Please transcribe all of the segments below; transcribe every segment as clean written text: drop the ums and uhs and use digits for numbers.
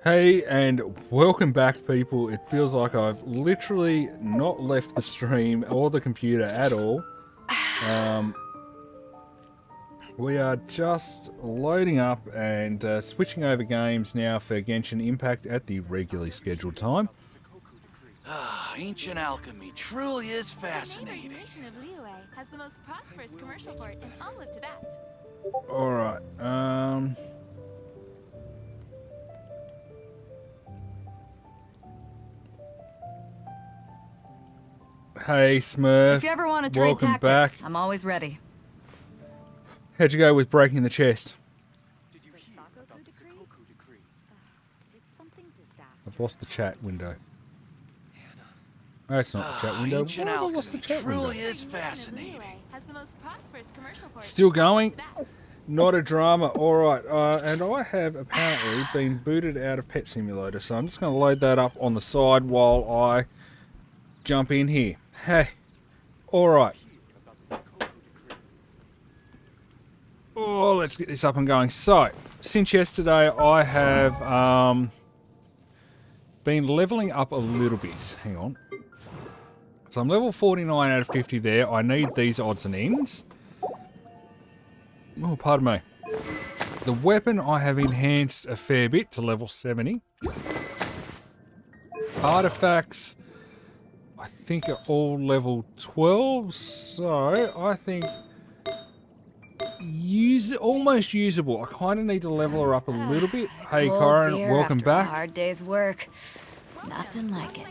Hey, and welcome back, people. It feels like I've literally not left the stream or the computer at all. We are just loading up and switching over games now for Genshin Impact at the regularly scheduled time. Ancient alchemy truly is fascinating. The nation of Liyue has the most prosperous commercial port in all of Tibet. Alright, hey, Smurf. If you ever want to trade welcome tactics, back. I'm always ready. How'd you go with breaking the chest? Did something disastrous. I've lost the chat window. Oh, it's not the chat window. Ancient Why have I lost the alchemy chat window? truly is fascinating. Has the most prosperous commercial port Still going? in Tibet. Not a drama. Alright, and I have apparently been booted out of Pet Simulator, so I'm just going to load that up on the side while I jump in here. Hey. Alright. Oh, let's get this up and going. So, since yesterday, I have been leveling up a little bit. Hang on. So I'm level 49 out of 50 there. I need these odds and ends. Oh, pardon me. The weapon I have enhanced a fair bit to level 70. Artifacts, I think are all level 12. So I think almost usable. I kind of need to level her up a little bit. Hey, Cold Corin, beer welcome after back. A hard day's work. Nothing like it.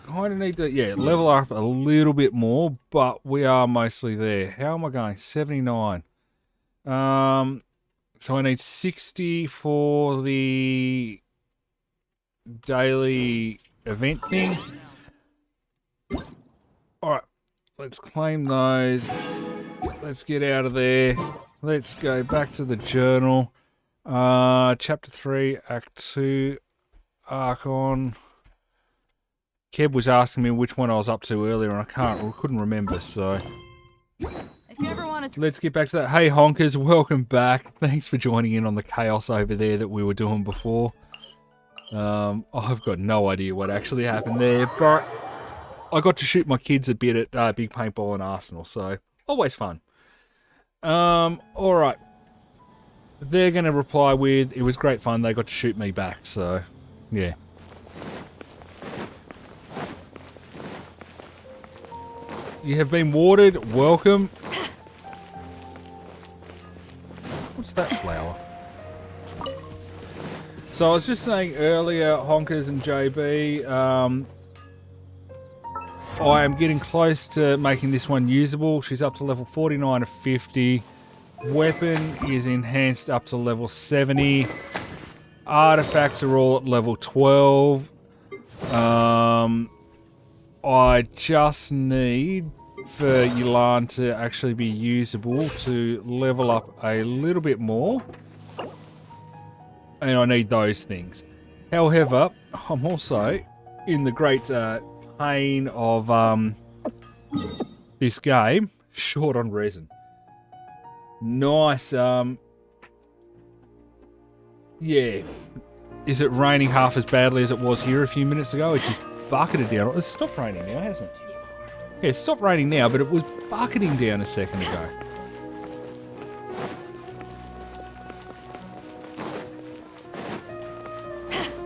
Kind of need to, level up a little bit more, but we are mostly there. How am I going? 79. So I need 60 for the daily event thing. Alright, let's claim those. Let's get out of there. Let's go back to the journal. Chapter 3, Act 2, Archon. Keb was asking me which one I was up to earlier, and I couldn't remember, so If you ever want to let's get back to that. Hey, Honkers, welcome back. Thanks for joining in on the chaos over there that we were doing before. I've got no idea what actually happened there, but I got to shoot my kids a bit at Big Paintball and Arsenal, so always fun. Alright. They're going to reply with, it was great fun, they got to shoot me back, so, yeah. You have been watered. Welcome. What's that flower? So I was just saying earlier, Honkers and JB, I am getting close to making this one usable. She's up to level 49 of 50. Weapon is enhanced up to level 70. Artifacts are all at level 12. I just need for Yulan to actually be usable to level up a little bit more. And I need those things. However, I'm also in the great pain of this game, short on resin. Nice, yeah. Is it raining half as badly as it was here a few minutes ago? It just bucketed down. It's stopped raining now, hasn't it? Yeah, it's stopped raining now, but it was bucketing down a second ago.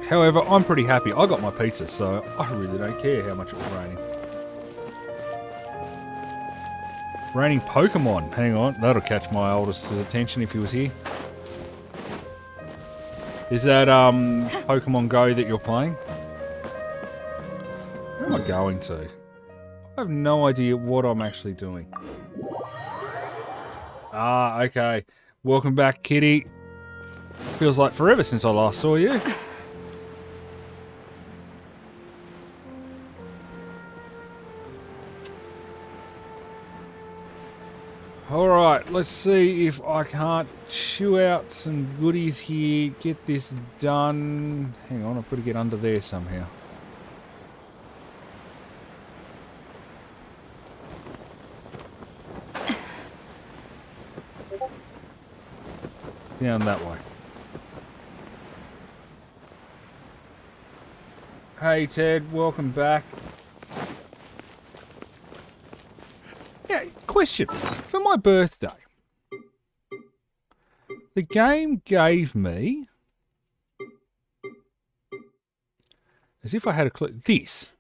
However, I'm pretty happy. I got my pizza, so I really don't care how much it was raining. Raining Pokemon. Hang on, that'll catch my oldest's attention if he was here. Is that Pokemon Go that you're playing? Where am I going to? I have no idea what I'm actually doing. Ah, okay. Welcome back, Kitty. Feels like forever since I last saw you. Alright, let's see if I can't chew out some goodies here, get this done. Hang on, I've got to get under there somehow. Down that way. Hey Ted, welcome back. Yeah, question. For my birthday, the game gave me, as if I had a clue, this.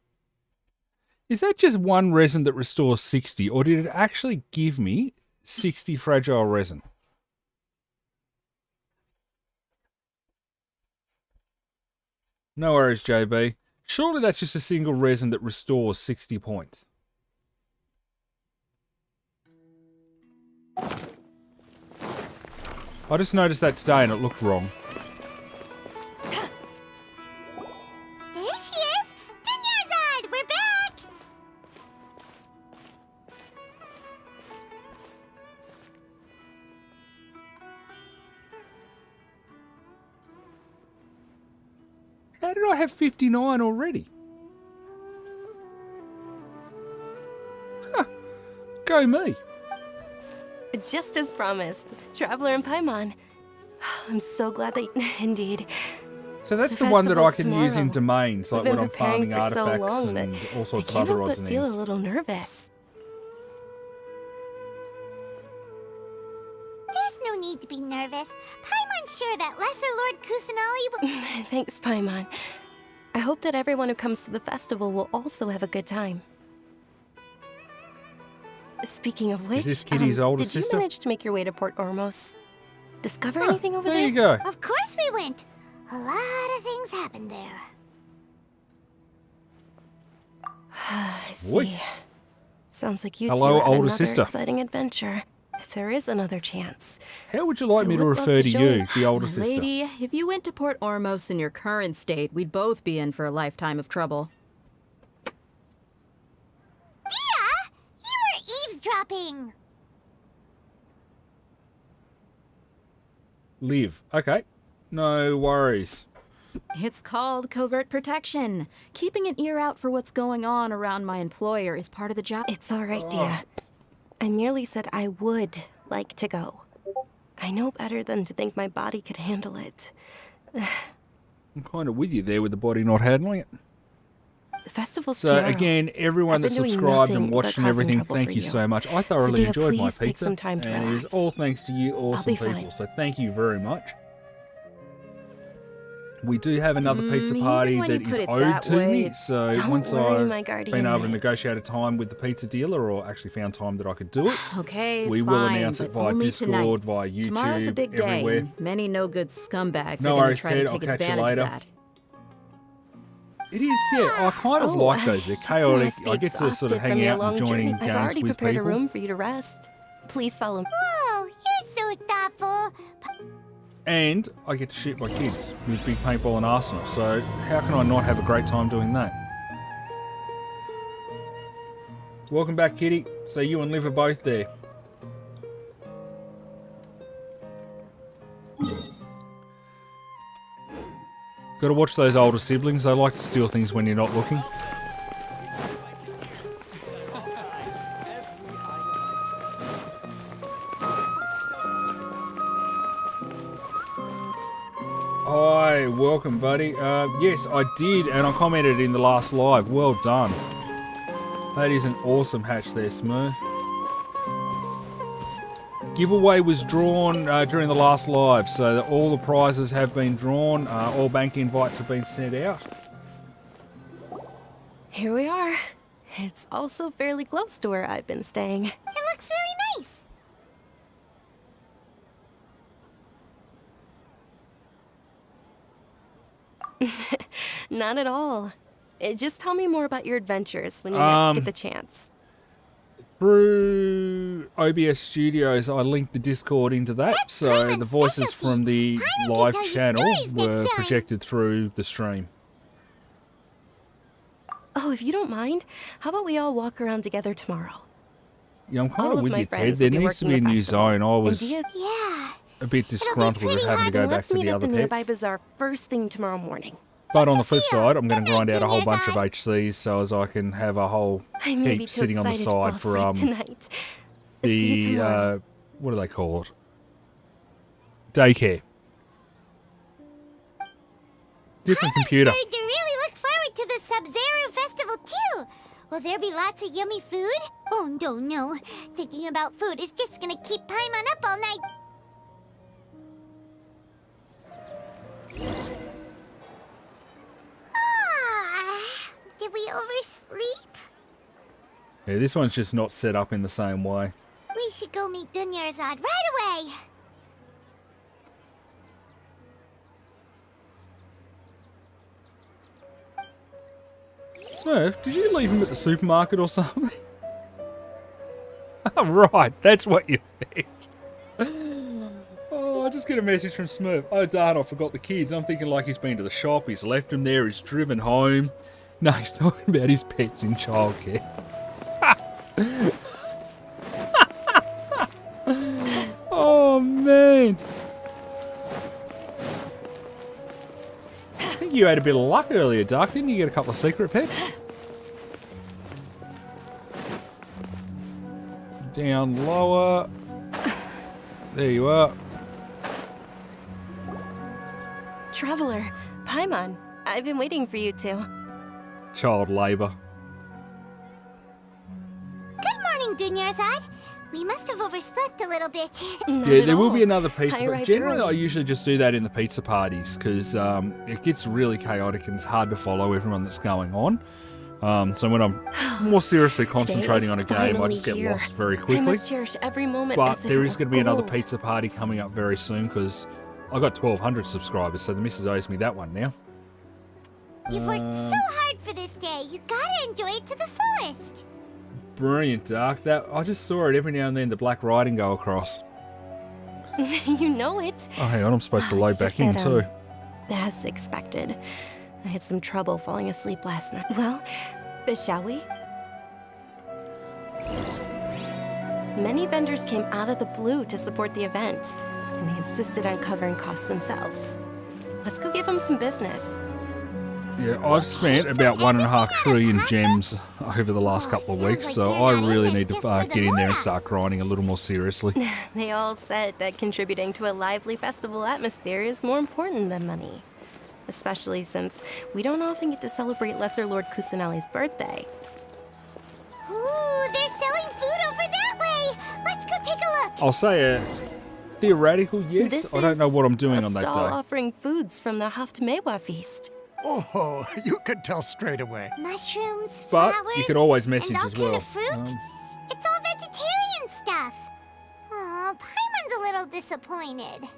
Is that just one resin that restores 60, or did it actually give me 60 fragile resin? No worries, JB. Surely that's just a single resin that restores 60 points. I just noticed that today and it looked wrong. There she is! Dinyarzad! We're back! How did I have 59 already? Huh. Go me. Just as promised, Traveler and Paimon. I'm so glad that indeed. So that's The the one that I festival's can use in tomorrow. domains, like We've when been I'm preparing farming for so artifacts long and all I sorts of can't other help odds but and feel a ends. little nervous. There's no need to be nervous. Paimon's sure that Lesser Lord Kusanali will... Thanks, Paimon. I hope that everyone who comes to the festival will also have a good time. Speaking of which, this Kitty's older did sister? you manage to make your way to Port Ormos? Discover Huh, anything over there there? you go. Of course we went. A lot of things happened there. I Sweet. see. Sounds like you Hello, two had older another sister. exciting adventure. If there is another chance. How would you like me I to would love refer to to join. you, the older sister? Lady, if you went to Port Ormos in your current state, we'd both be in for a lifetime of trouble. Dia! You were eavesdropping! Live. Okay. No worries. It's called covert protection. Keeping an ear out for what's going on around my employer is part of the job. It's all right, Dia. I merely said I would like to go. I know better than to think my body could handle it. I'm kind of with you there with the body not handling it. The festival's So tomorrow. again, everyone I've that been doing subscribed nothing and but watched and causing everything, trouble thank for you you. so much. I thoroughly Dia, enjoyed my please take pizza, some time to and it is relax. all thanks to you awesome be people. fine. So thank you very much. We do have another pizza even party when you that put is it owed that to way, me. it's- So Don't once worry, my I've guardian been able to knight. negotiate a time with the pizza dealer, or actually found time that I could do it, Okay, we fine, will announce it but via only Discord, tonight. via YouTube, Tomorrow's a big day, everywhere. and many no-good scumbags No are going worries, to try Ted, to I'll take catch you advantage later. of that. It is, yeah. I kind of Oh, like those. They're you two chaotic. must be I get to sort exhausted of hang from your out long and joining journey. I've games already with prepared people. a room for you to rest. Please follow me. Whoa, you're so thoughtful. And I get to shoot my kids with big paintball and arsenal. So how can I not have a great time doing that? Welcome back, Kitty. So you and Liv are both there. Got to watch those older siblings. They like to steal things when you're not looking. Hi, welcome, buddy. Yes, I did, and I commented in the last live. Well done. That is an awesome hatch there, Smurf. Giveaway was drawn during the last live, so that all the prizes have been drawn. All bank invites have been sent out. Here we are. It's also fairly close to where I've been staying. It looks really nice. Not at all. Just tell me more about your adventures when you next get the chance. Through OBS Studios, I linked the Discord into that, so Paimon's the voices specialty. from the Paimon can live tell you channel stories next were time. projected through the stream. Oh, if you don't mind, how about we all walk around together tomorrow? Yeah, I'm kind All of of with my you, Ted. friends There will be needs to working be a the new festival. zone. I And was Dia Yeah. a bit disgruntled with pretty having to go then back let's to meet the at other the nearby pets. bazaar first thing tomorrow morning. But on the flip deal. side, I'm going to Good grind night, out a whole bunch of Dinyarzad. HCs so as I can have a whole I may be heap too sitting on the excited to fall side for asleep tonight. See you the tomorrow. what do they call it? Daycare. Different I'm computer. starting to really look forward to Sub-Zero Festival too. Will there be lots of yummy food? Oh, no. Thinking about food is just gonna keep Paimon up all night. Did we oversleep? Yeah, this one's just not set up in the same way. We should go meet Dunyarzad right away. Smurf, did you leave him at the supermarket or something? Oh, right, that's what you meant. Oh, I just get a message from Smurf. Oh, darn, I forgot the kids. I'm thinking like he's been to the shop, he's left them there, he's driven home. No, he's talking about his pets in childcare. Oh, man. I think you had a bit of luck earlier, Duck. Didn't you get a couple of secret pets? Down lower. There you are. Traveler, Paimon, I've been waiting for you two. Child labour. Good morning, Dunyarzad. We must have overslept a little bit. Not Yeah, at there will all. be another pizza. I But arrived generally, I early. usually just do that in the pizza parties because it gets really chaotic and it's hard to follow everyone that's going on. So when I'm more seriously concentrating on a game, I just get lost very I quickly. must cherish every moment. But as if there it is were going to be another gold. pizza party coming up very soon because I got 1,200 subscribers, so the missus owes me that one now. You've worked so hard for this day. You gotta enjoy it to the fullest. Brilliant, Dark. That I just saw it every now and then. The black writing go across. You know it. Oh, hang on, I'm supposed to Oh, load it's back just in that, too. As expected. I had some trouble falling asleep last night. Well, shall we? Many vendors came out of the blue to support the event, and they insisted on covering costs themselves. Let's go give them some business. Yeah, I've spent about 1.5 trillion gems over the last couple of weeks, so I really need to get in there and start grinding a little more seriously. They all said that contributing to a lively festival atmosphere is more important than money. Especially since we don't often get to celebrate Lesser Lord Kusanali's birthday. Ooh, they're selling food over that way. Let's go take a look. I'll say a theoretical yes. This I don't know is what I'm doing a on that stall day. offering foods from the Haft Mewa feast. Oh, you could tell straight away. Mushrooms, But flowers, you can always message and all as well. kind of fruit. It's all vegetarian stuff. Oh, Paimon's a little disappointed.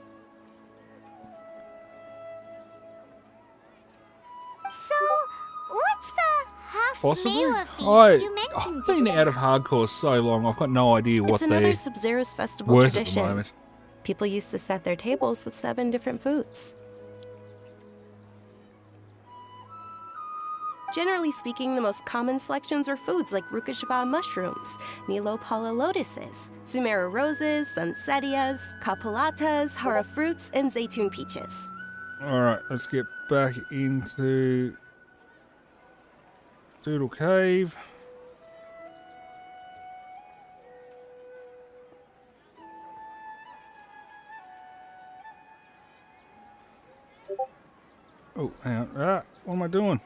So, what's the Haft Possibly. Mewa feast you mentioned I've just been out of now? hardcore so long. I've got no idea what It's another they're Sub-Zero's festival worth tradition. at the moment. People used to set their tables with 7 different foods. Generally speaking, the most common selections were foods like Rukashva mushrooms, Nilopala lotuses, Sumera roses, Sunsetias, Kapalatas, Hara fruits, and Zaytun peaches. Alright, let's get back into Doodle Cave. Oh, hang on. What am I doing?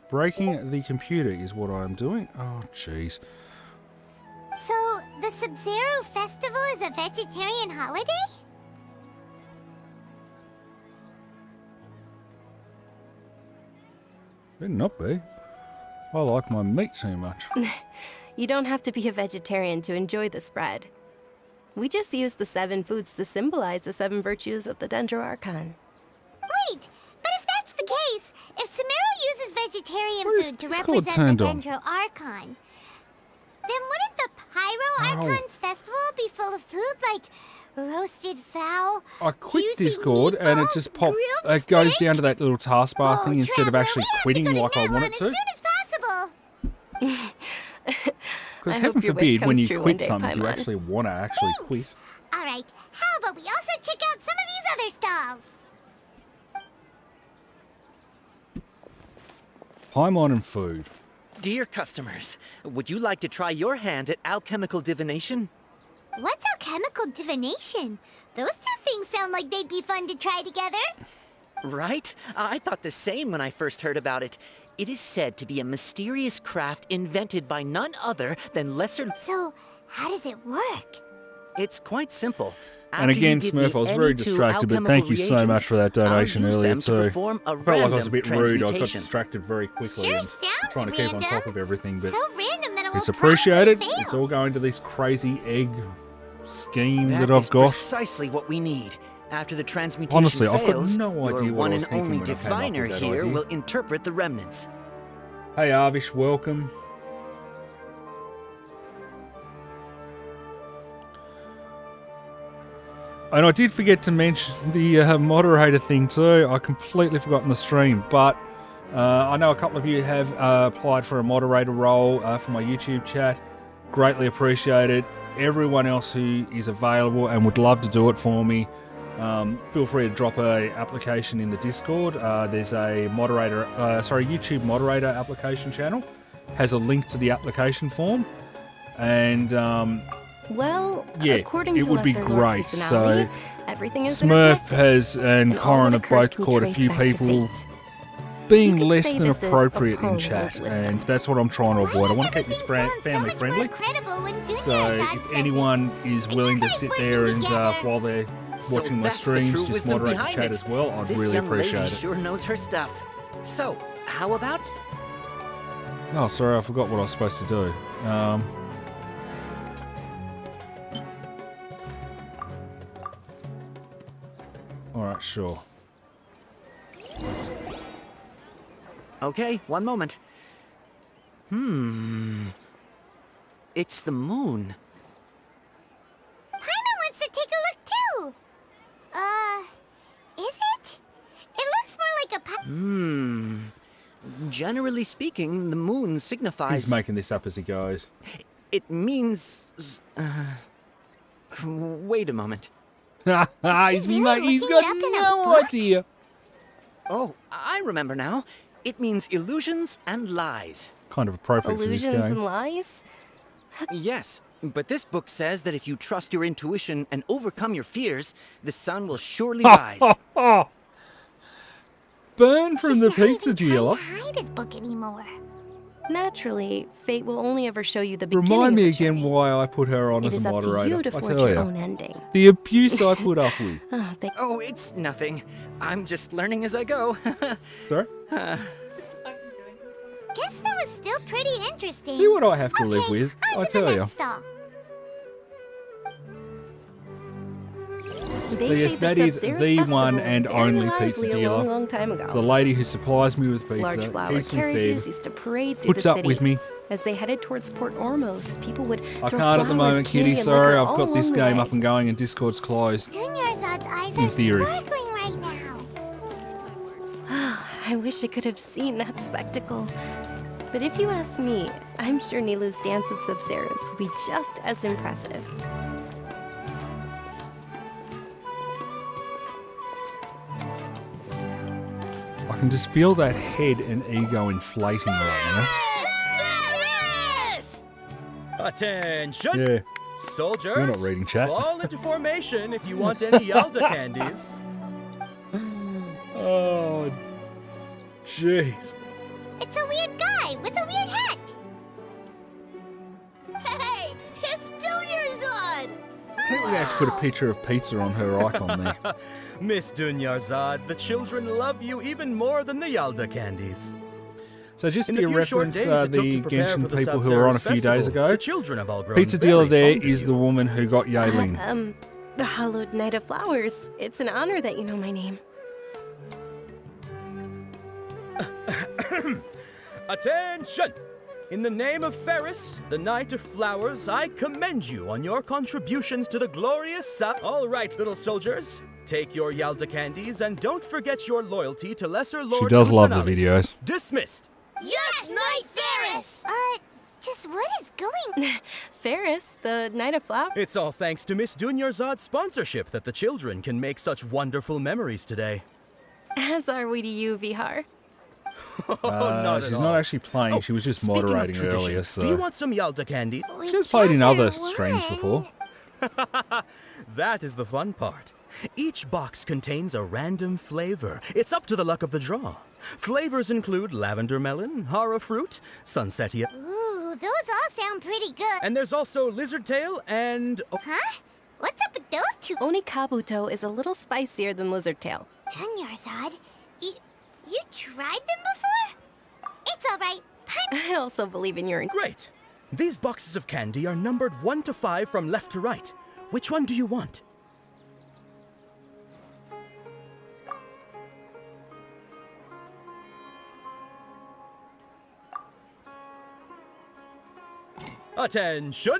Breaking the computer is what I'm doing. Oh, jeez. So, the Sub-Zero Festival is a vegetarian holiday? Better not be. I like my meat too much. You don't have to be a vegetarian to enjoy the spread. We just use the 7 foods to symbolize the 7 virtues of the Dendro Archon. Wait, but if that's the case, if Sumeru uses vegetarian Why is food to Discord represent turned the on? Dendro Archon, then wouldn't the Pyro Archon's festival be full of food like roasted fowl? I quit juicy Discord and it meatballs, just popped. grilled It goes steak? down to that little taskbar Oh, thing instead of Traveler, actually we have to quitting go to like I want Netherland it as to. soon as possible. Because I heaven hope your wish forbid, when comes you true one quit day, something, you Paimon. actually want to actually quit. All right, how about we also check out some of these other stalls? Paimon and food. Dear customers, would you like to try your hand at alchemical divination? What's alchemical divination? Those two things sound like they'd be fun to try together. Right? I thought the same when I first heard about it. It is said to be a mysterious craft invented by none other than lesser... So, how does it work? It's quite simple. And After again, you give me Smurf, I was any very two distracted, but alchemical thank you so reagents, much for that donation I'll use earlier them to too. perform a I felt like I was a random bit rude. I got transmutation. distracted very quickly Sure and sounds trying to keep on top random. of everything, but So random that it will it's probably appreciated. fail. It's all going to this crazy egg scheme That that I've is got. precisely what we need. After the transmutation Honestly, I've got fails, no idea your what one I was and thinking only when I came up diviner with that here idea. will interpret the remnants. Hey Arvish, welcome. And I did forget to mention the moderator thing too. I completely forgot in the stream, but I know a couple of you have applied for a moderator role for my YouTube chat. Greatly appreciate it. Everyone else who is available and would love to do it for me, feel free to drop a application in the Discord. There's a YouTube moderator application channel. Has a link to the application form, and Well, yeah, according it to would be Lesser Lord great. Personality, So everything is Smurf interconnected. has and All Corin that have occurs both can be caught a traced few back to people fate. being You could less say than this is a appropriate in prologue chat, wisdom. and that's what I'm trying to Why avoid. I does want to keep this everything sound so family much more friendly. incredible when Dunya So Azad if says anyone is Are you willing to guys sit working there and together? while they're So watching my that's the streams, true just wisdom moderate the behind chat it. as well, I'd This really young appreciate lady it. sure knows her stuff. So, how about... Oh, sorry, I forgot what I was supposed to do. Alright, sure. Okay, one moment. It's the moon. Paimon wants to take a look too. Is it? It looks more like a Generally speaking, the moon signifies... He's making this up as he goes. It means... wait a moment. He's really got looking it up in a no book? idea. Oh, I remember now. It means illusions and lies. Kind of appropriate for this Illusions game. and lies? Yes, but this book says that if you trust your intuition and overcome your fears, the sun will surely rise. Burn from the He's not pizza even dealer. trying to hide his book anymore. Naturally, fate will only ever show you the beginning Remind me of the again journey. why I put her on It as is a up to moderator. you to I forge tell your ya. own ending. The abuse I put up with. Oh, they Oh, it's nothing. I'm just learning as I go. Sorry? Guess that was still pretty interesting. See what I have to live Okay, with, on I to the tell ya. next stall. So say yes, the that is Sub-Zero's the festival one was and very only lively pizza a dealer. long time ago. The lady who supplies me with pizza, Large flower keeps me carriages fed, used to parade through puts the up city. with me. As they headed towards Port Ormos, people would I throw can't at the flowers, moment, Kitty. candy, and Sorry, liquor I've all got this along the game way. up and going and Discord's closed. Dunya Azad's eyes In are theory. sparkling right now. I wish I could have seen that spectacle. But if you ask me, I'm sure Nilu's dance of Sub-Zeros would be just as impressive. I can just feel that head and ego inflating right Attention! now. Yeah. Soldiers, We're not reading chat. fall into formation if you want any Yalda candies. Oh, jeez. It's a weird guy with a weird hat. Hey, it's Dunya Azad. I think we have to put a picture of pizza on her icon there. Miss Dunyarzad, the children love you even more than the Yalda candies. So just In for the your few short reference, days it took the to prepare Genshin for the people who were on a few Sub-Zero's days festival, ago, the children have all grown pizza very dealer there fond of is you. the woman who got Yaelin. The Hallowed Night of Flowers. It's an honor that you know my name. Attention! In the name of Ferris, the Knight of Flowers, I commend you on your contributions to the glorious All right, little soldiers. Take your Yalda candies and don't forget your loyalty to Lesser Lord She does love the Kusanali. videos. Dismissed! Yes, Knight Ferris. Just what is going? Ferris, the Knight of Flowers. It's all thanks to Miss Dunyarzad's sponsorship that the children can make such wonderful memories today. As are we to you, Vihar. Not She's at not all. actually playing, Oh, she was just speaking of moderating tradition, earlier, Do you so... want some Yalda candy? She has played in other Whichever streams one. before. That is the fun part. Each box contains a random flavor. It's up to the luck of the draw. Flavors include lavender melon, hara fruit, sunsetia, Ooh, those all sound pretty good. and there's also lizard tail and... Huh? What's up with those two? Onikabuto is a little spicier than lizard tail. Dunyarzad, you tried them before? It's all right. I also believe in your... Great! These boxes of candy are numbered 1 to 5 from left to right. Which one do you want? Attention!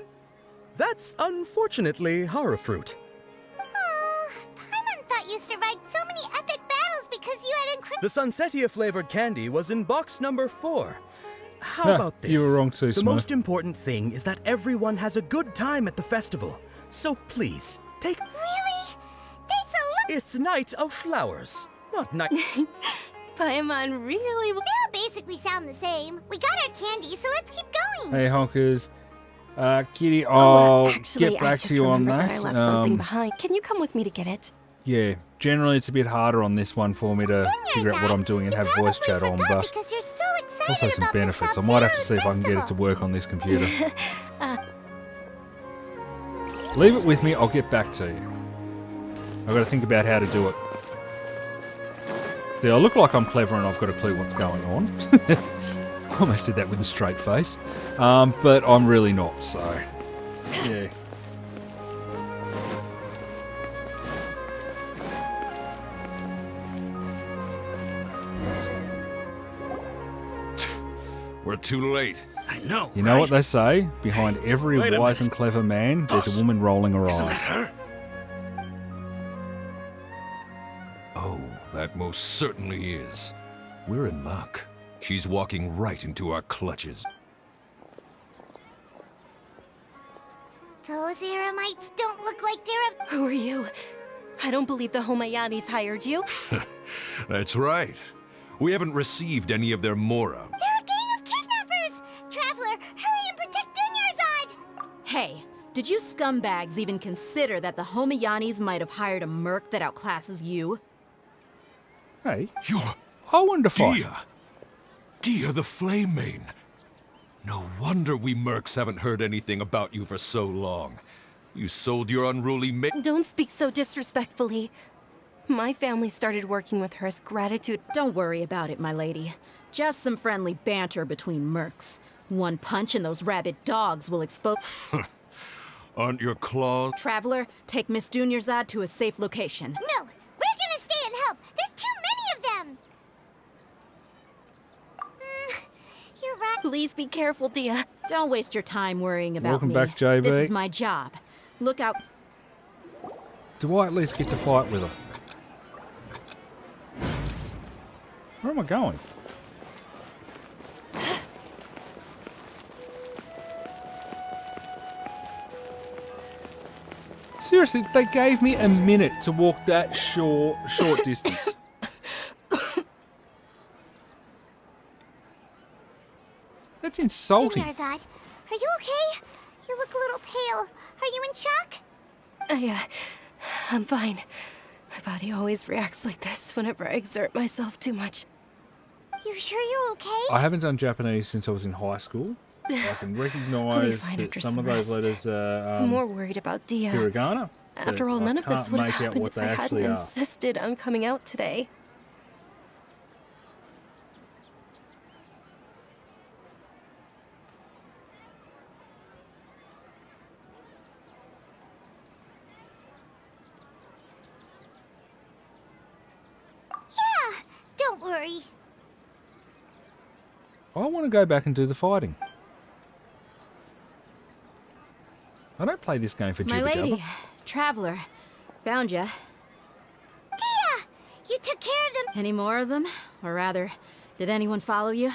That's unfortunately hara fruit. Oh, Paimon thought you survived so many epic battles because you had The Sunsetia flavored candy was in box number 4. How Ah, about this? you were wrong too, The Smurf. most important thing is that everyone has a good time at the festival. So please, take... Really? Thanks a lot. It's Night of Flowers, not Night... Paimon really... They all basically sound the same. We got our candy, so let's keep going. Hey, honkers. Kitty, I'll actually, get I back just to you on remembered that. I left something behind. Can you come with me to get it? Yeah, generally it's a bit harder on this one for me to figure out what I'm doing and have voice chat on, but because you're so excited also some about the benefits. I might have to see if I can get it to Sub-Zero work on this computer. Leave it with me, I'll get back to you. I've got to think about how to do it. See, I look like I'm clever and I've got a clue what's going on. Almost did that with a straight face. But I'm really not, so... Yeah. We're too late. I know. You know what they say? Behind every Wait a wise and minute. clever man, there's a Boss, woman rolling her Isn't that eyes. her? Oh, that most certainly is. We're in luck. She's walking right into our clutches. Those Eremites don't look like they're Who are you? I don't believe the Homayanis hired you. That's right. We haven't received any of their mora. They're a gang of kidnappers! Traveler, hurry and protect Dunyarzad! Hey, did you scumbags even consider that the Homayanis might have hired a merc that outclasses you? Hey, You're I wanted to fight. Dia the Flame Mane. No wonder we mercs haven't heard anything about you for so long. You sold your unruly mate. Don't speak so disrespectfully. My family started working with her as gratitude. Don't worry about it, my lady. Just some friendly banter between mercs. One punch and those rabid dogs will expose... Aren't your claws? Traveler, take Miss Dunyarzad to a safe location. No, we're gonna stay and help. There's too many of them. You're right. Please be careful, Dia. Don't waste your time worrying about Welcome me. back, JB. This is my job. Look out... Do I at least get to fight with her? Where am I going? Seriously, they gave me a minute to walk that short distance. That's insulting. Dunyarzad, are you okay? You look a little pale. Are you in shock? I'm fine. My body always reacts like this whenever I exert myself too much. You sure you're okay? I haven't done Japanese since I was in high school. I can recognise fine that after some some of those rest. letters are I'm more worried about Dia. hiragana. After but all, I none of this can't would have make out happened what if they I hadn't actually are. insisted on coming out today. Yeah, don't worry. I want to go back and do the fighting. I don't play this game for My jibber lady, jabber. Traveler, found ya. Dia! You took care of them. Any more of them? Or rather, did anyone follow you?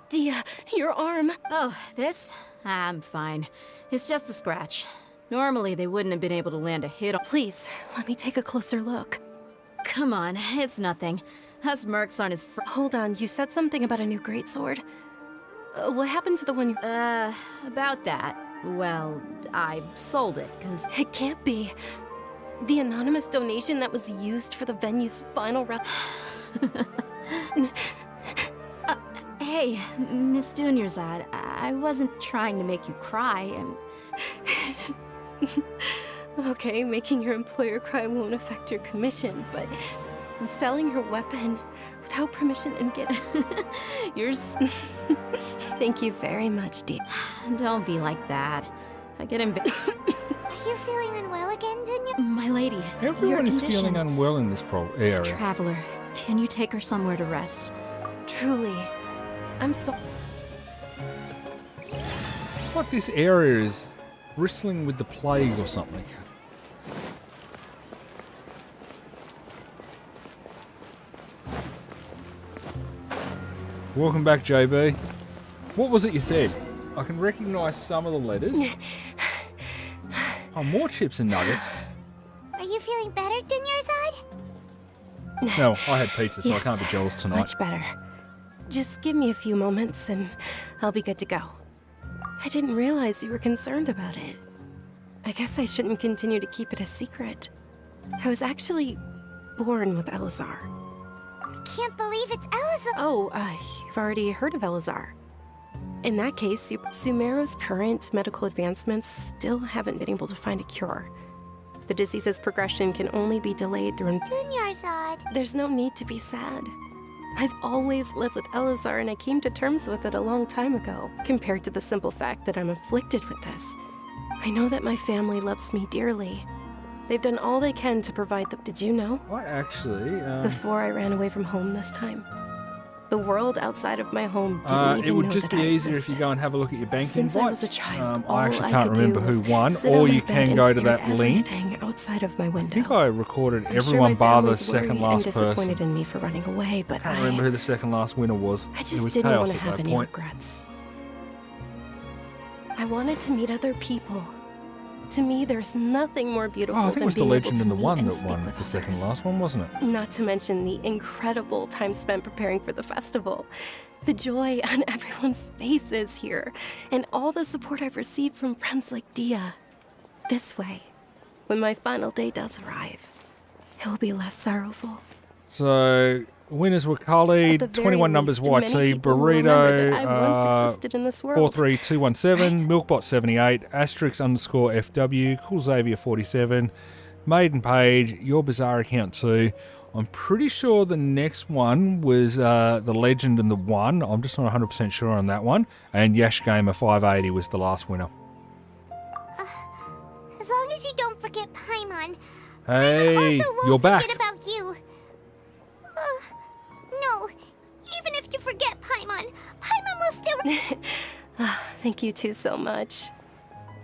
Dia, your arm. Oh, this? I'm fine. It's just a scratch. Normally, they wouldn't have been able to land a hit on... Please, let me take a closer look. Come on, it's nothing. Us mercs aren't as Hold on, you said something about a new greatsword. What happened to the one you... about that. Well, I sold it, 'cause... It can't be. The anonymous donation that was used for the venue's final Hey, Miss Dunyarzad, I wasn't trying to make you cry. Okay, making your employer cry won't affect your commission, but selling your weapon without permission and get... Thank you very much, dear. Don't be like that. I get embarrassed. Are you feeling unwell again, Dunya? My lady, your Everyone is condition. feeling unwell in this area. Traveler, can you take her somewhere to rest? Truly, I'm so... It's like this area is bristling with the plague or something. Welcome back, JB. What was it you said? I can recognise some of the letters. Oh, more chips and nuggets. Are you feeling better, Dunyarzad? No, I had pizza, so I Yes, can't be jealous tonight. much better. Just give me a few moments and I'll be good to go. I didn't realize you were concerned about it. I guess I shouldn't continue to keep it a secret. I was actually born with Elazar. Can't believe it's Elazar. Oh, you've already heard of Elazar. In that case, Sumeru's current medical advancements still haven't been able to find a cure. The disease's progression can only be delayed through... Dunyarzad. There's no need to be sad. I've always lived with Elazar and I came to terms with it a long time ago, compared to the simple fact that I'm afflicted with this. I know that my family loves me dearly. They've done all they can to provide the... Did you know? I actually... Before I ran away from home this time. The world outside of my home didn't even it would know just that be I easier if existed. you go and have a look at your banking Since I was a invites. child, I actually all I can't could do remember who was won, sit or on my you bed can and go to stare that at link. everything outside of my I window. think I recorded I'm everyone sure bar my the family's second worried last and disappointed person. in me for running away, but I can't remember who the second last winner was. I It just was didn't want chaos to at have that any point. regrets. I wanted to meet other people. To me, there's nothing more beautiful Oh, I think than it was the being legend able and to the meet one and that speak won with the second others. last one, wasn't it? Not to mention the incredible time spent preparing for the festival. The joy on everyone's faces here, and all the support I've received from friends like Dia. This way, when my final day does arrive, it will be less sorrowful. So, winners were At the Khalid, very 21 numbers least, many YT, people will remember that I once Burrito, existed in this world. 43217, Right? Milkbot78, Asterix _ FW, Cool Xavier 47, Maiden Page, Your Bizarre Account 2. I'm pretty sure the next one was the Legend and the One. I'm just not 100% sure on that one. And Yash Gamer 580 was the last winner. As long as you don't forget Paimon. Hey, Paimon also won't you're back. forget about you. No, even if you forget Paimon, Paimon will still... Thank you two so much.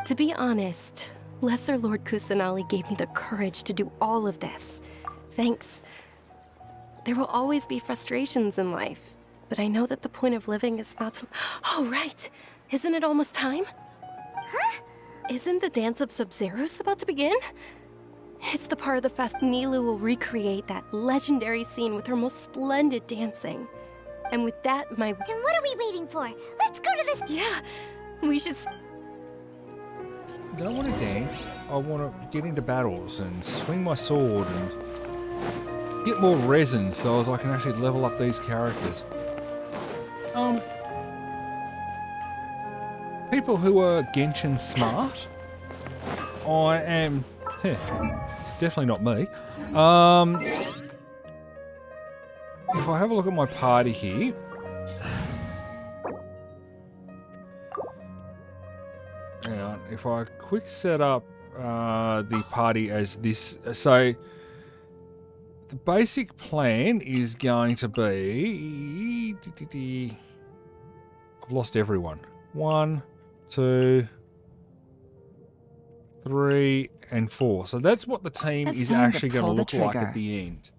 To be honest, Lesser Lord Kusanali gave me the courage to do all of this. Thanks. There will always be frustrations in life, but I know that the point of living is not to... Oh, right! Isn't it almost time? Huh? Isn't the Dance of Sub-Zeros about to begin? It's the part of the fest Nilu will recreate that legendary scene with her most splendid dancing. And with that, my... Then what are we waiting for? Let's go to this... Yeah, we should... I don't want to dance. I want to get into battles and swing my sword and get more resin so as I can actually level up these characters. People who are Genshin smart, I am definitely not me. If I have a look at my party here, if I quick set up the party as this, so the basic plan is going to be, I've lost everyone. 1, 2, 3, and 4. So that's what the team It's is time to actually going to pull the look like trigger. at the end.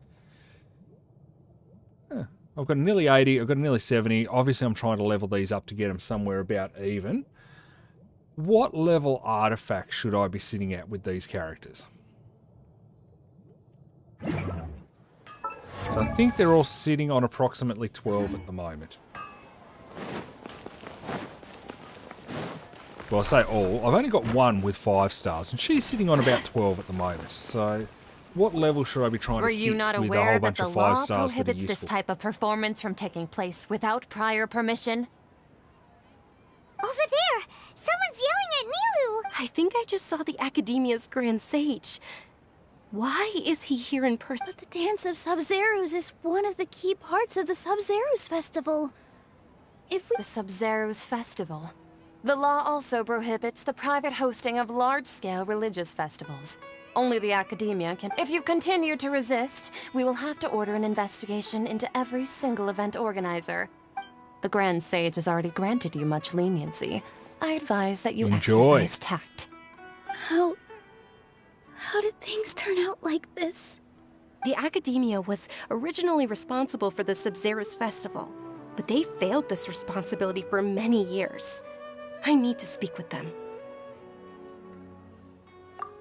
I've got nearly 80, I've got nearly 70. Obviously, I'm trying to level these up to get them somewhere about even. What level artifact should I be sitting at with these characters? So I think they're all sitting on approximately 12 at the moment. Well, I say all. I've only got one with 5 stars, and she's sitting on about 12 at the moment. So, what level should I be trying Were to hit you not with a aware whole that bunch the of 5 law stars that are prohibits this useful? type of performance from taking place without prior permission? Over there! Someone's yelling at Nilu! I think I just saw the Academia's Grand Sage. Why is he here in person? But the Dance of Sub-Zerus is one of the key parts of the Sub-Zerus Festival. If we... The Sub-Zerus Festival. The law also prohibits the private hosting of large-scale religious festivals. Only the Academia can... If you continue to resist, we will have to order an investigation into every single event organizer. The Grand Sage has already granted you much leniency. I advise that you exercise tact. How did things turn out like this? The Academia was originally responsible for the Sub-Zerus Festival, but they failed this responsibility for many years. I need to speak with them.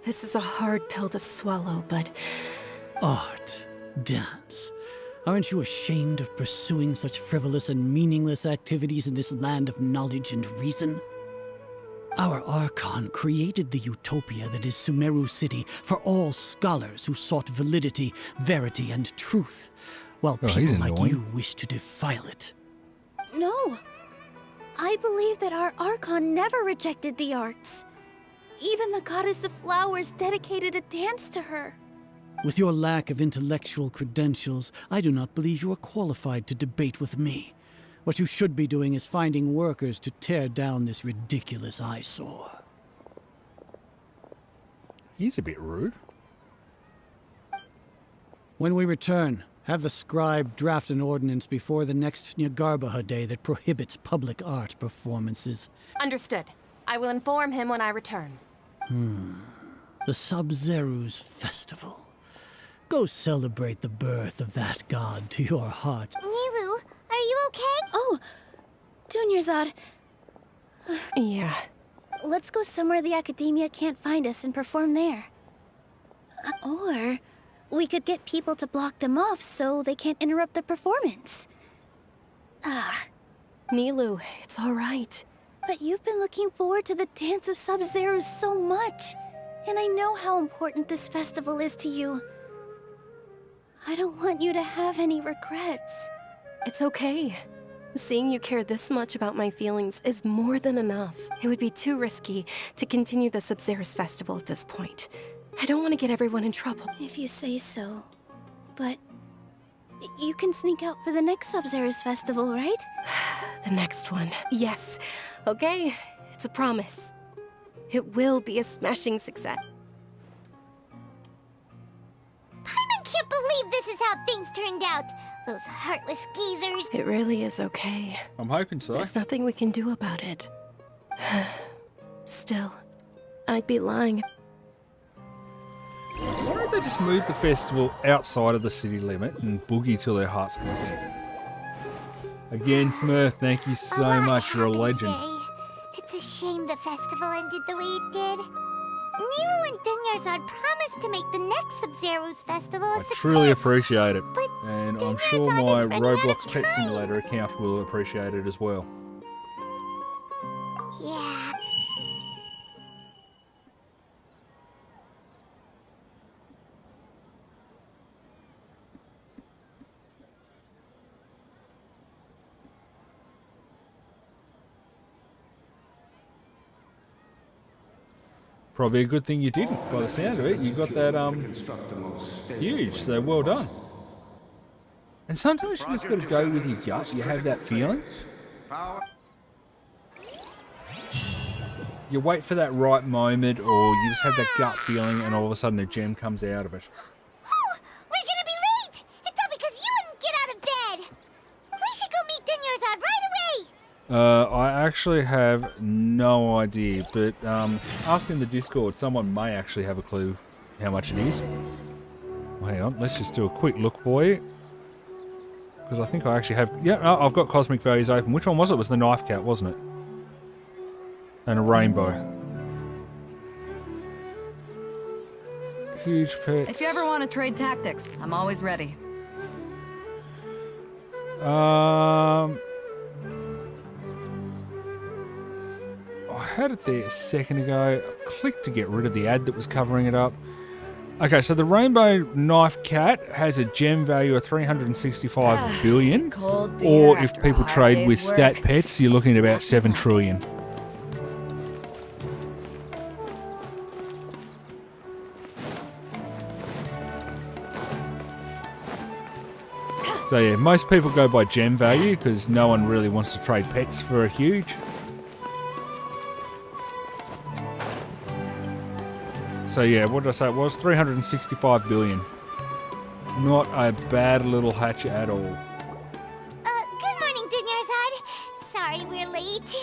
This is a hard pill to swallow, but... Art, dance. Aren't you ashamed of pursuing such frivolous and meaningless activities in this land of knowledge and reason? Our Archon created the utopia that is Sumeru City for all scholars who sought validity, verity, and truth, while people like you wish to defile it. No. I believe that our Archon never rejected the arts. Even the goddess of flowers dedicated a dance to her. With your lack of intellectual credentials, I do not believe you are qualified to debate with me. What you should be doing is finding workers to tear down this ridiculous eyesore. He's a bit rude. When we return, have the scribe draft an ordinance before the next Nyargarbaha Day that prohibits public art performances. Understood. I will inform him when I return. The Sub-Zerus Festival. Go celebrate the birth of that god to your heart. Nilu, are you okay? Oh, Dunyarzad. yeah. Let's go somewhere the Academia can't find us and perform there. Or we could get people to block them off so they can't interrupt the performance. Nilu, it's all right. But you've been looking forward to the Dance of Sub-Zerus so much. And I know how important this festival is to you. I don't want you to have any regrets. It's okay. Seeing you care this much about my feelings is more than enough. It would be too risky to continue the Sub-Zerus Festival at this point. I don't want to get everyone in trouble. If you say so. But you can sneak out for the next Sub-Zerus Festival, right? The next one. Yes. Okay, it's a promise. It will be a smashing success. Paimon can't believe this is how things turned out. Those heartless geezers. It really is okay. I'm hoping so. There's nothing we can do about it. Still, I'd be lying. Why don't they just move the festival outside of the city limit and boogie till their hearts content? Again, Smurf, thank you so much. You're a legend. Today. It's a shame the festival ended the way it did. Nilu and Dunyarzad promised to make the next Sub-Zerus festival a success. Truly appreciate it. But And I'm Dunyarzad sure is my running out of Roblox Pet time. Simulator account will appreciate it as well. Yeah. Probably a good thing you didn't, by the sound of it. You got that huge, so well done. And sometimes you just got to go with your gut. You have that feeling. You wait for that right moment, or you just have that gut feeling, and all of a sudden a gem comes out of it. Oh, we're gonna be late! It's all because you wouldn't get out of bed! We should go meet Dunyarzad right away! I actually have no idea, but ask in the Discord. Someone may actually have a clue how much it is. Well, hang on, let's just do a quick look for you. Because I think I actually have... Yeah, no, I've got Cosmic Values open. Which one was it? It was the Knife Cat, wasn't it? And a rainbow. Huge pets. If you ever want to trade tactics, I'm always ready. I had it there a second ago. I clicked to get rid of the ad that was covering it up. Okay, so the Rainbow Knife Cat has a gem value of 365 billion. Cold beer Or if after a people hard trade day's with stat work. pets, you're looking at about 7 trillion. So yeah, most people go by gem value because no one really wants to trade pets for a huge. So yeah, what did I say it was? 365 billion. Not a bad little hatch at all. Good morning, Dunyarzad. Sorry we're late.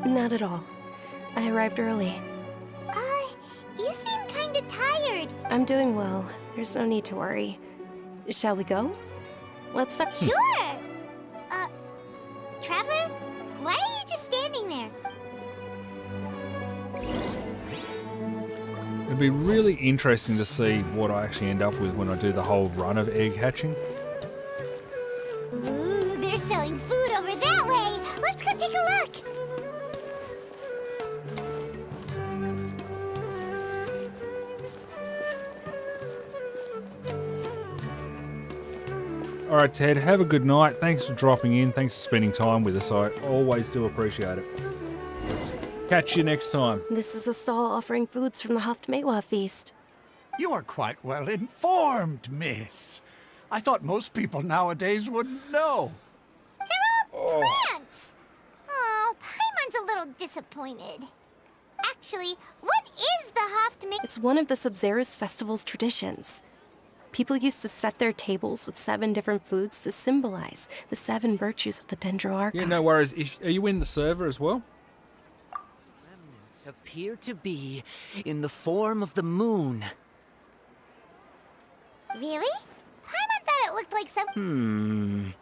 Not at all. I arrived early. You seem kinda tired. I'm doing well. There's no need to worry. Shall we go? Let's start. Sure. Traveler? Why are you just standing there? It'd be really interesting to see what I actually end up with when I do the whole run of egg hatching. Ooh, they're selling food over that way. Let's go take a look. All right, Ted, have a good night. Thanks for dropping in. Thanks for spending time with us. I always do appreciate it. Catch you next time. This is a stall offering foods from the Haftmewa feast. You are quite well informed, miss. I thought most people nowadays wouldn't know. They're all plants. Oh, Paimon's a little disappointed. Actually, what is the Haftmewa? It's one of the Sub-Zerus Festival's traditions. People used to set their tables with 7 different foods to symbolize the 7 virtues of the Dendroarchon. Yeah, no worries. Are you in the server as well? Remnants appear to be in the form of the moon. Really? Paimon thought it looked like some...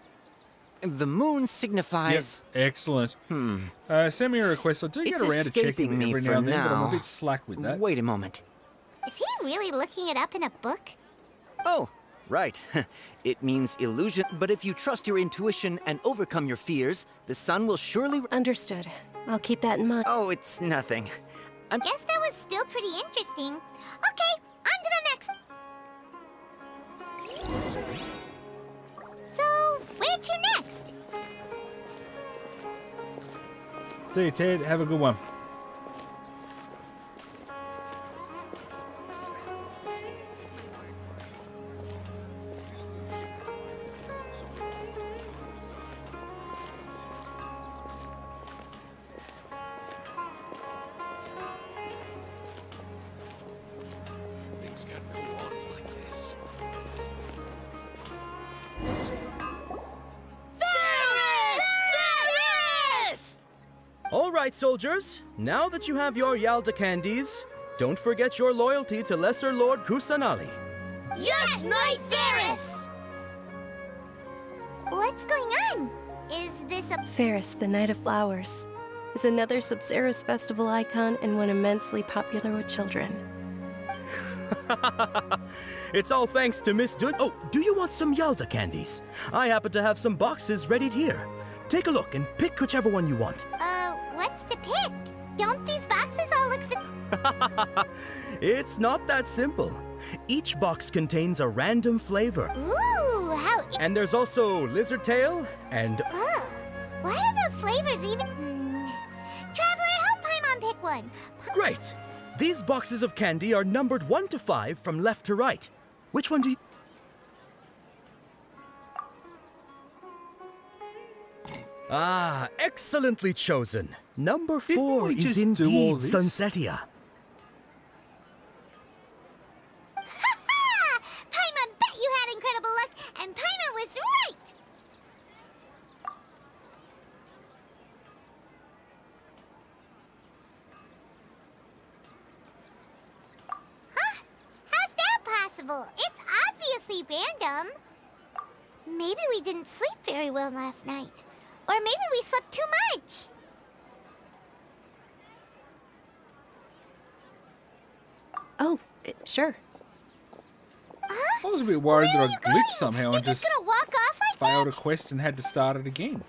The moon signifies... Yep, excellent. Send me a request. I do get It's around to checking escaping it me every for now and then, but I'm a now. bit slack with that. Wait a moment. Is he really looking it up in a book? Oh, right. It means illusion, but if you trust your intuition and overcome your fears, the sun will surely... Understood. I'll keep that in mind. Oh, it's nothing. Guess that was still pretty interesting. Okay, on to the next. So, where to next? See you, Ted. Have a good one. All right, soldiers. Now that you have your Yalda candies, don't forget your loyalty to Lesser Lord Kusanali. Yes, Knight Varys! What's going on? Is this a... Ferris, the Knight of Flowers, is another Sub-Zerus Festival icon and one immensely popular with children. It's all thanks to Miss Dun. Oh, do you want some Yalda candies? I happen to have some boxes readied here. Take a look and pick whichever one you want. What's to pick? Don't these boxes all look the... It's not that simple. Each box contains a random flavor. Ooh, how... And there's also lizard tail and... Ugh, why are those flavors even... Traveler, help Paimon pick one. Great! These boxes of candy are numbered 1 to 5 from left to right. Which one do you... Ah, excellently chosen. Number 4 we is just do all indeed this? Sunsetia. Ha-ha! Paimon bet you had incredible luck, and Paimon was right! Huh? How's that possible? It's obviously random. Maybe we didn't sleep very well last night. Or maybe we slept too much. Oh, sure. I was a bit worried that I'd glitched somehow You're and just just gonna walk off like failed a that? quest and had to start it again.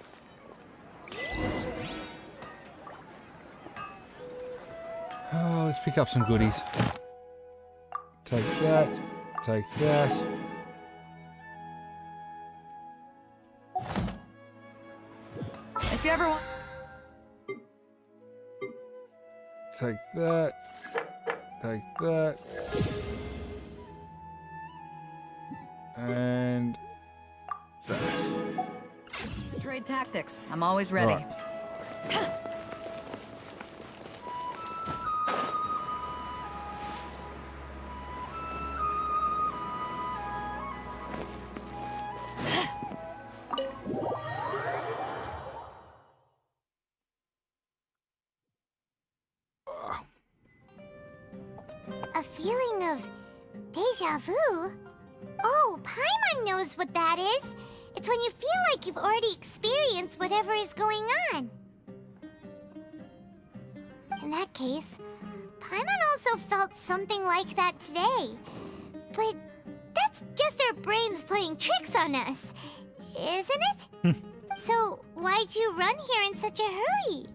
Oh, let's pick up some goodies. Take that. Take that. If you ever want... Take that. Take that. And that. Trade tactics. I'm always ready. Right. A feeling of deja vu? Oh, Paimon knows what that is. It's when you feel like you've already experienced whatever is going on. In that case, Paimon also felt something like that today. But that's just our brains playing tricks on us, isn't it? So why'd you run here in such a hurry?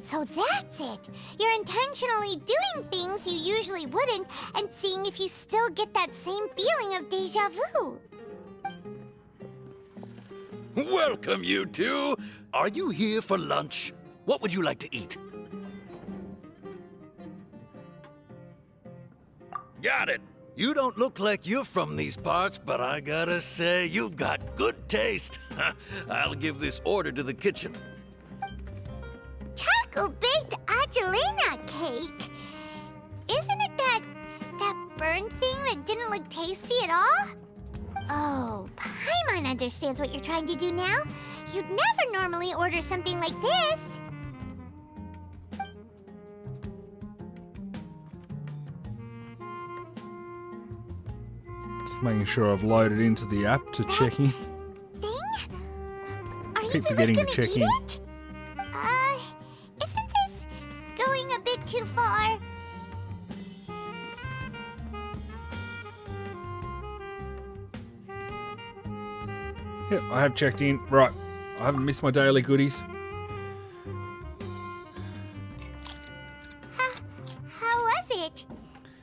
So that's it! You're intentionally doing things you usually wouldn't and seeing if you still get that same feeling of deja vu. Welcome, you two. Are you here for lunch? What would you like to eat? Got it. You don't look like you're from these parts, but I gotta say, you've got good taste. I'll give this order to the kitchen. Charcoal-baked Angelina cake? Isn't it that burned thing that didn't look tasty at all? Oh, Paimon understands what you're trying to do now. You'd never normally order something like this. Just making sure I've loaded into the app to check in. Thing? Are you Keep really forgetting to gonna check eat in. it? Isn't this going a bit too far? Yep, I have checked in. Right, I haven't missed my daily goodies. How was it?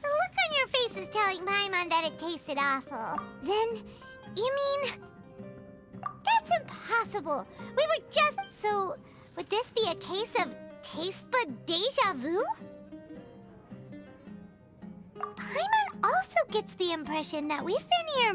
The look on your face is telling Paimon that it tasted awful. Then, you mean... That's impossible. We were just... So, would this be a case of taste bud deja vu? Paimon also gets the impression that we've been here,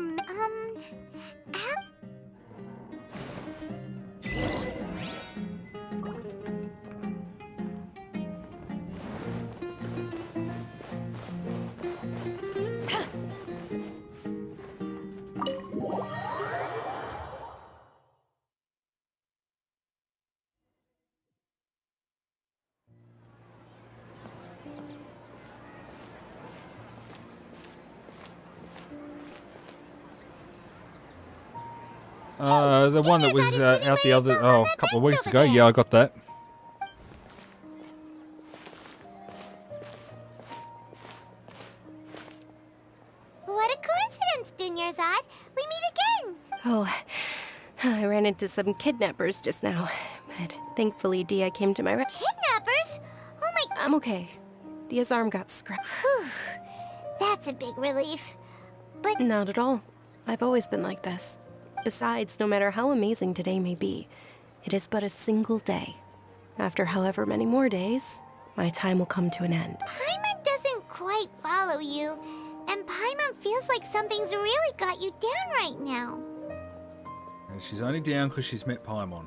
The one that was out the other... Oh, a couple of weeks ago. Yeah, I got that. What a coincidence, Dunyarzad. We meet again. Oh, I ran into some kidnappers just now, but thankfully Dia came to my Kidnappers? Oh my... I'm okay. Dia's arm got scratched. Whew. That's a big relief. But... Not at all. I've always been like this. Besides, no matter how amazing today may be, it is but a single day. After however many more days, my time will come to an end. Paimon doesn't quite follow you, and Paimon feels like something's really got you down right now. And she's only down because she's met Paimon.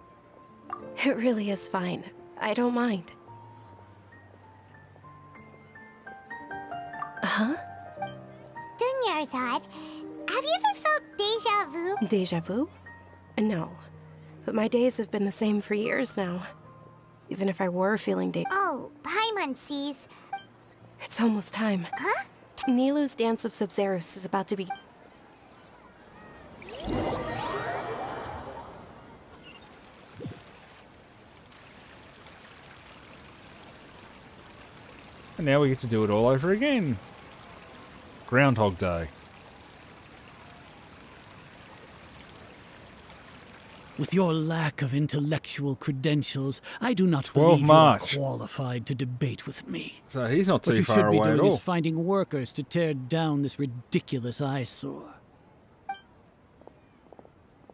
It really is fine. I don't mind. Huh? Dunyarzad, have you ever felt deja vu? Deja vu? No. But my days have been the same for years now. Even if I were feeling Oh, Paimon sees. It's almost time. Huh? Nilou's Dance of Sub-Zeros is about to be... And now we get to do it all over again. Groundhog Day. With your lack of intellectual credentials, I do not 12 believe you are March. qualified to debate with me. So he's not What too you far should be away at doing is all. finding workers to tear down this ridiculous eyesore.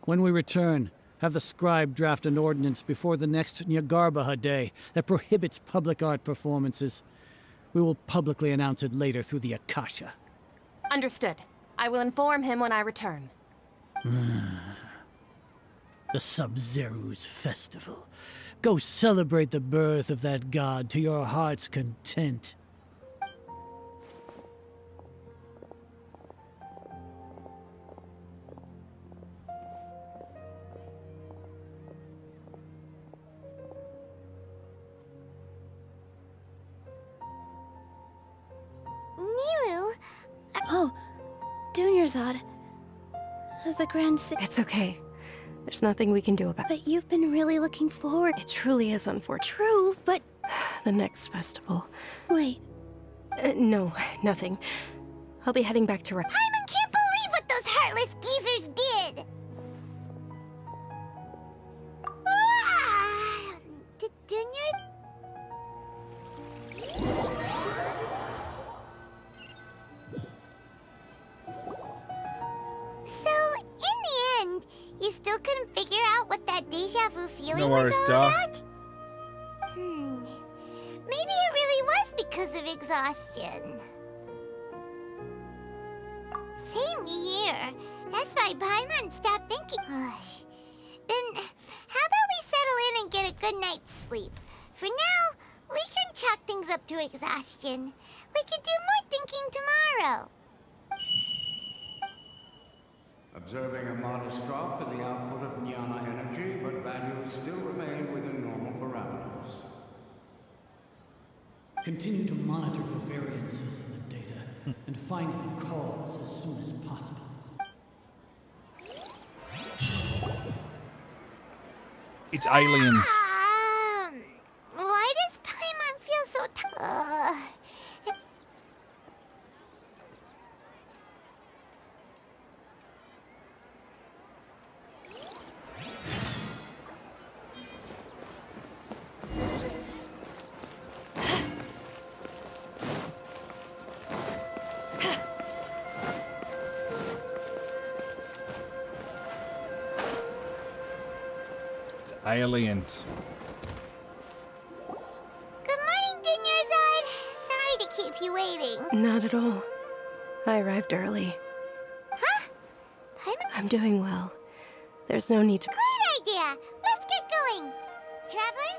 When we return, have the scribe draft an ordinance before the next Nyagarbaha Day that prohibits public art performances. We will publicly announce it later through the Akasha. Understood. I will inform him when I return. The Sub-Zeru's festival. Go celebrate the birth of that god to your heart's content. Nilu, Oh, Dunyarzad. The Grand It's okay. There's nothing we can do about it. But you've been really looking forward. It truly is unfortunate. True, but The next festival. wait. No, nothing. I'll be heading back to Paimon can't believe what those heartless geezers did! Dunyard? So, in the end, you still couldn't figure out what that deja vu feeling No was worries, all Doc. about? Maybe it really was because of exhaustion. Same here. That's why Paimon stopped thinking. Then, how about we settle in and get a good night's sleep? For now, we can chalk things up to exhaustion. We can do more thinking tomorrow. Observing a modest drop in the output of jnana energy, but values still remain within normal parameters. Continue to monitor for variances in the data and find the cause as soon as possible. It's aliens. Why does Paimon feel so Aliens. Good morning, Dunyarzad. Sorry to keep you waiting. Not at all. I arrived early. Huh? Paimon? I'm doing well. There's no need to. Great idea. Let's get going. Traveler?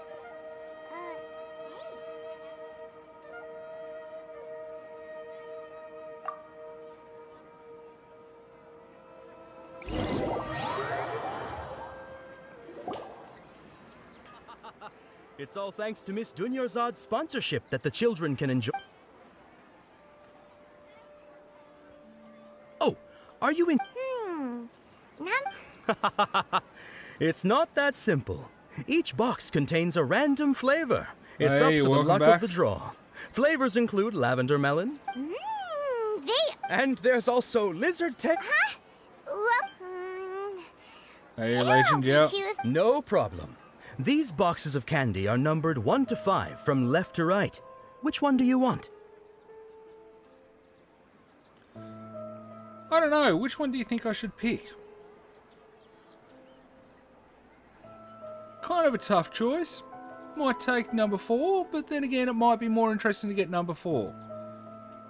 It's all thanks to Miss Dunyarzad's sponsorship that the children can enjoy. Oh, are you in? It's not that simple. Each box contains a random flavor. It's up Hey, to the welcome luck back. of the draw. Flavors include lavender melon. And there's also lizard tail. Hey, legend, yeah. No problem. These boxes of candy are numbered 1 to 5 from left to right. Which one do you want? I don't know. Which one do you think I should pick? Kind of a tough choice. Might take number 4, but then again, it might be more interesting to get number 4.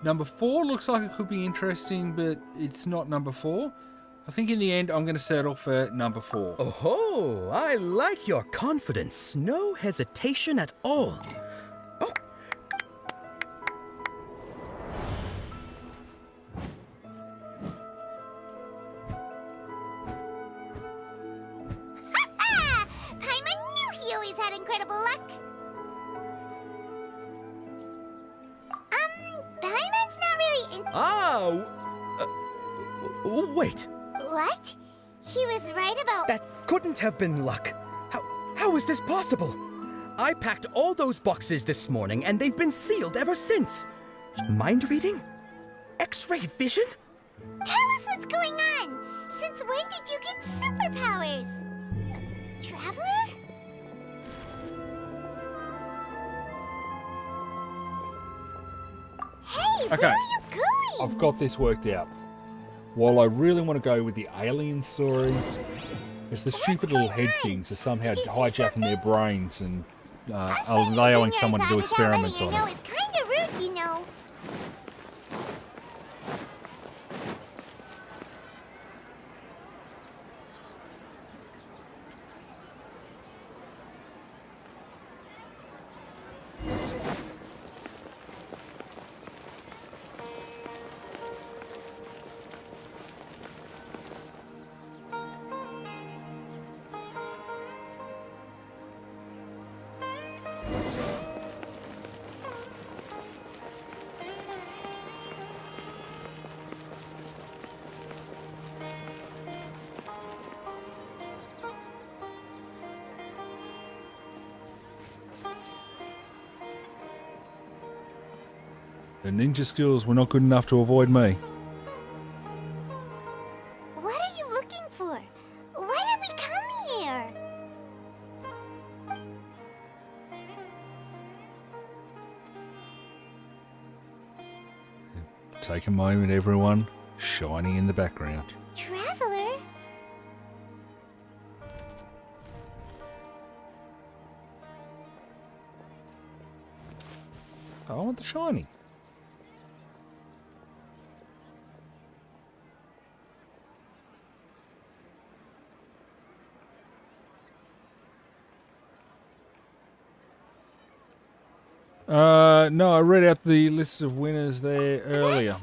Number 4 looks like it could be interesting, but it's not number 4. I think in the end, I'm going to settle for number 4. Oh, I like your confidence. No hesitation at all. Oh. Paimon knew he always had incredible luck. Paimon's not really in... Wait. What? He was right about... That couldn't have been luck. How is this possible? I packed all those boxes this morning, and they've been sealed ever since. Mind reading? X-ray vision? Tell us what's going on! Since when did you get superpowers? Traveler? Hey, Okay. where are you going? I've got this worked out. While I really want to go with the alien story, it's the stupid little head things are somehow hijacking their brains and allowing someone to do experiments on it. It's kind of rude, you know. The ninja skills were not good enough to avoid me. What are you looking for? Why did we come here? Take a moment, everyone. Shiny in the background. Traveler? I want the shiny. No, I read out the list of winners there earlier.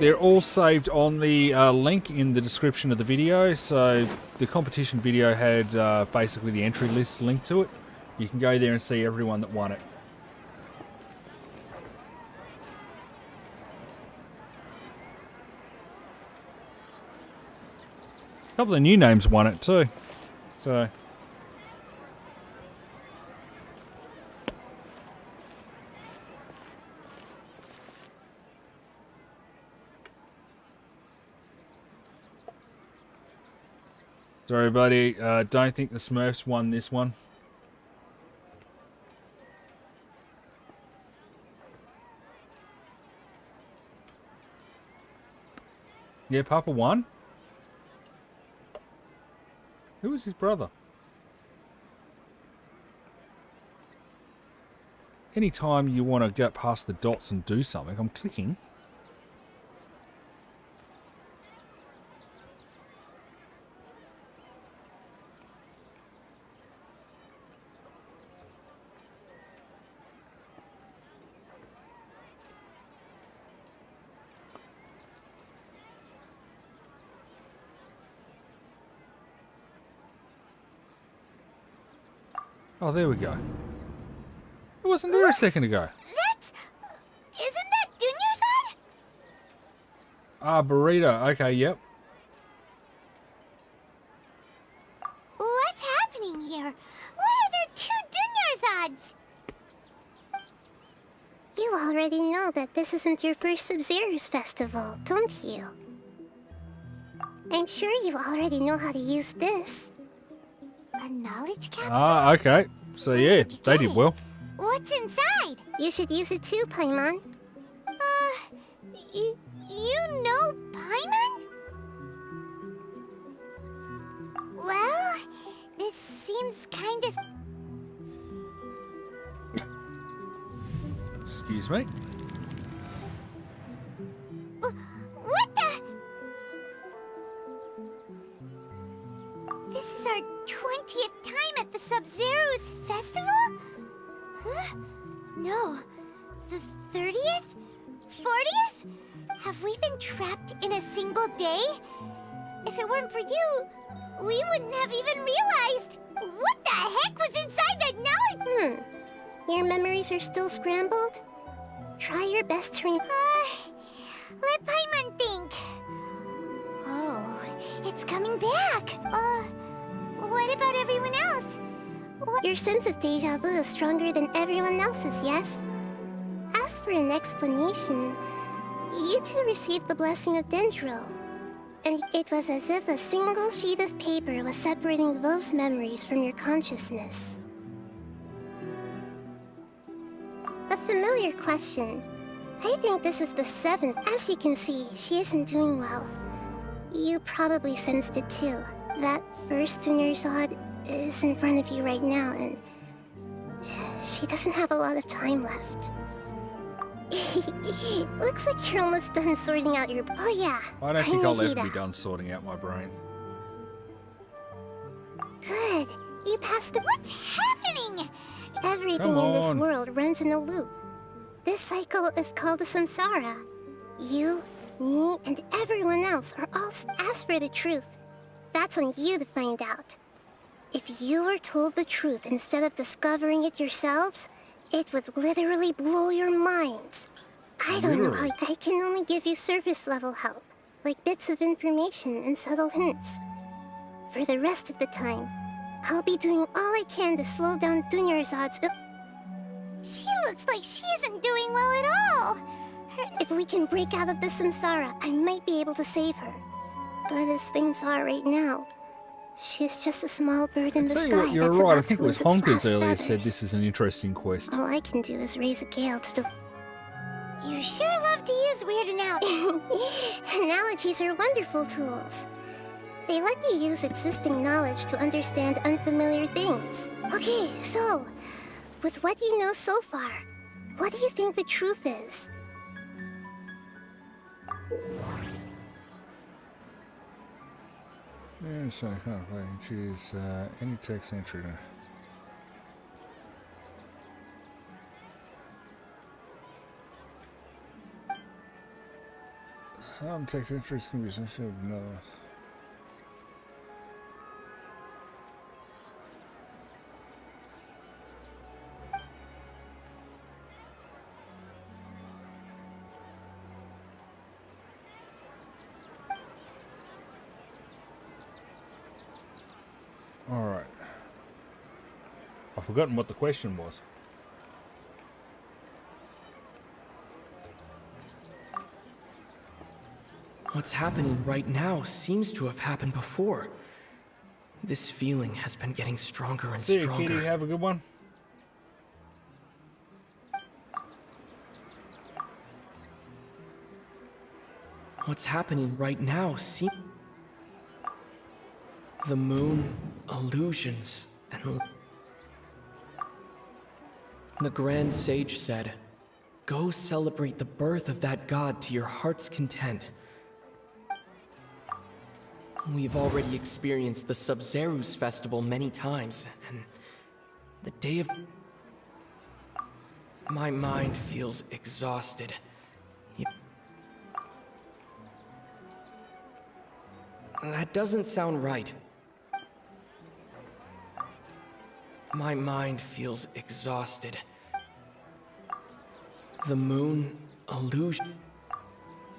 They're all saved on the link in the description of the video. So the competition video had basically the entry list linked to it. You can go there and see everyone that won it. A couple of new names won it too. So sorry, buddy. Don't think the Smurfs won this one. Yeah, Papa won. Who was his brother? Anytime you want to get past the dots and do something, I'm clicking. Oh, there we go. It wasn't there a second ago. Isn't that Dunyarzad? Ah, burrito. Okay, yep. What's happening here? Why are there two Dunyarzads? You already know that this isn't your first Sub-Zero's festival, don't you? I'm sure you already know how to use this. A knowledge capsule? Ah, okay. So yeah, they did well. What's inside? You should use it too, Paimon. You know Paimon? Well, this seems kind of... Excuse me. What the? This is our 20th time at the Sub-Zero's festival? Huh? No. The 30th? 40th? Have we been trapped in a single day? If it weren't for you, we wouldn't have even realized. What the heck was inside that knowledge? Your memories are still scrambled? Try your best to Let Paimon think. Oh, it's coming back. What about everyone else? Your sense of deja vu is stronger than everyone else's, yes? As for an explanation, You two received the blessing of Dendro. And it was as if a single sheet of paper was separating those memories from your consciousness. A familiar question. I think this is the 7th. As you can see, she isn't doing well. You probably sensed it too. That first Dunyarzad is in front of you right now, and she doesn't have a lot of time left. Looks like you're almost done sorting out your... Oh yeah, I don't think I'll ever be Nahida. done sorting out my brain. Good. You passed the... What's happening? Everything Come in this on. world runs in a loop. This cycle is called the samsara. You, me, and everyone else are all asked for the truth. That's on you to find out. If you were told the truth instead of discovering it yourselves, it would literally blow your minds. I don't know how... I can only give you surface-level help, like bits of information and subtle hints. For the rest of the time, I'll be doing all I can to slow down Dunyarzad's... She looks like she isn't doing well at all. If we can break out of the samsara, I might be able to save her. But as things are right now, she's just a small bird in the Tell sky you what, you're that's right. I about think to it was lose its Honkers last earlier said feathers. this is an interesting quest. All I can do is raise a gale to... You sure love to use weird analogies. Analogies are wonderful tools. They let you use existing knowledge to understand unfamiliar things. Okay, so, with what you know so far, what do you think the truth is? Yeah, so I can't play. Choose any text entry. Some text entries can be associated with others. Alright. I've forgotten what the question was. What's happening right now seems to have happened before. This feeling has been getting stronger and See you, stronger. Kitty. Have a good one. What's happening right now seems... The moon, illusions, and... The Grand Sage said, "Go celebrate the birth of that god to your heart's content." We've already experienced the Sub-Zerus festival many times, and the day of... My mind feels exhausted. That doesn't sound right. My mind feels exhausted. The moon, illusion...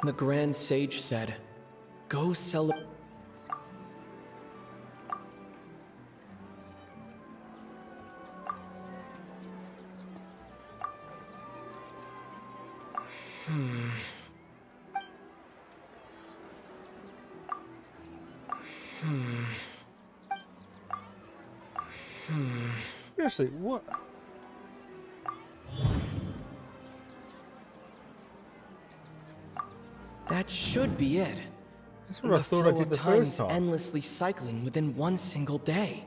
The Grand Sage said, "Go celebrate..." Seriously, what? That should be it. That's what I thought I did the time first is time. endlessly cycling within one single day.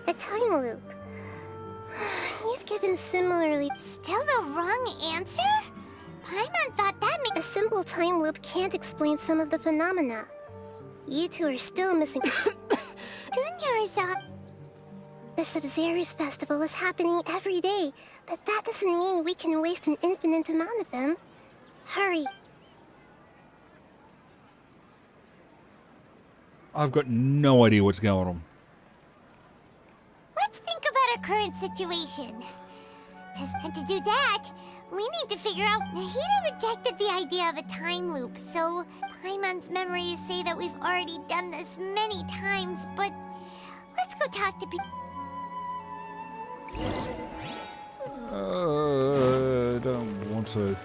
A time loop. You've given similarly... Still the wrong answer? Paimon thought that made... A simple time loop can't explain some of the phenomena. You two are still missing... Dunyarzad... The Sub-Zerus festival is happening every day, but that doesn't mean we can waste an infinite amount of them. Hurry. I've got no idea what's going on. Let's think about our current situation. And to do that, we need to figure out... Nahida rejected the idea of a time loop, so Paimon's memories say that we've already done this many times, but Let's go talk to people. Don't want to.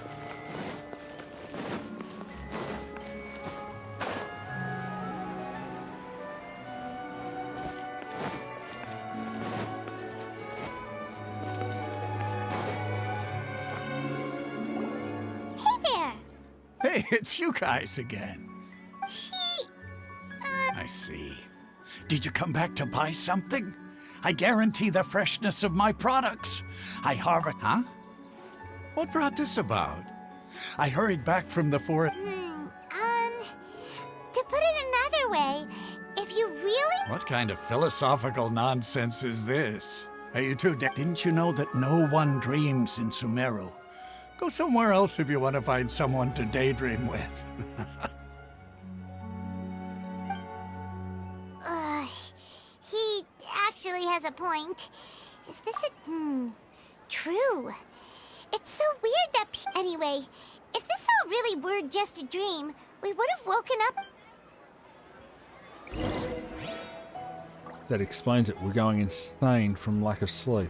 Hey there. Hey, it's you guys again. She... I see. Did you come back to buy something? I guarantee the freshness of my products. I harvest... Huh? What brought this about? I hurried back from the forest... To put it another way, if you really... What kind of philosophical nonsense is this? Are you two Didn't you know that no one dreams in Sumeru? Go somewhere else if you want to find someone to daydream with. He actually has a point. Is this true? It's so weird that anyway, if this all really were just a dream, we would have woken up. That explains it. We're going insane from lack of sleep.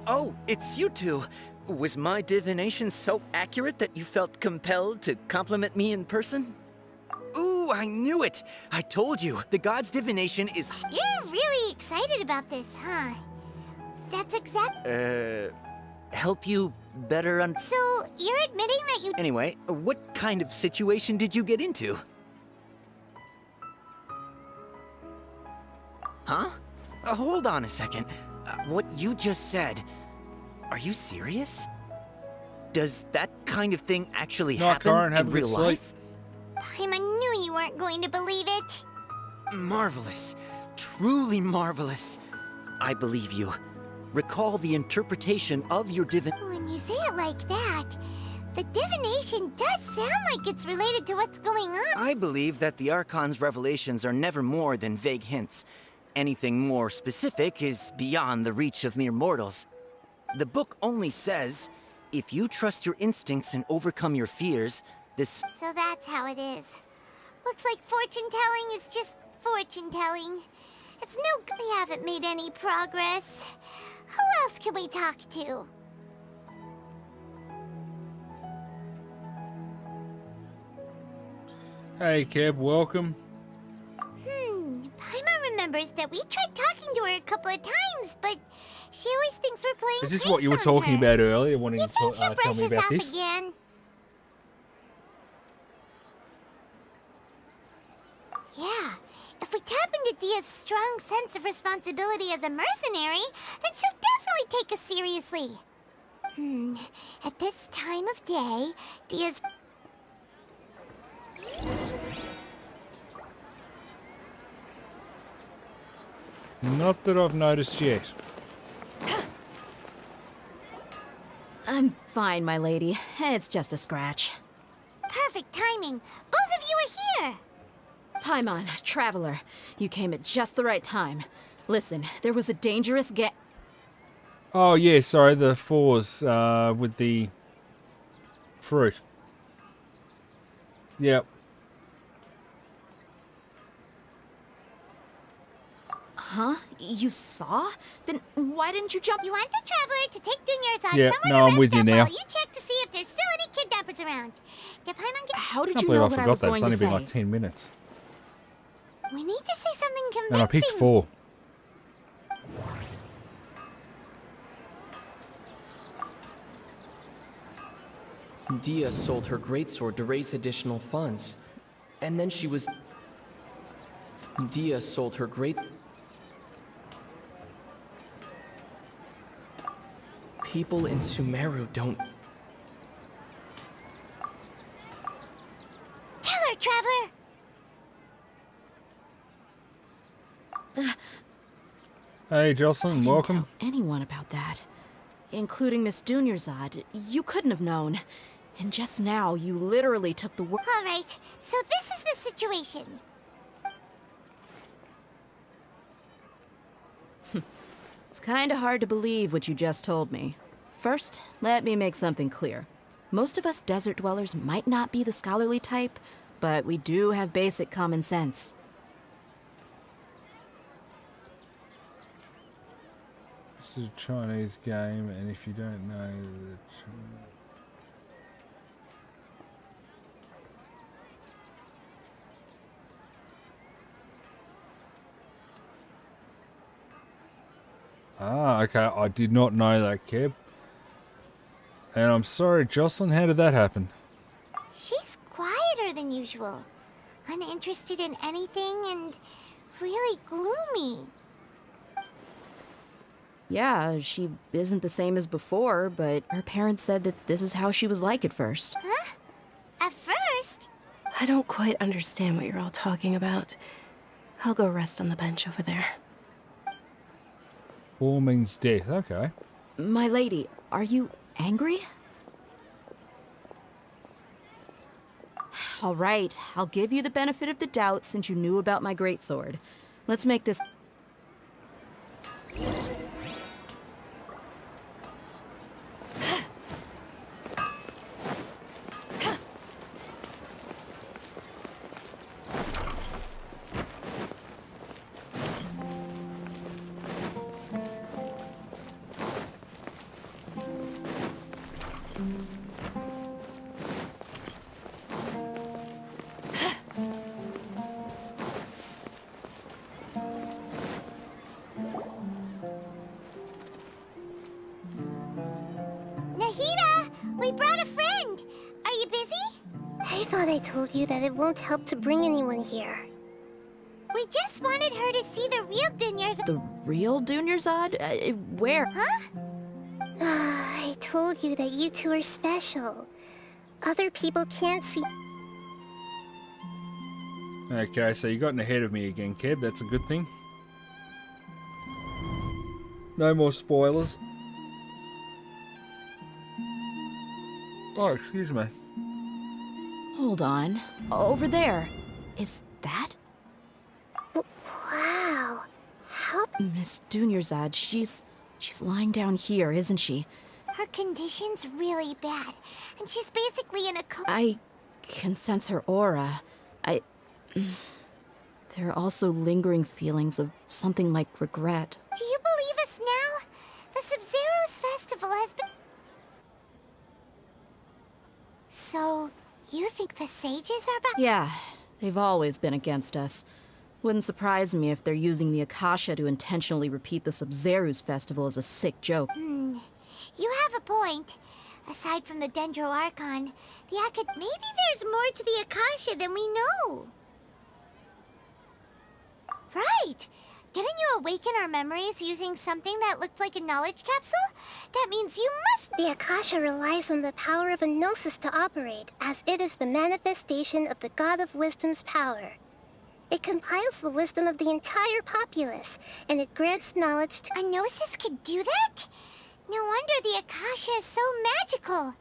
Oh, it's you two. Was my divination so accurate that you felt compelled to compliment me in person? Ooh, I knew it! I told you, the god's divination is... You're really excited about this, huh? That's help you better So, you're admitting that you... Anyway, what kind of situation did you get into? Huh? Hold on a second. What you just said, are you serious? Does that kind of thing actually happen in real life? Paimon knew you weren't going to believe it. Marvelous. Truly marvelous. I believe you. Recall the interpretation of your When you say it like that, the divination does sound like it's related to what's going on. I believe that the Archon's revelations are never more than vague hints. Anything more specific is beyond the reach of mere mortals. The book only says, if you trust your instincts and overcome your fears, this... So that's how it is. Looks like fortune-telling is just fortune-telling. It's no good we haven't made any progress. Who else can we talk to? Hey, Keb, welcome. Paimon remembers that we tried talking to her a couple of times, but she always thinks we're playing Is this what you were talking about earlier, wanting to tell me about this? Again? Yeah, if we tap into Dia's strong sense of responsibility as a mercenary, then she'll definitely take us seriously. At this time of day, Dia's... Not that I've noticed yet. I'm fine, my lady. It's just a scratch. Perfect timing. Both of you are here. Paimon, Traveler, you came at just the right time. Listen, there was a dangerous Oh, yeah, sorry, the fours with the fruit. Yep. Huh? You saw? Then why didn't you jump? You want the Traveler to take Dunya's on Yeah, someone no, I'm with you now. You check to see if there's still any kidnappers around. Did Paimon get... How I did can't you believe know I what I forgot was that. It's going to only say? been like 10 minutes. We need to say something convincing. And I picked 4. Dia sold her greatsword to raise additional funds. And then she was... Dia sold her great... People in Sumeru don't... Tell her, Traveler! Hey, Jocelyn, welcome. Anyone about that, including Miss Dunyarzad. You couldn't have known. And just now, you literally took the word. All right, so this is the situation. It's kinda hard to believe what you just told me. First, let me make something clear. Most of us desert dwellers might not be the scholarly type, but we do have basic common sense. is a Chinese game, and if you don't know the... Ah, okay. I did not know that, Keb. And I'm sorry, Jocelyn, how did that happen? She's quieter than usual. Uninterested in anything and really gloomy. Yeah, she isn't the same as before, but her parents said that this is how she was like at first. Huh? At first? I don't quite understand what you're all talking about. I'll go rest on the bench over there. War means death, okay. My lady, are you angry? All right, I'll give you the benefit of the doubt since you knew about my greatsword. Let's make this... Nahida! We brought a friend! Are you busy? I thought I told you that it won't help to bring anyone here. We just wanted her to see the real Dunyars. The real Dunyarzad? Where? Huh? I told you that you two are special. Other people can't see... Okay, so you gotten ahead of me again, Keb. That's a good thing. No more spoilers. Oh, excuse me. Hold on. Over there. Is that? Wow. How... Miss Dunyarzad, she's lying down here, isn't she? Her condition's really bad, and she's basically in a I can sense her aura. There are also lingering feelings of something like regret. Do you believe us now? The Sub-Zero's festival has been... So, you think the sages are back? Yeah, they've always been against us. Wouldn't surprise me if they're using the Akasha to intentionally repeat the Sub-Zero's festival as a sick joke. You have a point. Aside from the Dendro Archon, maybe there's more to the Akasha than we know. Right! Didn't you awaken our memories using something that looked like a knowledge capsule? That means you must... The Akasha relies on the power of a gnosis to operate, as it is the manifestation of the God of Wisdom's power. It compiles the wisdom of the entire populace, and it grants knowledge to... A gnosis could do that? No wonder the Akasha is so magical.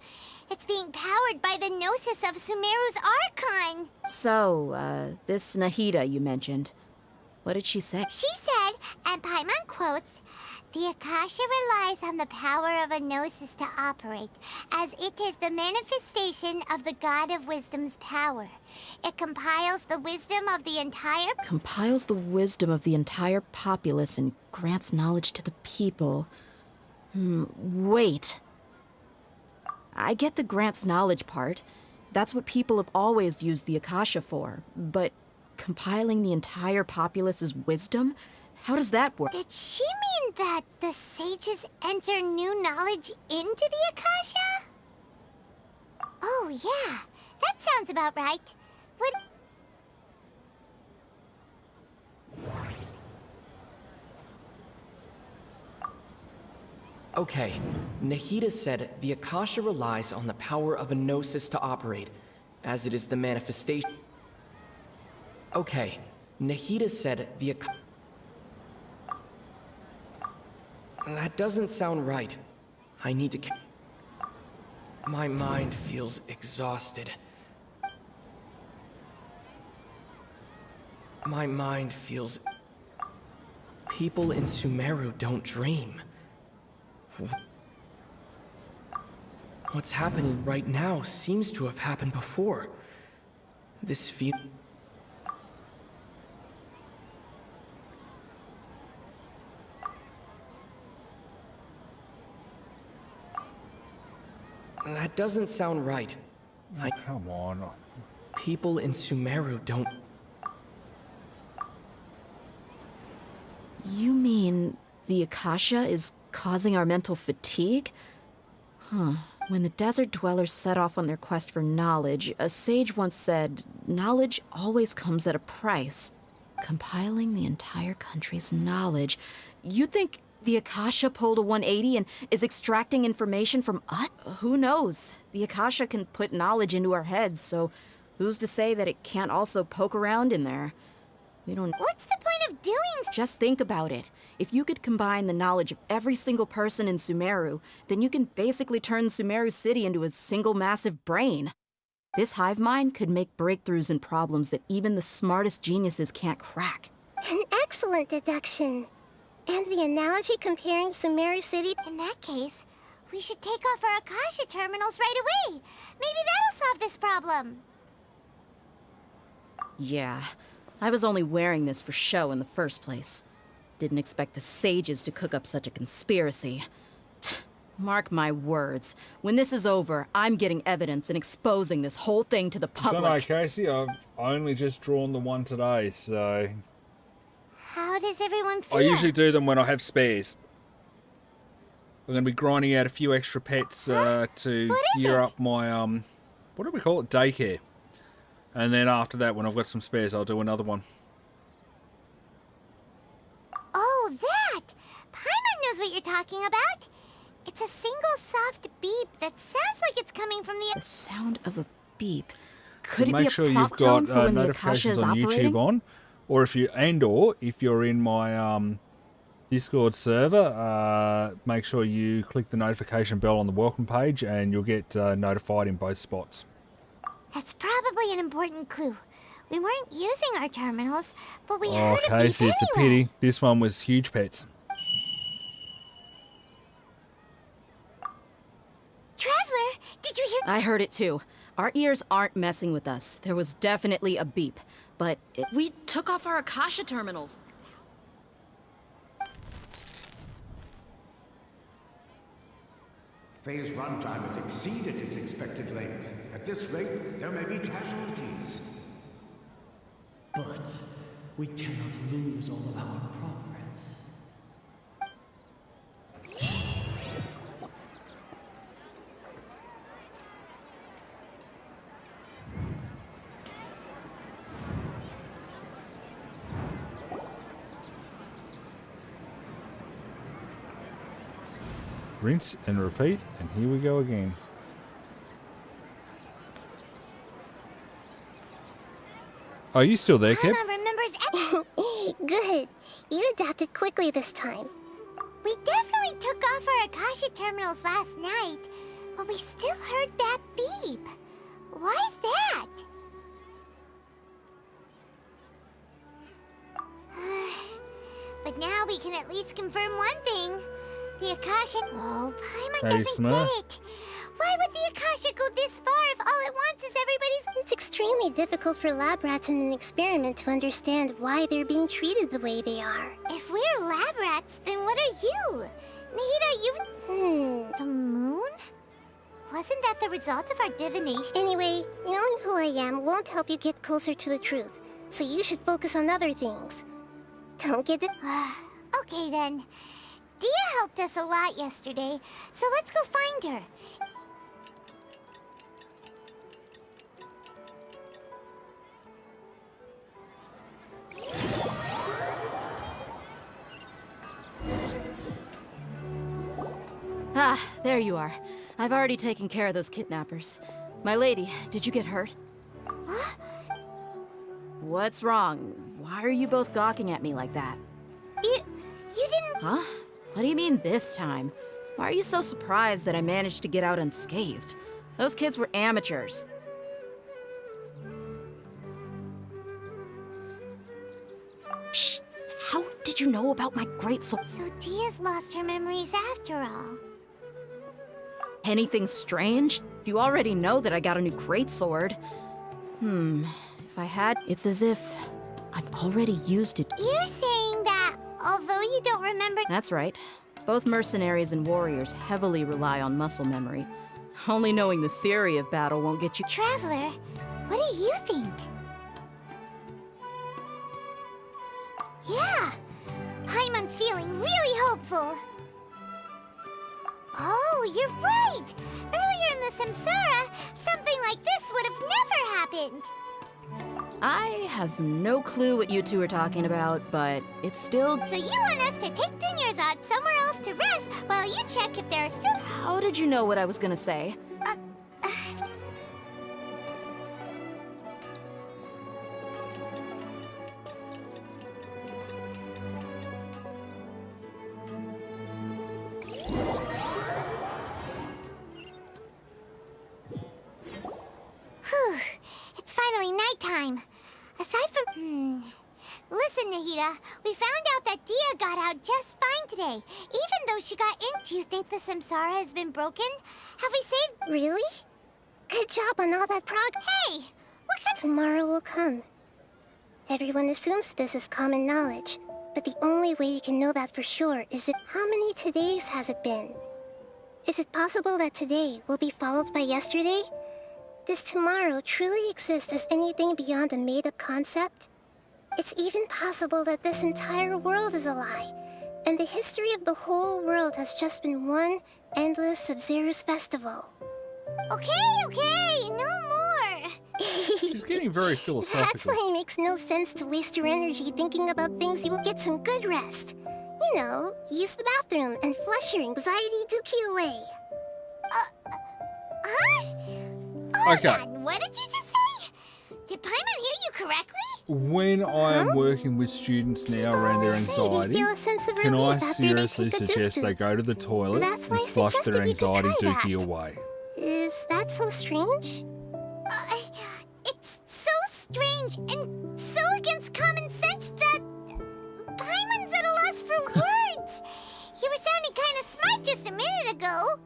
It's being powered by the gnosis of Sumeru's Archon. So, this Nahida you mentioned, what did she say? She said, and Paimon quotes, "The Akasha relies on the power of a gnosis to operate, as it is the manifestation of the God of Wisdom's power. It compiles the wisdom of the entire... Compiles the wisdom of the entire populace and grants knowledge to the people. Wait. I get the grants knowledge part. That's what people have always used the Akasha for. But compiling the entire populace's wisdom? How does that work? Did she mean that the sages enter new knowledge into the Akasha? Oh, yeah. That sounds about right. What... Okay, Nahida said the Akasha relies on the power of a gnosis to operate, as it is the manifestation... Okay, Nahida said the Akasha... That doesn't sound right. I need to... My mind feels exhausted. My mind feels... People in Sumeru don't dream. What's happening right now seems to have happened before. This feel... That doesn't sound right. Come on. People in Sumeru don't... You mean the Akasha is causing our mental fatigue? Huh. When the desert dwellers set off on their quest for knowledge, a sage once said, knowledge always comes at a price. Compiling the entire country's knowledge. You think the Akasha pulled a 180 and is extracting information from us? Who knows? The Akasha can put knowledge into our heads, so who's to say that it can't also poke around in there? We don't... What's the point of doing... Just think about it. If you could combine the knowledge of every single person in Sumeru, then you can basically turn Sumeru City into a single massive brain. This hive mind could make breakthroughs in problems that even the smartest geniuses can't crack. An excellent deduction. And the analogy comparing Sumeru City... In that case, we should take off our Akasha terminals right away. Maybe that'll solve this problem. Yeah, I was only wearing this for show in the first place. Didn't expect the sages to cook up such a conspiracy. Mark my words. When this is over, I'm getting evidence and exposing this whole thing to the public. Don't know, Casey. I've only just drawn the one today, so... How does everyone feel? I usually do them when I have spares. I'm going to be grinding out a few extra pets to gear up my, what do we call it? Daycare. And then after that, when I've got some spares, I'll do another one. Oh, that! Paimon knows what you're talking about. It's a single soft beep that sounds like it's coming from the... The sound of a beep. Could So it make be a sure you've prompt got tone for when the Akasha notifications is on operating? YouTube on, or if you're in my Discord server, make sure you click the notification bell on the welcome page, and you'll get notified in both spots. That's probably an important clue. We weren't using our terminals, but we Oh, heard a beep Casey, it's a anyway. pity. This one was huge pets. Traveler, did you hear... I heard it too. Our ears aren't messing with us. There was definitely a beep. But we took off our Akasha terminals. Phase runtime has exceeded its expected length. At this rate, there may be casualties. But we cannot lose all of our progress. Rinse and repeat, and here we go again. Are you still there, Kip? Paimon remembers... Good. You adapted quickly this time. We definitely took off our Akasha terminals last night, but we still heard that beep. Why is that? But now we can at least confirm one thing. The Akasha... Oh, Paimon Hey, doesn't Smurf. get it. Why would the Akasha go this far if all it wants is everybody's... It's extremely difficult for lab rats in an experiment to understand why they're being treated the way they are. If we're lab rats, then what are you? Nahida, you... The moon? Wasn't that the result of our divination? Anyway, knowing who I am won't help you get closer to the truth, so you should focus on other things. Don't get it. Okay then. Dia helped us a lot yesterday, so let's go find her. Ah, there you are. I've already taken care of those kidnappers. My lady, did you get hurt? What's wrong? Why are you both gawking at me like that? You didn't... Huh? What do you mean this time? Why are you so surprised that I managed to get out unscathed? Those kids were amateurs. Shh! How did you know about my great soul? So Dia's lost her memories after all. Anything strange? You already know that I got a new greatsword. If I had, it's as if I've already used it. You're saying that, although you don't remember... That's right. Both mercenaries and warriors heavily rely on muscle memory. Only knowing the theory of battle won't get you. Traveler, what do you think? Yeah, Paimon's feeling really hopeful. Oh, you're right! Earlier in the Samsara, something like this would have never happened. I have no clue what you two are talking about, but it's still... So you want us to take Dunyarzad somewhere else to rest while you check if there are still... How did you know what I was gonna say? Whew, it's finally nighttime. Aside from... Listen, Nahida, we found out that Dia got out just fine today. Even though she got in, do you think the Samsara has been broken? Have we saved... Really? Good job on all that Hey! What kind... Tomorrow will come. Everyone assumes this is common knowledge, but the only way you can know that for sure is that how many todays has it been? Is it possible that today will be followed by yesterday? Does tomorrow truly exist as anything beyond a made-up concept? It's even possible that this entire world is a lie, and the history of the whole world has just been one endless Sub-Zero's festival. Okay, no more. She's getting very philosophical. That's why it makes no sense to waste your energy thinking about things you will get some good rest. You know, use the bathroom and flush your anxiety dookie away. Hold Okay. on, what did you just say? Did Paimon hear you correctly? When I am working with students now around their anxiety, feel a sense of can I relief after they seriously take a suggest doo-doo. they go to the toilet That's why and I flush their suggested you could anxiety try dookie that. away? Is that so strange? It's so strange and so against common sense that Paimon's at a loss for words. You were sounding kind of smart just a minute ago.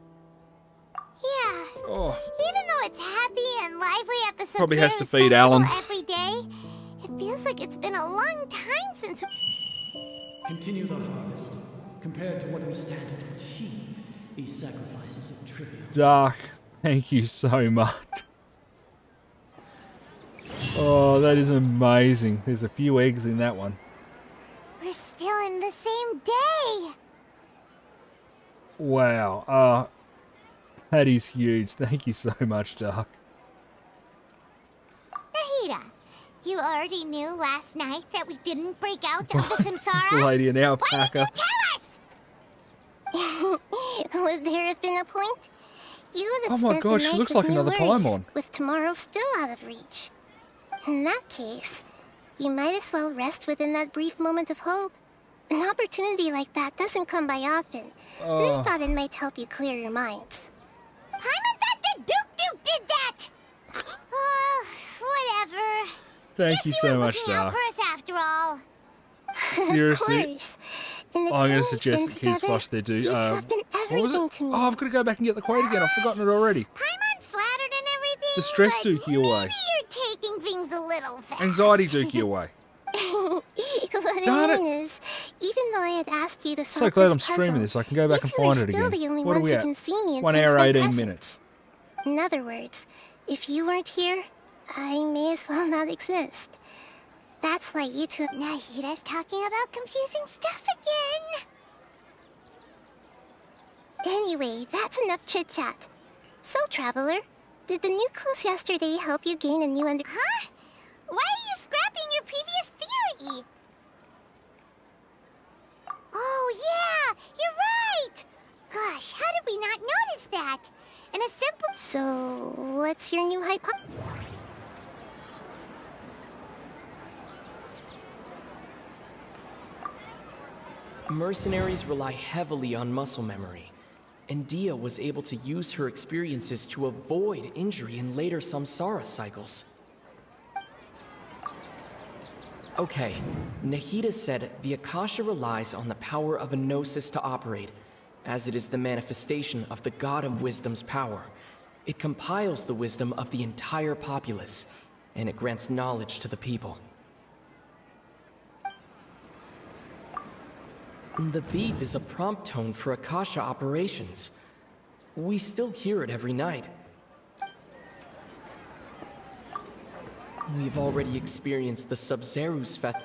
Yeah. Oh. Even though it's happy and lively at the Probably has to Sub-Zero's feed Alan. festival every day, it feels like it's been a long time since... Continue the harvest. Compared to what we stand to achieve, these sacrifices are trivial. Dark, thank you so much. Oh, that is amazing. There's a few eggs in that one. We're still in the same day. Wow. That is huge. Thank you so much, Dark. Nahida, you already knew last night that we didn't break out of the Samsara? This lady an Why alpaca. didn't you tell us? Would there have been a point? You would have Oh my spent God, the she night looks with like no another worries, Paimon. with tomorrow still out of reach. In that case, you might as well rest within that brief moment of hope. An opportunity like that doesn't come by often, and I thought it might help you clear your minds. Paimon thought that Duke did that! Whatever. Thank you Guess so were much, looking out Dark. for us after all. Seriously, Of course. In the I'm time going to we've suggest been that kids together, flush their do. you two have been What was everything it? to me. Oh, I've got to go back and get the quote again. I've forgotten it already. Paimon's flattered and everything, The stress but dookie away. maybe you're taking things a little fast. Anxiety dookie away. What Darn I it. mean is, even though I had asked you to So solve glad I'm this streaming puzzle, this. So I can go back you and two are find it still again. the only What are ones we who at? can see me and 1 sense hour, my 18 presence. minutes. In other words, if you weren't here, I may as well not exist. That's why you two... Nahida's talking about confusing stuff again. Anyway, that's enough chit-chat. So, Traveler, did the new clues yesterday help you gain a new Huh? Why are you scrapping your previous theory? Oh, yeah, you're right. Gosh, how did we not notice that? And a simple... So, what's your new hypothesis? Mercenaries rely heavily on muscle memory, and Dia was able to use her experiences to avoid injury in later samsara cycles. Okay, Nahida said the Akasha relies on the power of a gnosis to operate, as it is the manifestation of the God of Wisdom's power. It compiles the wisdom of the entire populace, and it grants knowledge to the people. The beep is a prompt tone for Akasha operations. We still hear it every night. We've already experienced the Sub-Zerus Fest.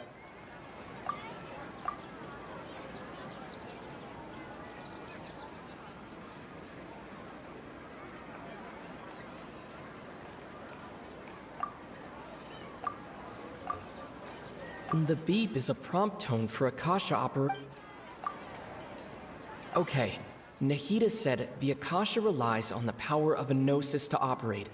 The beep is a prompt tone for Akasha Okay, Nahida said the Akasha relies on the power of a gnosis to operate.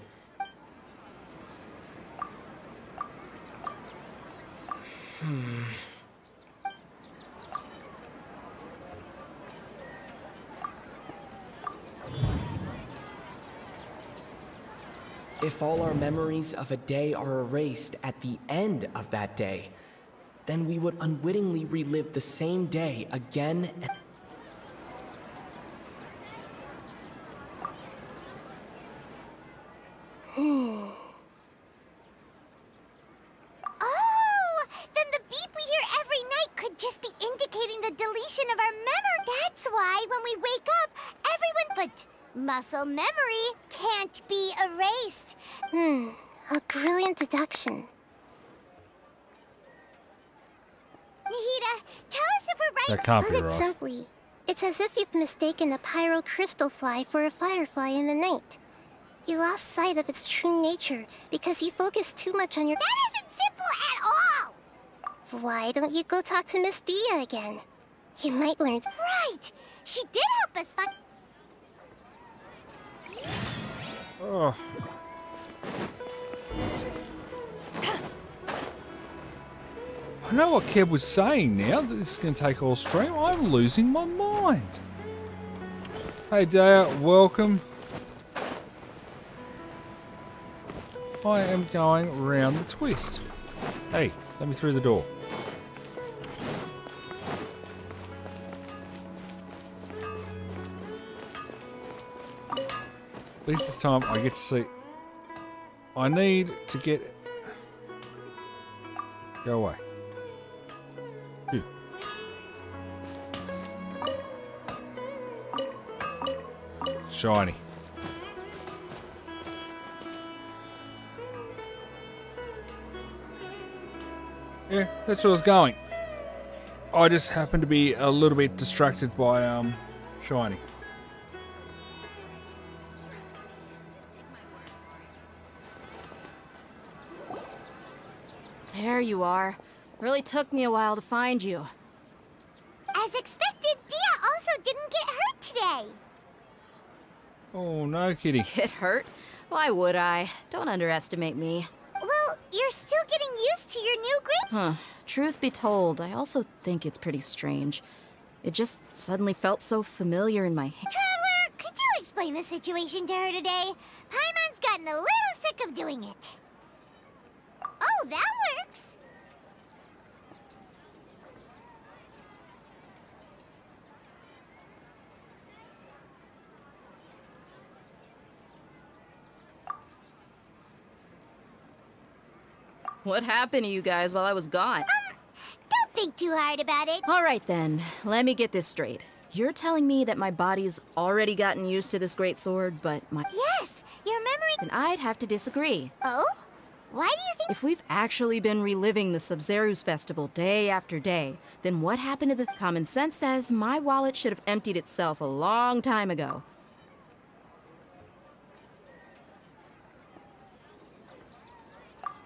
If all our memories of a day are erased at the end of that day, then we would unwittingly relive the same day again and... Oh, then the beep we hear every night could just be indicating the deletion of our memory. That's why when we wake up, everyone but muscle memory can't be erased. A brilliant deduction. Nahida, tell us if we're right. That can't Put be it right. simply, it's as if you've mistaken a pyro crystal fly for a firefly in the night. You lost sight of its true nature because you focused too much on your... That isn't simple at all! Why don't you go talk to Miss Dia again? You might learn... Right! She did help us find... Oh. I know what Kev was saying now, that this is going to take all stream. I'm losing my mind. Hey, Dea, welcome. I am going round the twist. Hey, let me through the door. At least this time I get to see. I need to get... Go away. Phew. Shiny. Yeah, that's where I was going. I just happened to be a little bit distracted by Shiny. There you are. Really took me a while to find you. As expected, Dia also didn't get hurt today. Oh, no kitty. Get hurt? Why would I? Don't underestimate me. Well, you're still getting used to your new grip. Huh. Truth be told, I also think it's pretty strange. It just suddenly felt so familiar in my hand. Traveler, could you explain the situation to her today? Paimon's gotten a little sick of doing it. Oh, that works. What happened to you guys while I was gone? Don't think too hard about it. All right then, let me get this straight. You're telling me that my body's already gotten used to this great sword, but my... Yes, your memory... Then I'd have to disagree. Oh? Why do you think... If we've actually been reliving the Sub-Zerus festival day after day, then what happened to the... Common sense says my wallet should have emptied itself a long time ago.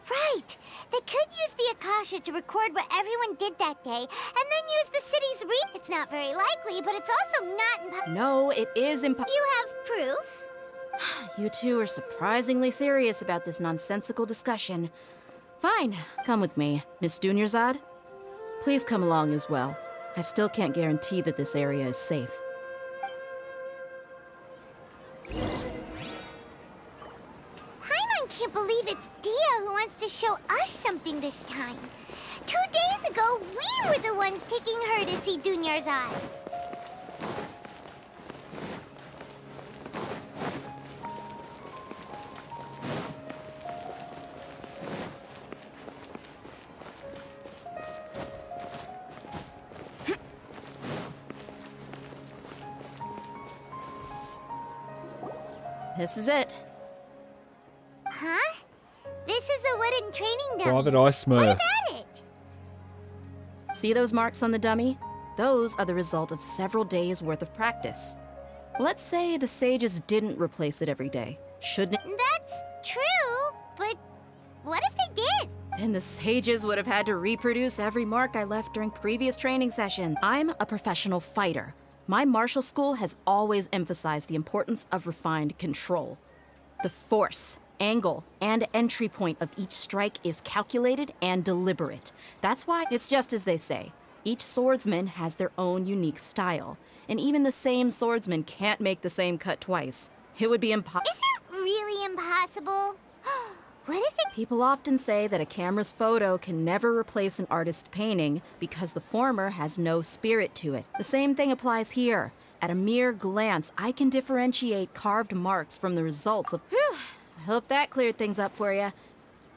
Right. They could use the Akasha to record what everyone did that day, and then use the city's It's not very likely, but it's also not impossible. No, it is You have proof? You two are surprisingly serious about this nonsensical discussion. Fine, come with me. Miss Dunyarzad? Please come along as well. I still can't guarantee that this area is safe. Paimon can't believe it's Dia who wants to show us something this time. 2 days ago, we were the ones taking her to see Dunyarzad. This is it. Huh? This is a wooden training dummy. Private Eye Smurf. What about it? See those marks on the dummy? Those are the result of several days' worth of practice. Let's say the sages didn't replace it every day. Shouldn't it? That's true, but what if they did? Then the sages would have had to reproduce every mark I left during previous training sessions. I'm a professional fighter. My martial school has always emphasized the importance of refined control. The force, angle, and entry point of each strike is calculated and deliberate. That's why it's just as they say. Each swordsman has their own unique style, and even the same swordsman can't make the same cut twice. It would be impossible. Is it really impossible? What if it... People often say that a camera's photo can never replace an artist's painting because the former has no spirit to it. The same thing applies here. At a mere glance, I can differentiate carved marks from the results of... Whew, I hope that cleared things up for you.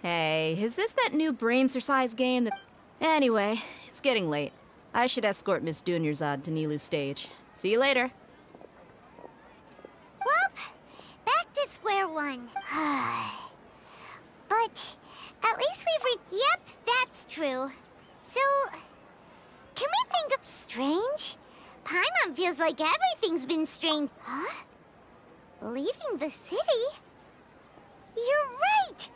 Hey, is this that new brain exercise game that... Anyway, it's getting late. I should escort Miss Dunyarzad to Nilu's stage. See you later. Well, back to square one. But at least Yep, that's true. So, can we think of strange? Paimon feels like everything's been strange. Huh? Leaving the city? You're right!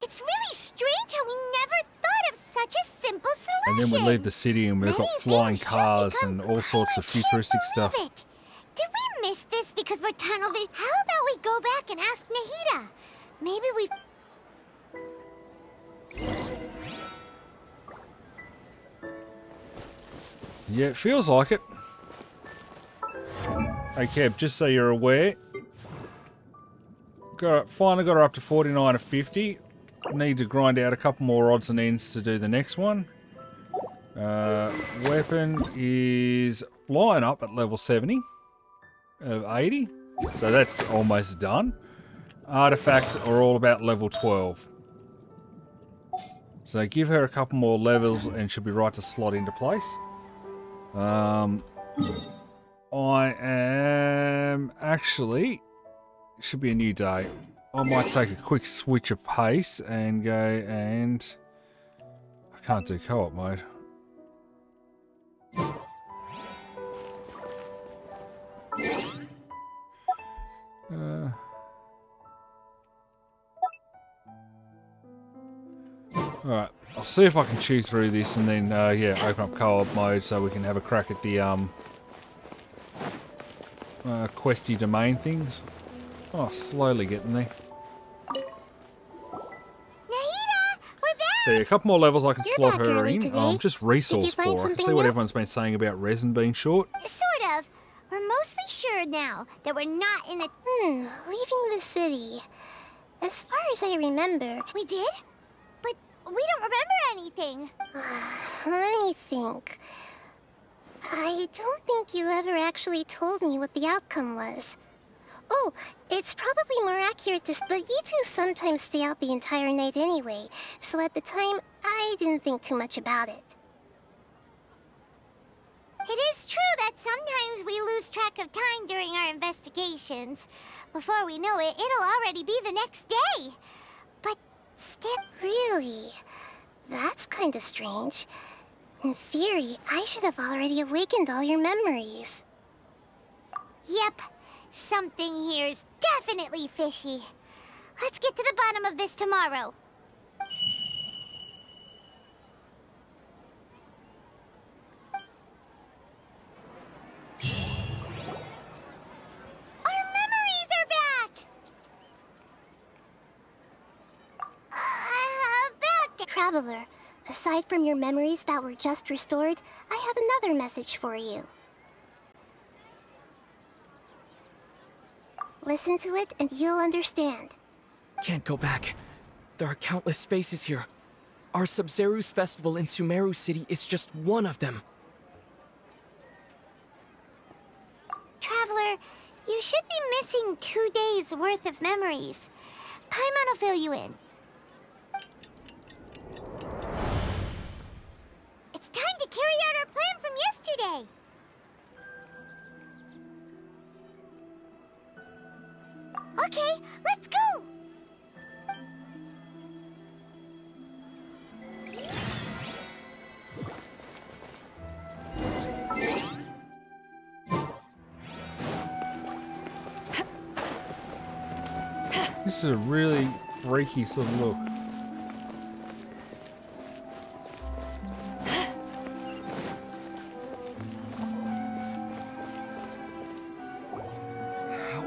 It's really strange how we never thought of such a simple solution! And then we leave the city and we've got flying cars and all sorts of futuristic stuff. Did we miss this because we're tunnel vision? How about we go back and ask Nahida? Maybe we've... Yeah, it feels like it. Hey, Kev, just so you're aware, finally got her up to 49 of 50. Need to grind out a couple more odds and ends to do the next one. Weapon is flying up at level 70 of 80. So that's almost done. Artifacts are all about level 12. So give her a couple more levels and she'll be right to slot into place. I am actually, should be a new day. I might take a quick switch of pace and go and I can't do co-op mode. Alright, I'll see if I can chew through this and then, yeah, open up co-op mode so we can have a crack at the, questy domain things. Oh, slowly getting there. Nahida, we're back! So yeah, a couple more levels I can You're slot back her early in. today. Just resource Did you find for her. something See what new? everyone's been saying about resin being short. Sort of. We're mostly sure now that we're not in a... Leaving the city. As far as I remember... We did? But we don't remember anything. Let me think. I don't think you ever actually told me what the outcome was. Oh, it's probably more accurate to... But you two sometimes stay out the entire night anyway, so at the time, I didn't think too much about it. It is true that sometimes we lose track of time during our investigations. Before we know it, it'll already be the next day. But still... Really? That's kinda strange. In theory, I should have already awakened all your memories. Yep. Something here's definitely fishy. Let's get to the bottom of this tomorrow. Our memories are back! Traveler, aside from your memories that were just restored, I have another message for you. Listen to it and you'll understand. Can't go back. There are countless spaces here. Our Sub-Zeru's festival in Sumeru City is just one of them. Traveler, you should be missing 2 days worth of memories. Paimon will fill you in. It's time to carry out our plan from Okay, let's go! This is a really freaky sort of look.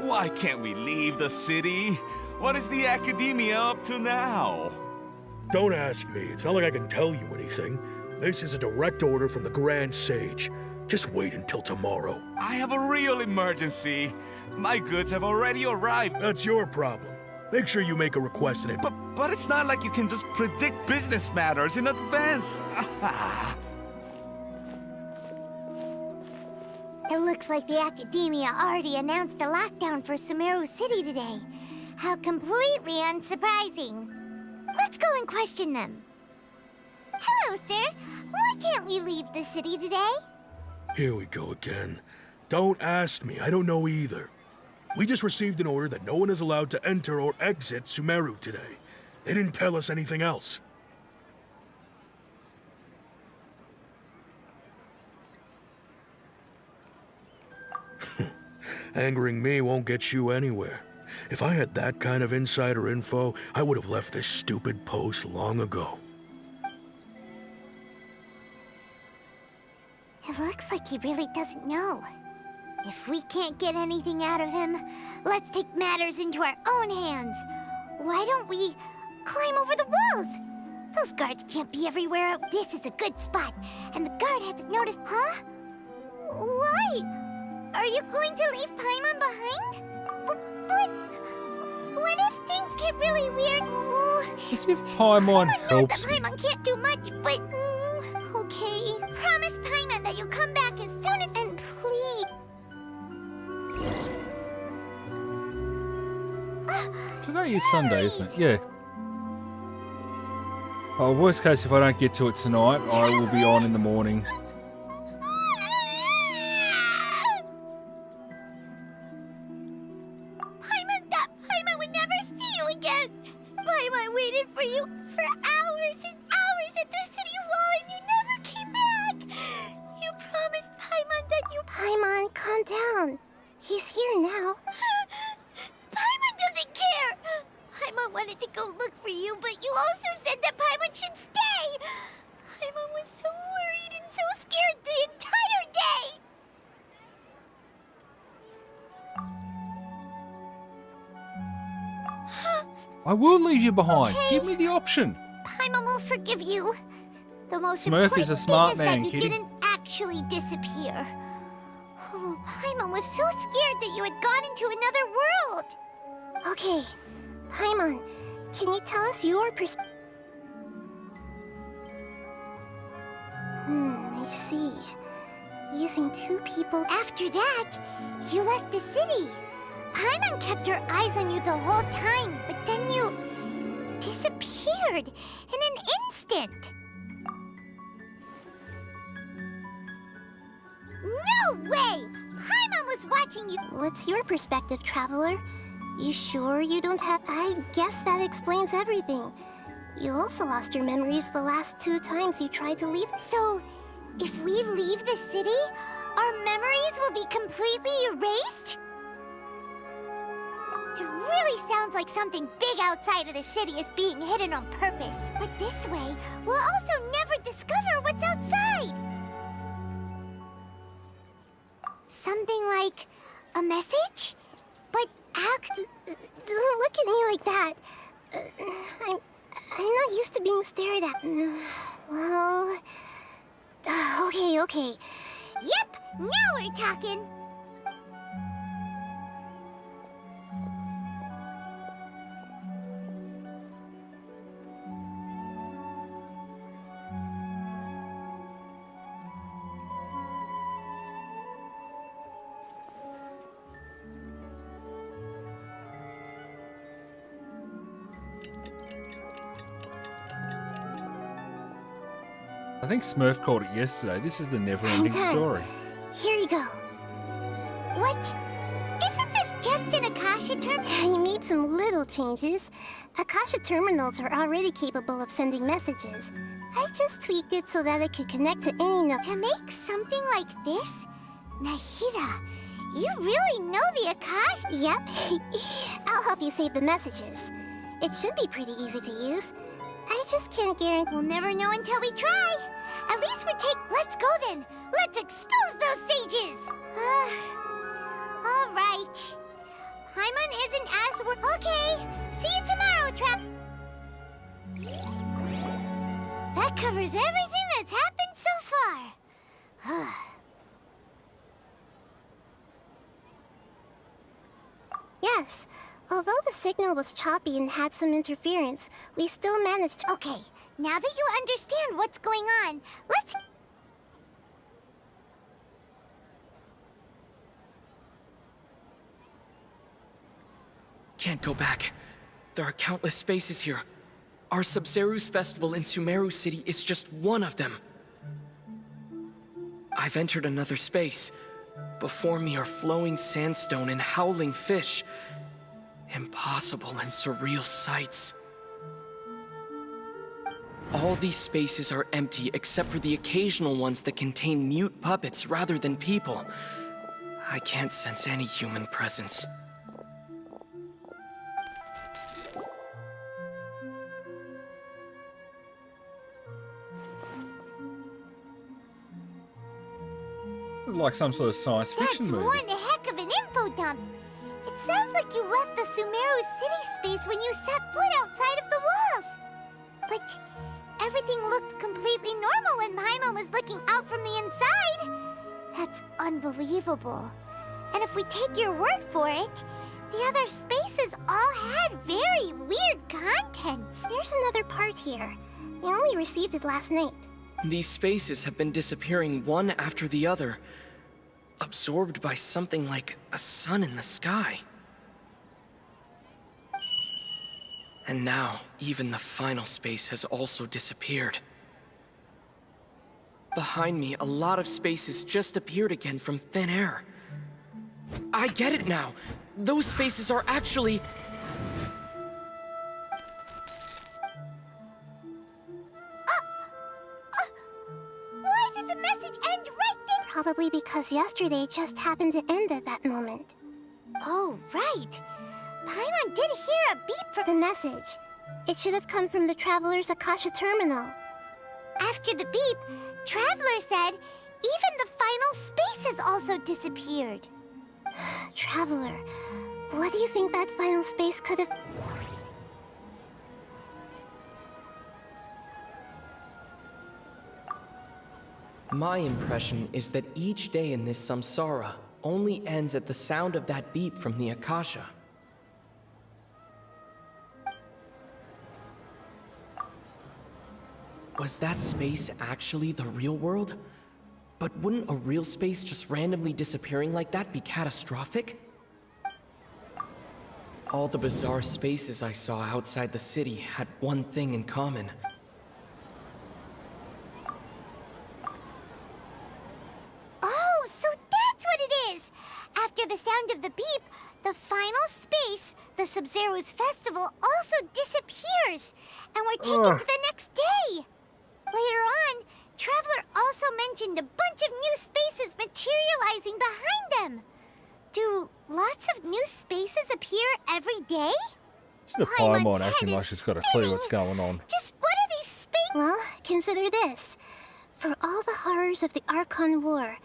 Why can't we leave the city? What is the Academia up to now? Don't ask me. It's not like I can tell you anything. This is a direct order from the Grand Sage. Just wait until tomorrow. I have a real emergency. My goods have already arrived. That's your problem. Make sure you make a request in it. But it's not like you can just predict business matters in advance. It looks like the Academia already announced a lockdown for Sumeru City today. How completely unsurprising. Let's go and question them. Hello, sir. Why can't we leave the city today? Here we go again. Don't ask me. I don't know either. We just received an order that no one is allowed to enter or exit Sumeru today. They didn't tell us anything else. Angering me won't get you anywhere. If I had that kind of insider info, I would have left this stupid post long ago. It looks like he really doesn't know. If we can't get anything out of him, let's take matters into our own hands. Why don't we climb over the walls? Those guards can't be everywhere. This is a good spot, and the guard hasn't noticed. Huh? Why? Are you going to leave Paimon behind? But what if things get really weird? As if Paimon helps me. Paimon can't do much, but okay. Promise Paimon that you'll come back as soon as and please. Today is Sunday, isn't it? Yeah. Oh, worst case, if I don't get to it tonight, I will be on in the morning. Paimon would never see you again. Paimon waited for you for hours and hours at the city wall and you never came back. You promised Paimon that you... Paimon, calm down. He's here now. Paimon doesn't care! Paimon wanted to go look for you, but you also said that Paimon should stay! Paimon was so worried and so scared the entire day! I will leave you behind. Okay. Give me the option. Paimon will forgive you. The most Smurf important is a smart thing is man, that you Kitty. didn't actually disappear. Oh, Paimon was so scared that you had gone into another world! Okay, Paimon, can you tell us your I see. Using two people. After that, you left the city. Paimon kept her eyes on you the whole time, but then you disappeared in an instant. No way! Paimon was watching you. What's your perspective, traveler? You sure you don't have... I guess that explains everything. You also lost your memories the last 2 times you tried to leave. So, if we leave the city, our memories will be completely erased? It really sounds like something big outside of the city is being hidden on purpose. But this way, we'll also never discover what's outside. Something like a message? But Don't look at me like that. I'm not used to being stared at. Well... Okay. Yep, now we're talking. I think Smurf called it yesterday. This is the never-ending I'm done. story. Here you go. What? Isn't this just an Akasha? Akasha Terminal? He made some little changes. Akasha terminals are already capable of sending messages. I just tweaked it so that it could connect to any node. To make something like this? Nahida, you really know the Akasha? Yep. I'll help you save the messages. It should be pretty easy to use. I just can't guarantee. We'll never know until we try. At least Let's go then. Let's expose those sages. All right. Paimon isn't as okay. See you tomorrow, Trap. That covers everything that's happened so far. Yes. Although the signal was choppy and had some interference, we still managed to... Okay, now that you understand what's going on, let's... Can't go back. There are countless spaces here. Our Sub-Zeru's festival in Sumeru City is just one of them. I've entered another space. Before me are flowing sandstone and howling fish. Impossible and surreal sights. All these spaces are empty except for the occasional ones that contain mute puppets rather than people. I can't sense any human presence. Like some sort of science fiction That's movie. one heck of an info dump. It sounds like you left the Sumeru city space when you set foot outside of the walls. But everything looked completely normal when Paimon was looking out from the inside. That's unbelievable. And if we take your word for it, the other spaces all had very weird contents. There's another part here. We only received it last night. These spaces have been disappearing one after the other, absorbed by something like a sun in the sky. And now, even the final space has also disappeared. Behind me, a lot of spaces just appeared again from thin air. I get it now! Those spaces are actually... Why did the message end right there? Probably because yesterday just happened to end at that moment. Oh, right. Paimon did hear a beep from the message. It should have come from the Traveler's Akasha terminal. After the beep, Traveler said even the final space has also disappeared. Traveler, what do you think that final space could have... My impression is that each day in this samsara only ends at the sound of that beep from the Akasha. Was that space actually the real world? But wouldn't a real space just randomly disappearing like that be catastrophic? All the bizarre spaces I saw outside the city had one thing in common. Oh, so that's what it is! After the sound of the beep, the final space, the Sub-Zeru's festival, also disappears! And we're taken to the next day! Later on, Traveler also mentioned a bunch of new spaces materializing behind them. Do lots of new spaces appear every day? It's a Paimon acting like she's got a clue what's going on. Just what are these spaces? Well, consider this. For all the horrors of the Archon War,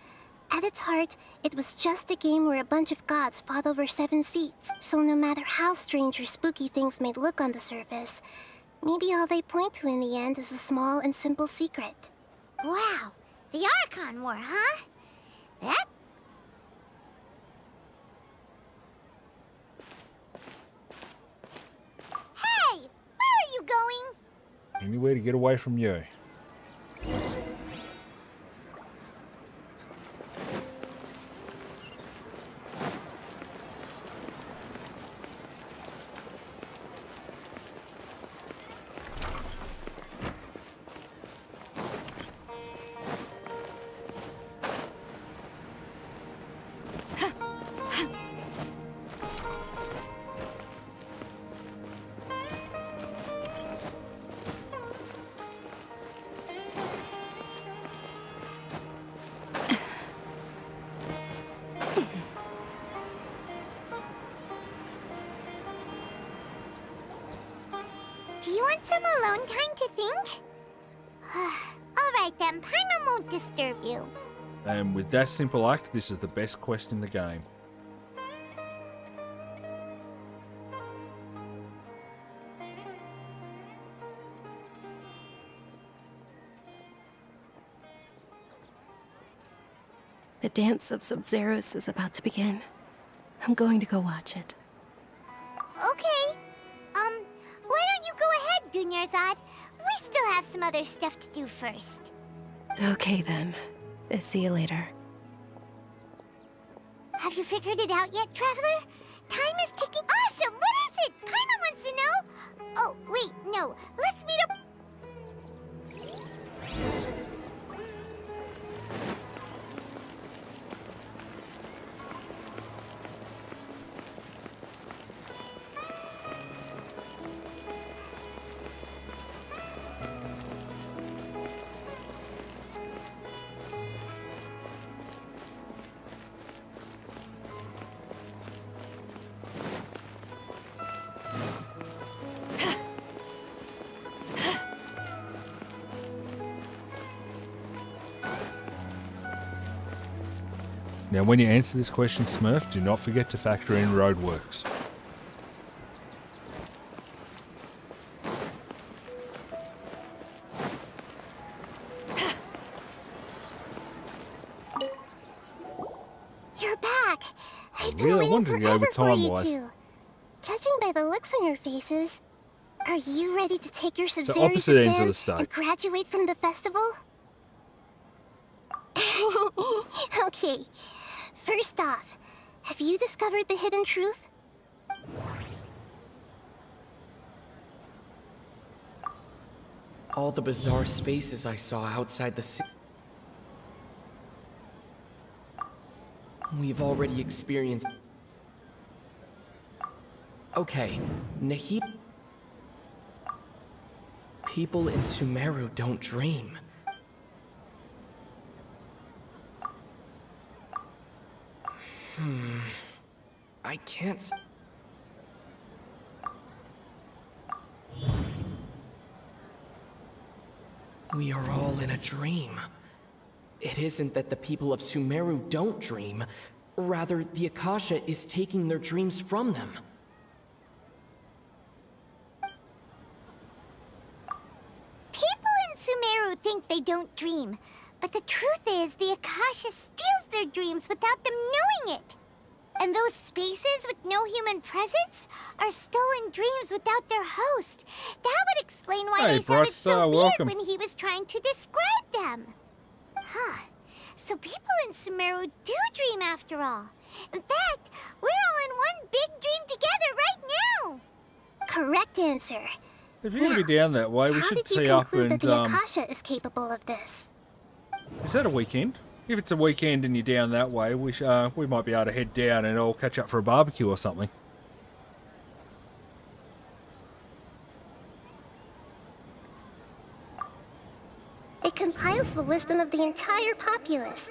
at its heart, it was just a game where a bunch of gods fought over 7 seats. So no matter how strange or spooky things may look on the surface, maybe all they point to in the end is a small and simple secret. Wow, the Archon War, huh? That... Hey! Where are you going? Any way to get away from you. want some alone time to think? Alright then, Paimon won't disturb you. And with that simple act, this is the best quest in the game. The dance of Sub-Zeros is about to begin. I'm going to go watch it. Okay. Why don't you go ahead, Dunyarzad? We still have some other stuff to do first. Okay then. See you later. Have you figured it out yet, Traveler? Time is ticking. Awesome! What is it? Paimon wants to know. Oh, wait, no. Let's meet up. Now, when you answer this question, Smurf, do not forget to factor in roadworks. You're back. I've been Really? I waiting wanted to go forever with for you time-wise. two. Judging by the looks on your faces, are you ready to take your The Sub-Zeros opposite ends of exam the state. and graduate from the festival? Okay. First off, have you discovered the hidden truth? All the bizarre spaces I saw outside the city. We've already experienced. Okay, Nahid. People in Sumeru don't dream. I can't. We are all in a dream. It isn't that the people of Sumeru don't dream. Rather, the Akasha is taking their dreams from them. People in Sumeru think they don't dream. But the truth is, the Akasha steals their dreams without them knowing it. And those spaces with no human presence are stolen dreams without their host. That would explain why Hey, they sounded Brockstar, so weird welcome. when he was trying to describe them. Huh. So people in Sumeru do dream after all. In fact, we're all in one big dream together right now. Correct answer. If you're going to be down that way, we How should did you tee up conclude and... that the Akasha is capable of this? Is that a weekend? If it's a weekend and you're down that way, we might be able to head down and all catch up for a barbecue or something. It compiles the wisdom of the entire populace.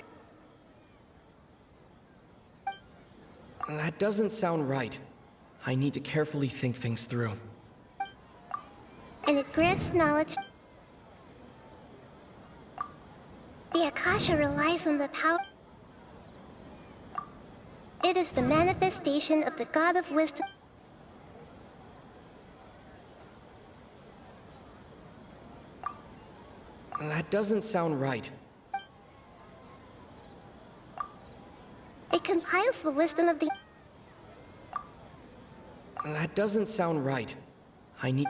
That doesn't sound right. I need to carefully think things through. And it grants knowledge. The Akasha relies on the power. It is the manifestation of the God of Wisdom. That doesn't sound right. It compiles the wisdom of the. That doesn't sound right. I need.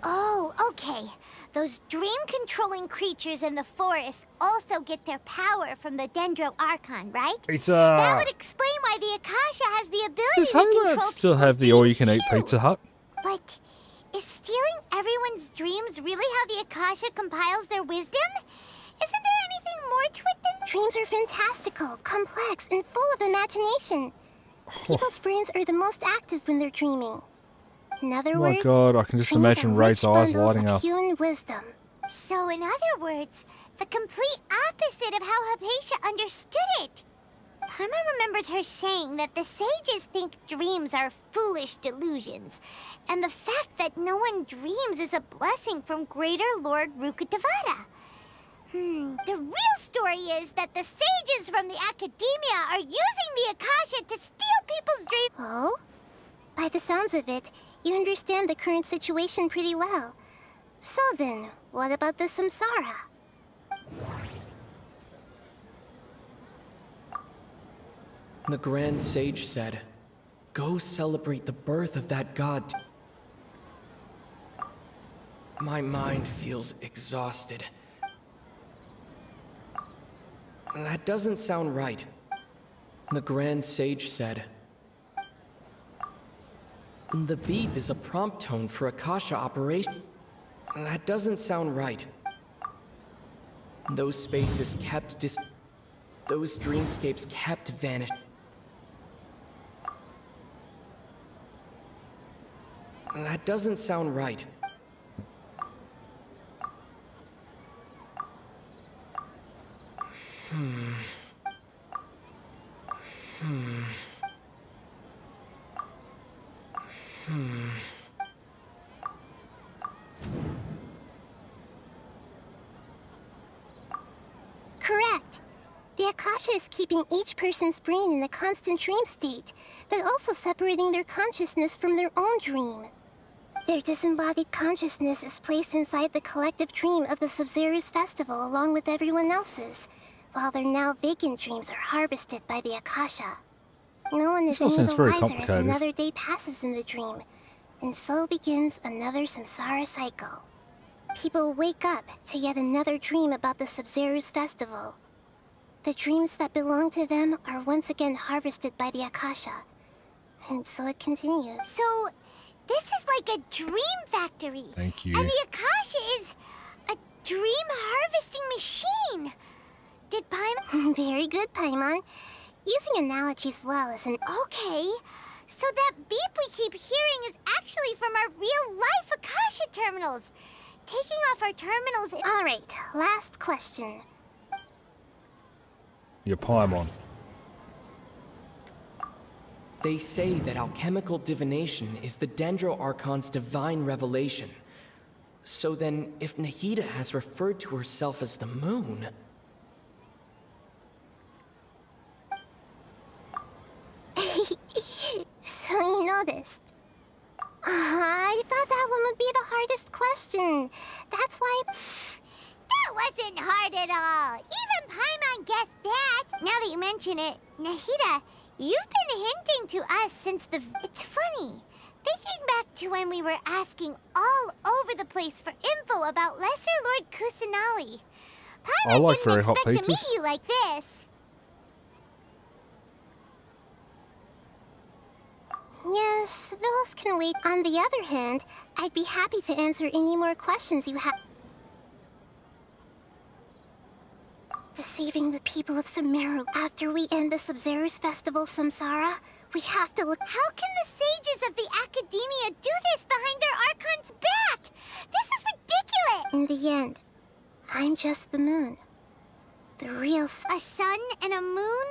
Oh, okay. Those dream-controlling creatures in the forest also get their power from the Dendro Archon, right? It's That would explain why the Akasha has the ability Does to control Homeland still people's have the dreams all-you-can-eat too. Pizza Hut? But is stealing everyone's dreams really how the Akasha compiles their wisdom? Isn't there anything more to it than... Dreams are fantastical, complex, and full of imagination. People's brains are the most active when they're dreaming. In other Oh my words, god, I can just dreams imagine are Ray's rich eyes bundles lighting of up. human wisdom. So in other words, the complete opposite of how Hypatia understood it. Paimon remembers her saying that the sages think dreams are foolish delusions, and the fact that no one dreams is a blessing from Greater Lord Rukkhadevata. The real story is that the sages from the Academia are using the Akasha to steal people's dreams. Oh? By the sounds of it, you understand the current situation pretty well. So then, what about the Samsara? The Grand Sage said, "Go celebrate the birth of that god." My mind feels exhausted. That doesn't sound right. The Grand Sage said, "The beep is a prompt tone for Akasha operation." That doesn't sound right. Those spaces kept those dreamscapes kept vanishing. That doesn't sound right. Correct. The Akasha is keeping each person's brain in a constant dream state, but also separating their consciousness from their own dream. Their disembodied consciousness is placed inside the collective dream of the Sub-Zero's festival along with everyone else's, while their now vacant dreams are harvested by the Akasha. No one is This all any sounds the very wiser as complicated. another day passes in the dream, and so begins another samsara cycle. People wake up to yet another dream about the Sub-Zero's festival. The dreams that belong to them are once again harvested by the Akasha, and so it continues. So, this is like a dream factory. Thank you. And the Akasha is a dream harvesting machine. Did Paimon... Very good, Paimon. Using analogies well is an... Okay, so that beep we keep hearing is actually from our real-life Akasha terminals. Taking off our terminals... Alright, last question. Your Paimon. They say that alchemical divination is the Dendro Archon's divine revelation. So then, if Nahida has referred to herself as the moon... So you noticed. I thought that one would be the hardest question. That's why... That wasn't hard at all. Even Paimon guessed that. Now that you mention it, Nahida, you've been hinting to us since the... It's funny. Thinking back to when we were asking all over the place for info about Lesser Lord Kusanali. Paimon I like didn't very hot expect to meet pizzas. you like this. Yes, those can wait. On the other hand, I'd be happy to answer any more questions you have. Deceiving the people of Sumeru after we end the Sub-Zero's festival, Samsara, we have to look... How can the sages of the Academia do this behind their Archon's back? This is ridiculous! In the end, I'm just the moon. The real... A sun and a moon?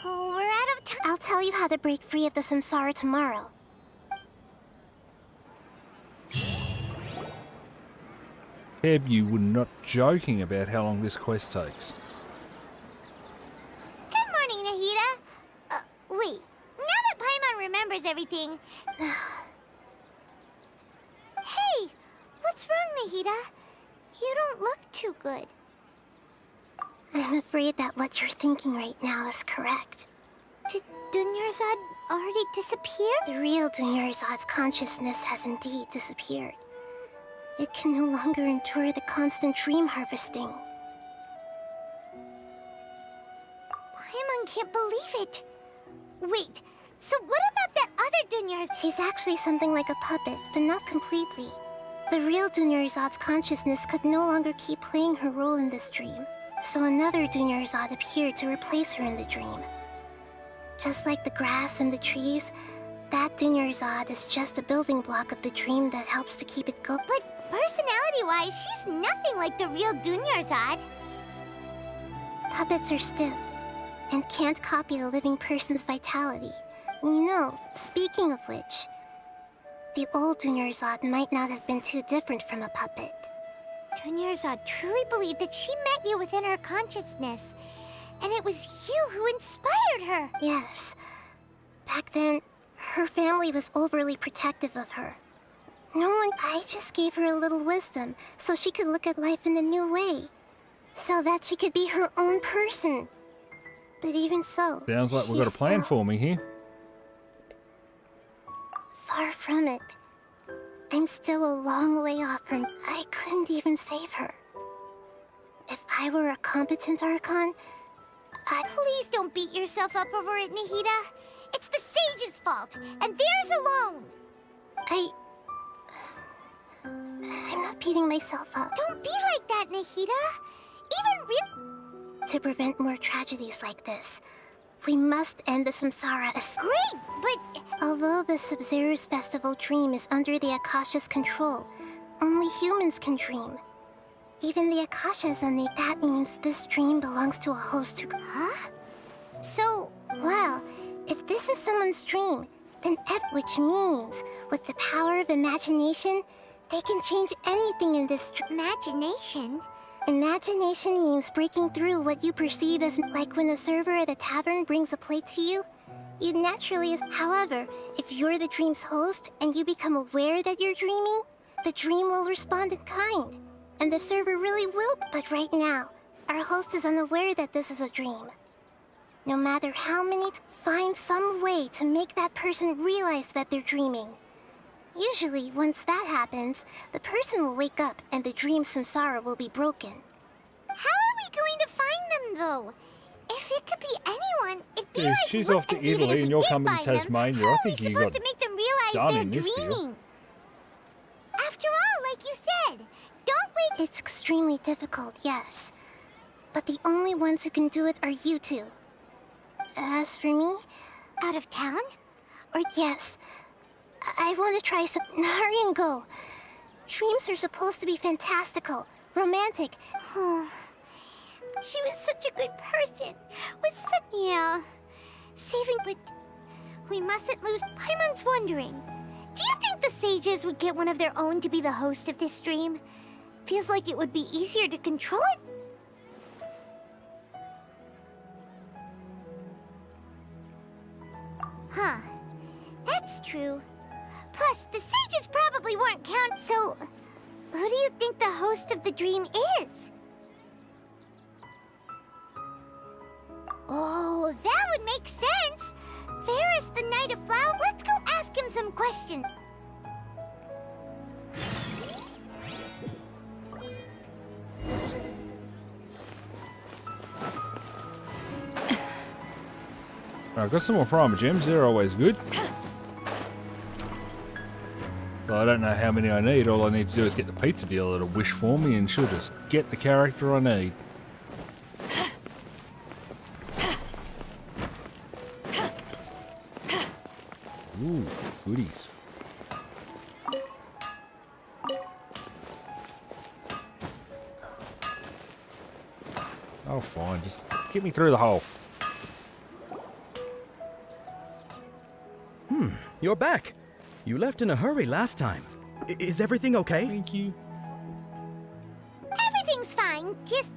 Oh, we're out of time. I'll tell you how to break free of the Samsara tomorrow. Keb, you were not joking about how long this quest takes. Good morning, Nahida. Wait. Now that Paimon remembers everything... Hey! What's wrong, Nahida? You don't look too good. I'm afraid that what you're thinking right now is correct. Did Dunyarzad already disappear? The real Dunyarzad's consciousness has indeed disappeared. It can no longer endure the constant dream harvesting. Paimon can't believe it. Wait, so what about that other Dunyarzad? She's actually something like a puppet, but not completely. The real Dunyarzad's consciousness could no longer keep playing her role in this dream. So another Dunyarzad appeared to replace her in the dream. Just like the grass and the trees, that Dunyarzad is just a building block of the dream that helps to keep it going. But personality-wise, she's nothing like the real Dunyarzad. Puppets are stiff and can't copy a living person's vitality. You know, speaking of which, the old Dunyarzad might not have been too different from a puppet. Dunyarzad truly believed that she met you within her consciousness, and it was you who inspired her. Yes. Back then, her family was overly protective of her. I just gave her a little wisdom so she could look at life in a new way. So that she could be her own person. But even so, Sounds like we've got a plan for me here. Far from it. I'm still a long way off from... I couldn't even save her. If I were a competent Archon, Please don't beat yourself up over it, Nahida. It's the Sage's fault, and theirs alone. I'm not beating myself up. Don't be like that, Nahida. To prevent more tragedies like this, we must end the samsara as... Great, but... Although the Sub-Zero's festival dream is under the Akasha's control, only humans can dream. Even the Akashas, and that means this dream belongs to a host who... Huh? So... Well, if this is someone's dream, then which means, with the power of imagination, they can change anything in this Imagination? Imagination means breaking through what you perceive as... Like when the server at a tavern brings a plate to you, you'd naturally... However, if you're the dream's host, and you become aware that you're dreaming, the dream will respond in kind. And the server really will... But right now, our host is unaware that this is a dream. No matter how many... Find some way to make that person realize that they're dreaming. Usually, once that happens, the person will wake up and the dream samsara will be broken. How are we going to find them, though? If it could be anyone, it'd be Yeah, like... she's off to Italy and you're coming to Tasmania. I think you got to make them realize done they're in this deal. dreaming. After all, like you said, don't wait... It's extremely difficult, yes. But the only ones who can do it are you two. As for me... Out of town? Or yes... I want to try some... Hurry and go. Dreams are supposed to be fantastical, romantic. She was such a good person. Yeah. Saving... But we mustn't lose... Paimon's wondering. Do you think the sages would get one of their own to be the host of this dream? Feels like it would be easier to control it. Huh. That's true. Plus, the sages probably weren't so... Who do you think the host of the dream is? Oh, that would make sense! Ferris, the Knight of Flower. Let's go ask him some questions. I've got some more primer gems. They're always good. So I don't know how many I need. All I need to do is get the pizza dealer to wish for me and she'll just get the character I need. Ooh, goodies. Oh, fine. Just get me through the hole. You're back. You left in a hurry last time. Is everything okay? Thank you. Everything's fine. Just,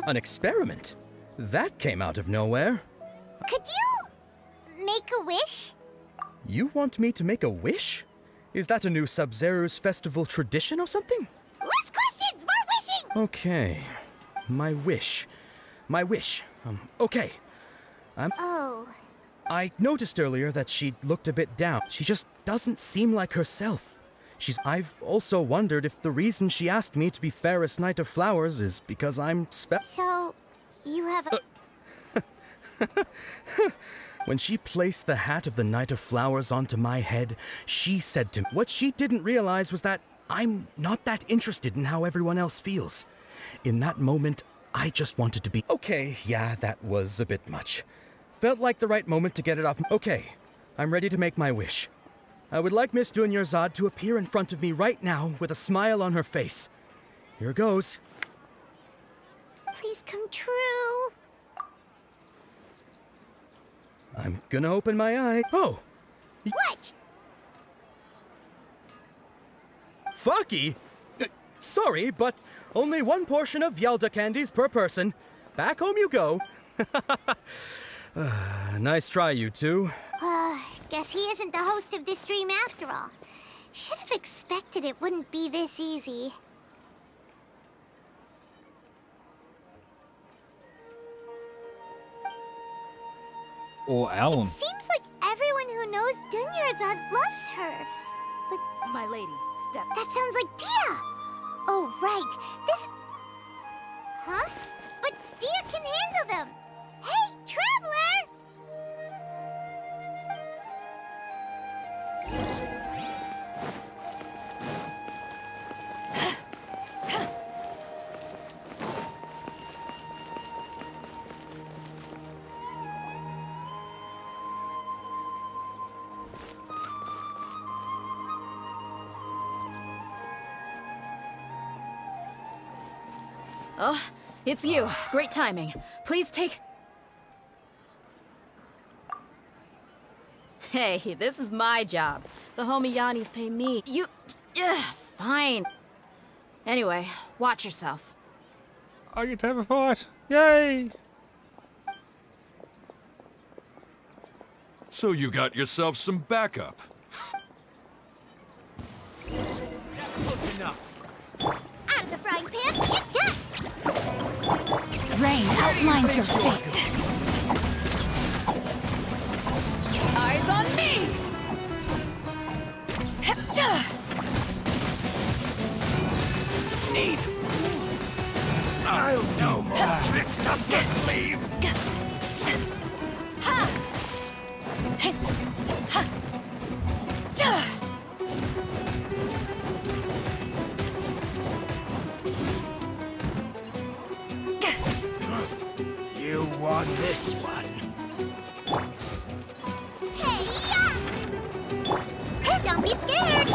An experiment? That came out of nowhere. Could you make a wish? You want me to make a wish? Is that a new Sub-Zero's festival tradition or something? Less questions, more wishing! Okay. My wish. Okay. Oh. I noticed earlier that she looked a bit down. She just doesn't seem like herself. I've also wondered if the reason she asked me to be Ferris Knight of Flowers is because I'm So, you have a... When she placed the hat of the Knight of Flowers onto my head, she said to me, what she didn't realize was that I'm not that interested in how everyone else feels. In that moment, I just wanted to be... Okay, yeah, that was a bit much. Felt like the right moment to get it off. Okay, I'm ready to make my wish. I would like Miss Dunyarzad to appear in front of me right now with a smile on her face. Here goes. please come true. I'm gonna open my eye. Oh! What? Fucky? Sorry, but only one portion of Yalda candies per person. Back home you go. Nice try, you two. Guess he isn't the host of this dream after all. Should have expected it wouldn't be this easy. Or Alan. It seems like everyone who knows Dunyarzad loves her. But my lady, step. That sounds like Dia. Oh, right. This... Huh? But Dia can handle them. Hey, Traveler! Oh, it's you. Great timing. Please take... Hey, this is my job. The homie Yanni's pay me. You... fine. Anyway, watch yourself. I get to have a fight. Yay! So you got yourself some backup. That's close enough. Out of the frying pan, yes! Rain outlines your fate. Eyes on me! Need. I'll no more tricks up the sleeve. You won this one. Hey, don't be scared!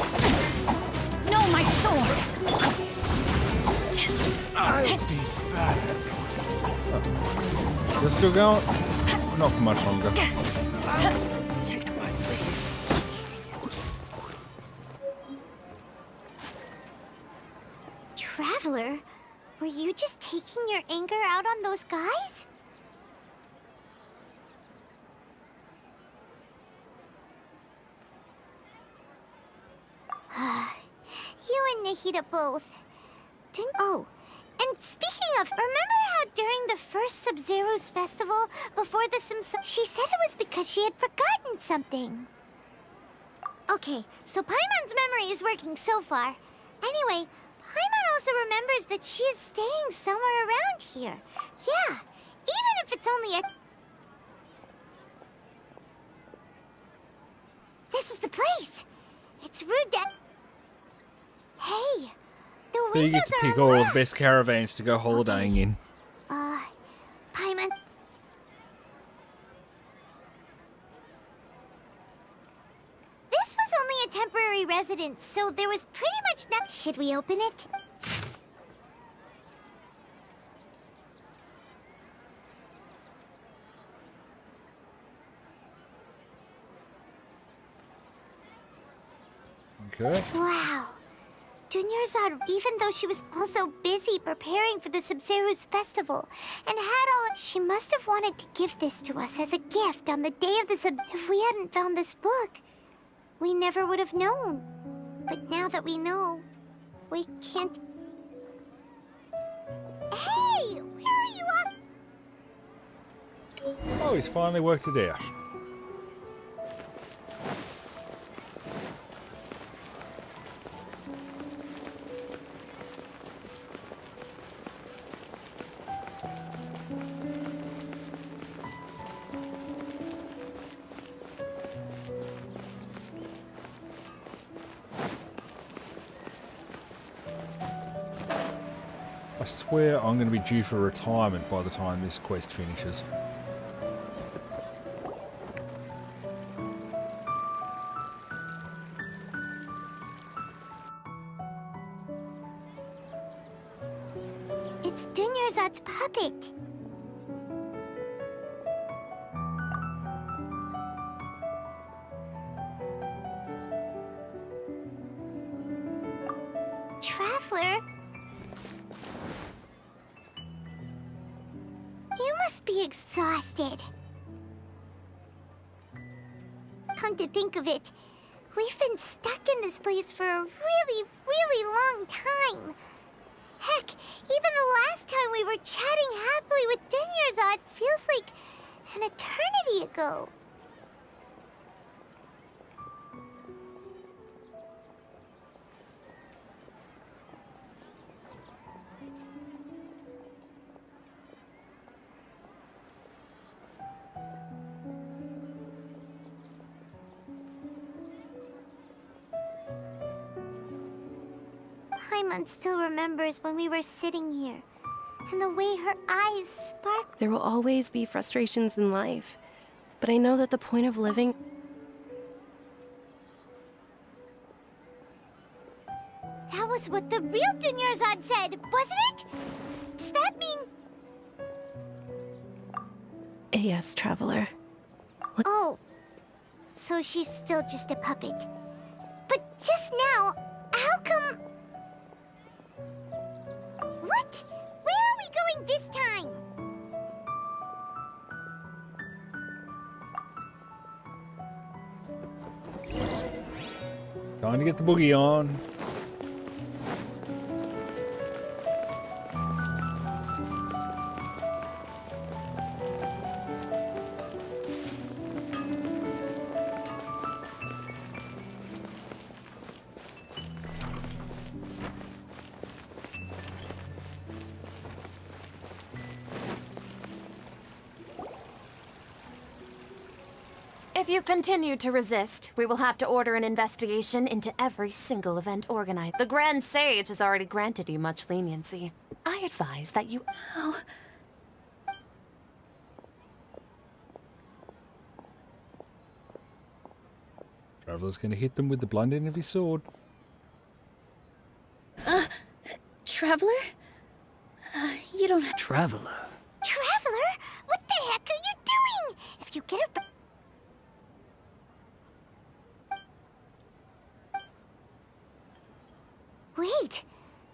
No, my sword! I'll be back. They're still going? Not for much longer. Take my leave. Traveler, were you just taking your anger out on those guys? You and Nahida both. Oh, and speaking of, remember how during the first Sub-Zero's festival, before the she said it was because she had forgotten something. Okay, so Paimon's memory is working so far. Anyway, Paimon also remembers that she is staying somewhere around here. Yeah, even if it's only a... This is the place. It's rude that... Hey, the So windows you get to are pick all the unlocked. best caravans to go holidaying in. Paimon. This was only a temporary residence, so there was pretty much nothing. Should we open it? Okay. Wow. Dunyarzad, even though she was also busy preparing for the Sub-Zero's festival and had all... She must have wanted to give this to us as a gift on the day of the If we hadn't found this book, we never would have known. But now that we know, we can't... Hey! Where are you off? Oh, he's finally worked it out. I swear I'm going to be due for retirement by the time this quest finishes. It's Dunyarzad's puppet. Traveler? You must be exhausted. Come to think of it, we've been stuck in this place for a really, really long time. Heck, even the last time we were chatting happily with Dunyarzad feels like an eternity ago. Paimon still remembers when we were sitting here, and the way her eyes sparkled. There will always be frustrations in life, but I know that the point of living... That was what the real Dunyarzad said, wasn't it? Does that mean... Yes, Traveler. Oh, so she's still just a puppet. But just now, how come... What? Where are we going this time? Time to get the boogie on. If you continue to resist, we will have to order an investigation into every single event organized. The Grand Sage has already granted you much leniency. I advise that you... Oh. Traveler's gonna hit them with the blunt end of his sword. Traveler? You don't have... Traveler? Traveler? What the heck are you doing? If you get a... Wait,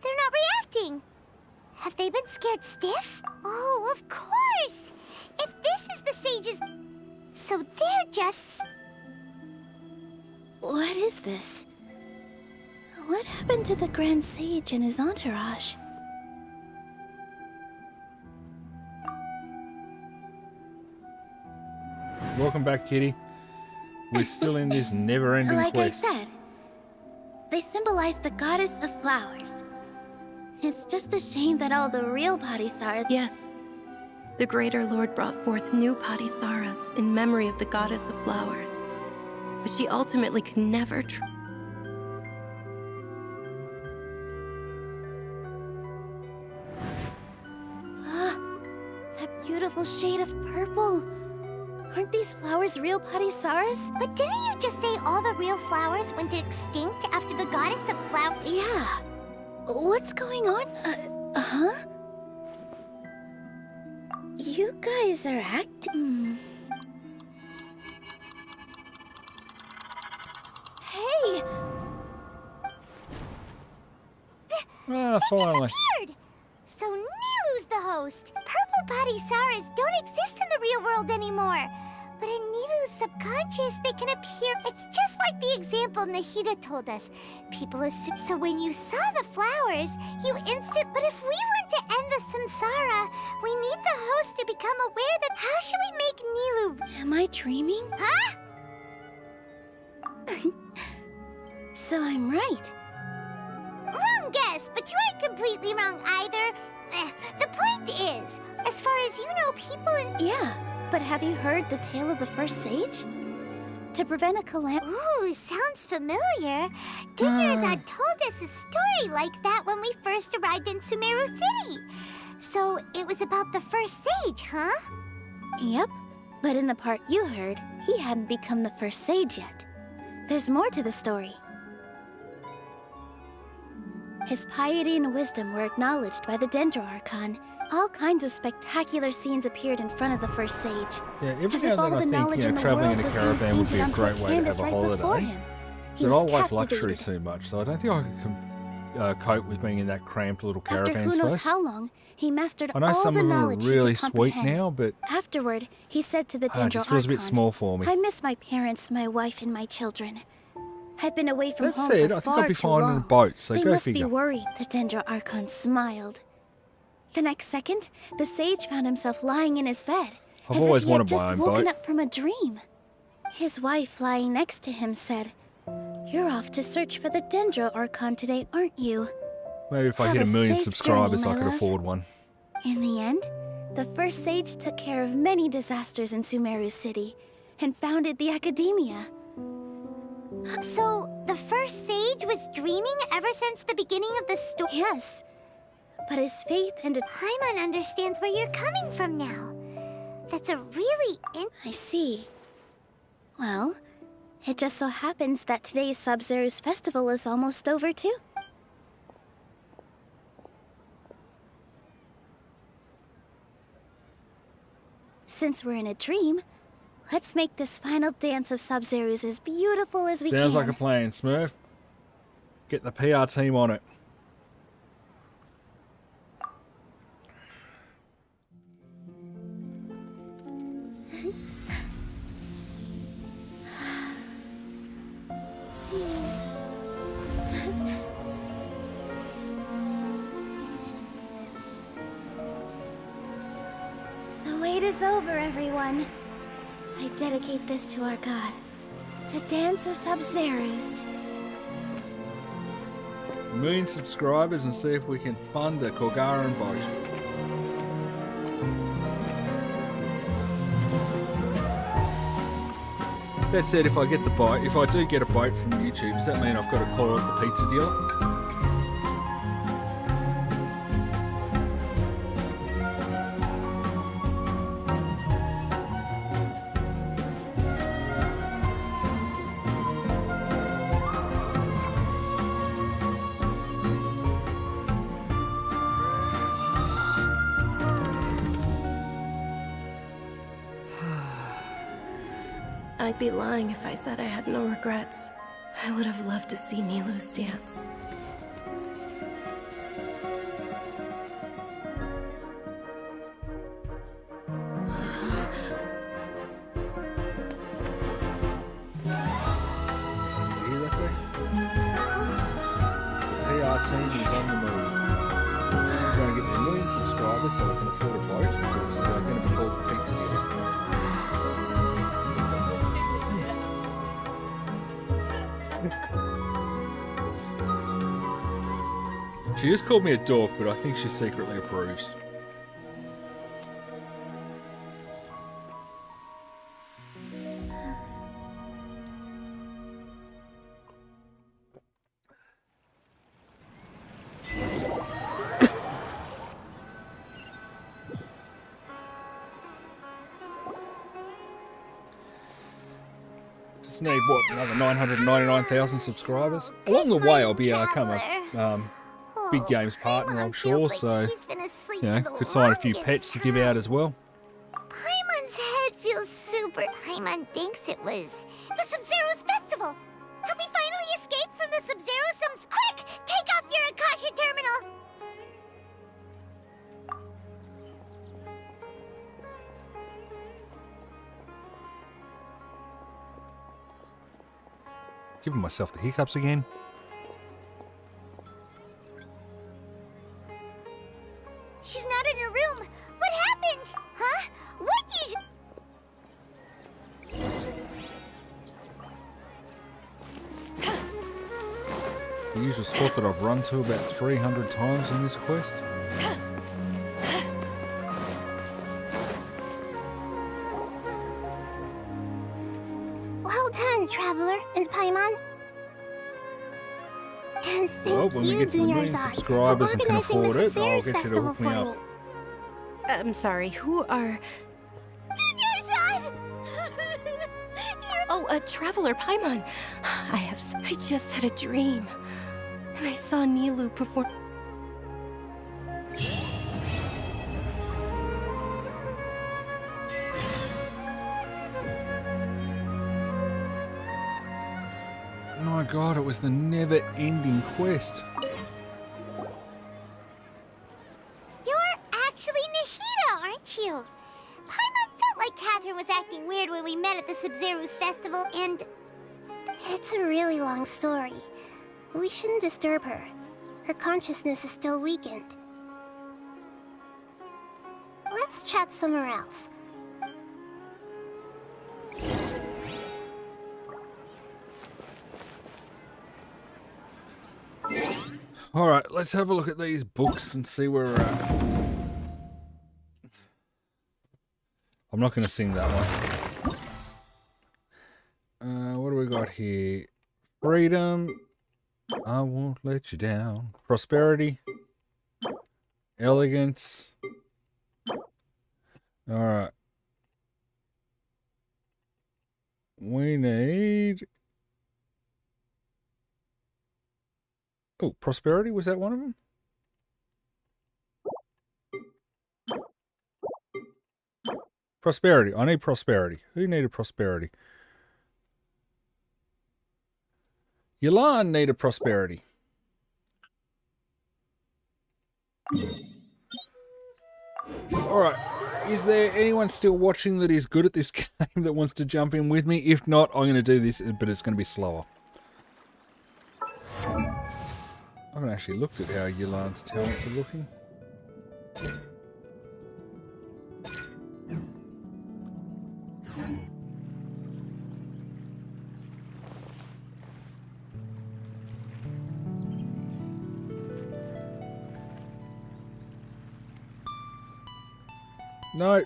they're not reacting. Have they been scared stiff? Oh, of course. If this is the sage's... So they're just... What is this? What happened to the Grand Sage and his entourage? Welcome back, kitty. We're still in this never-ending Like quest. I said, they symbolize the goddess of flowers. It's just a shame that all the real Patisaras... Yes. The Greater Lord brought forth new Patisaras in memory of the goddess of flowers. But she ultimately could never... That beautiful shade of purple. Aren't these flowers real Patisaras? But didn't you just say all the real flowers went extinct after the goddess of flowers? Yeah. What's going on? Huh? You guys are acting... Hey! Finally. Disappeared! So Nilu's the host. Purple Patisaras don't exist in the real world anymore. But in Nilu's subconscious, they can appear. It's just like the example Nahida told us. People assume. So when you saw the flowers, you But if we want to end the samsara, we need the host to become aware that. How should we make Nilu? Am I dreaming? Huh? So I'm right. Wrong guess, but you aren't completely wrong either. The point is, as far as you know, people in... Yeah, but have you heard the tale of the first sage? To prevent a calamity... Ooh, sounds familiar. Dunyarzad told us a story like that when we first arrived in Sumeru City. So it was about the first sage, huh? Yep, but in the part you heard, he hadn't become the first sage yet. There's more to the story. His piety and wisdom were acknowledged by the Dendro Archon. All kinds of spectacular scenes appeared in front of the first sage. Yeah, every As now if and all then I the think, knowledge in the traveling in world a was being caravan would be a painted great onto way to canvas have a right before holiday. him. He But I was like luxury captivated. too much, so I don't think I could cope with being in that cramped little After caravan who knows space. how long, he mastered I know all some the of them are knowledge really he could sweet comprehend. now, but Afterward, he said to the it Dendro just feels a bit Archon, small for me. I miss my parents, my wife, and my children. I've been away from That home said, for I think far I'd be too fine on a long. boat, so They go must figure. be worried. The Dendro Archon smiled. The next second, the sage found himself lying in his bed, I've as always if he had wanted my just own woken boat. up from a dream. His wife, lying next to him, said, "You're off to search for the Dendro Archon today, aren't you?" Maybe if I Have hit a 1 million safe subscribers, journey, I my could love. afford one. In the end, the first sage took care of many disasters in Sumeru City and founded the Academia. So, the first sage was dreaming ever since the beginning of the story? Yes. But his faith and Paimon understands where you're coming from now. That's a really I see. Well, it just so happens that today's Sub-Zero's festival is almost over too. Since we're in a dream, let's make this final dance of Sub-Zero's as beautiful as we can. Sounds like a plan, Smurf. Get the PR team on it. The wait is over, everyone. I dedicate this to our god, the Dance of Sub-Zeros. 1 million subscribers and see if we can fund the Korgaran boat. That said, if I get the boat, if I do get a boat from YouTube, does that mean I've got to call up the pizza dealer? I'd be lying if I said I had no regrets. I would have loved to see Nilou's dance. You hear that thing? The PR team is on the move. We're going to get 1 million subscribers so we can afford a boat. Because they're going to be called the pizza dealer. She just called me a dork, but I think she secretly approves. Just need, what, another 999,000 subscribers? Along the way, I'll be able to become a big games partner, I'm sure, so, you know, could sign a few pets to give out as well. Paimon's head feels super. Paimon thinks it was the Sub-Zero's festival. Have we finally escaped from the Sub-Zero-Sums? Quick! Take off your Akasha terminal! Giving myself the hiccups again. She's not in her room. What happened? Huh? What you... The usual spot that I've run to about 300 times in this quest. Well done, Traveler and Paimon. And Well, thank when we you, get to the 1 million Dunyarzad, for subscribers and can organizing the afford it, I'll Sub-Zero's get you to festival hook me for up. me. I'm sorry, who are... Oh, a traveler, Paimon. I just had a dream. and I saw Nilou perform. My god, it was the never-ending quest. You're actually Nahida, aren't you? Paimon felt like Catherine was acting weird when we met at the Sub-Zero's festival, and... It's a really long story. We shouldn't disturb her. Her consciousness is still weakened. Let's chat somewhere else. Alright, let's have a look at these books and see where we're at. I'm not going to sing that one. What do we got here? Freedom. I won't let you down. Prosperity. Elegance. Alright. We need... Oh, prosperity? Was that one of them? Prosperity. I need prosperity. Who needed prosperity? Yulan needed prosperity. Alright. Is there anyone still watching that is good at this game that wants to jump in with me? If not, I'm going to do this, but it's going to be slower. I haven't actually looked at how Yulan's talents are looking. No.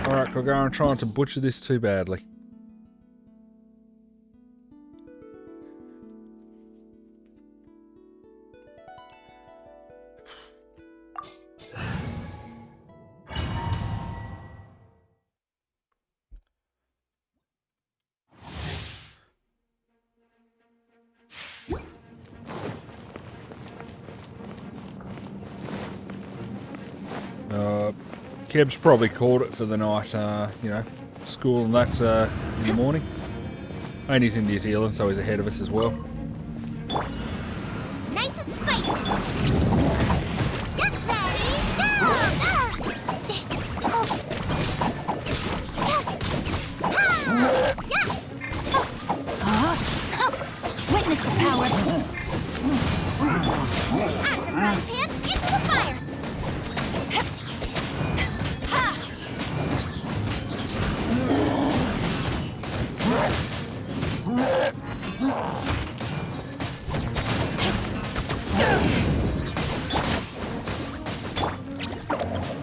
Alright, Kogar, I'm trying to butcher this too badly. Keb's probably called it for the night, you know, school and that in the morning. And he's in New Zealand, so he's ahead of us as well. Nice and spicy! Get ready, go! Witness the power! Out of the frying pan, into the fire!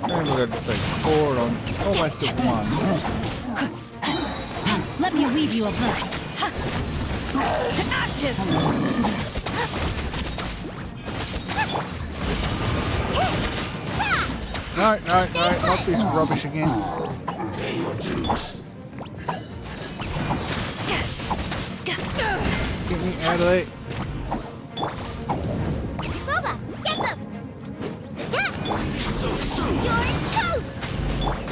And we're going to take 4 on almost at 1. Let me weave you a verse. To ashes! No, not this rubbish again. Get me out of there. Boba, get them! So soon! You're toast!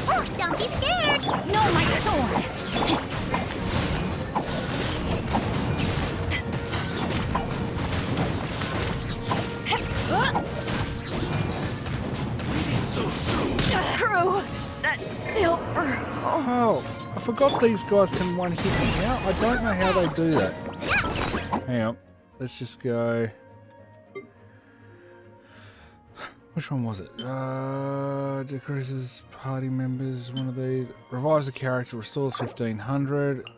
Oh, don't be scared! No, my sword! So soon! Crew! That silver! Oh, I forgot these guys can one hit me. How? I don't know how they do that. Hang on. Let's just go... Which one was it? Decreases party members, one of these. Revives a character, restores 1500.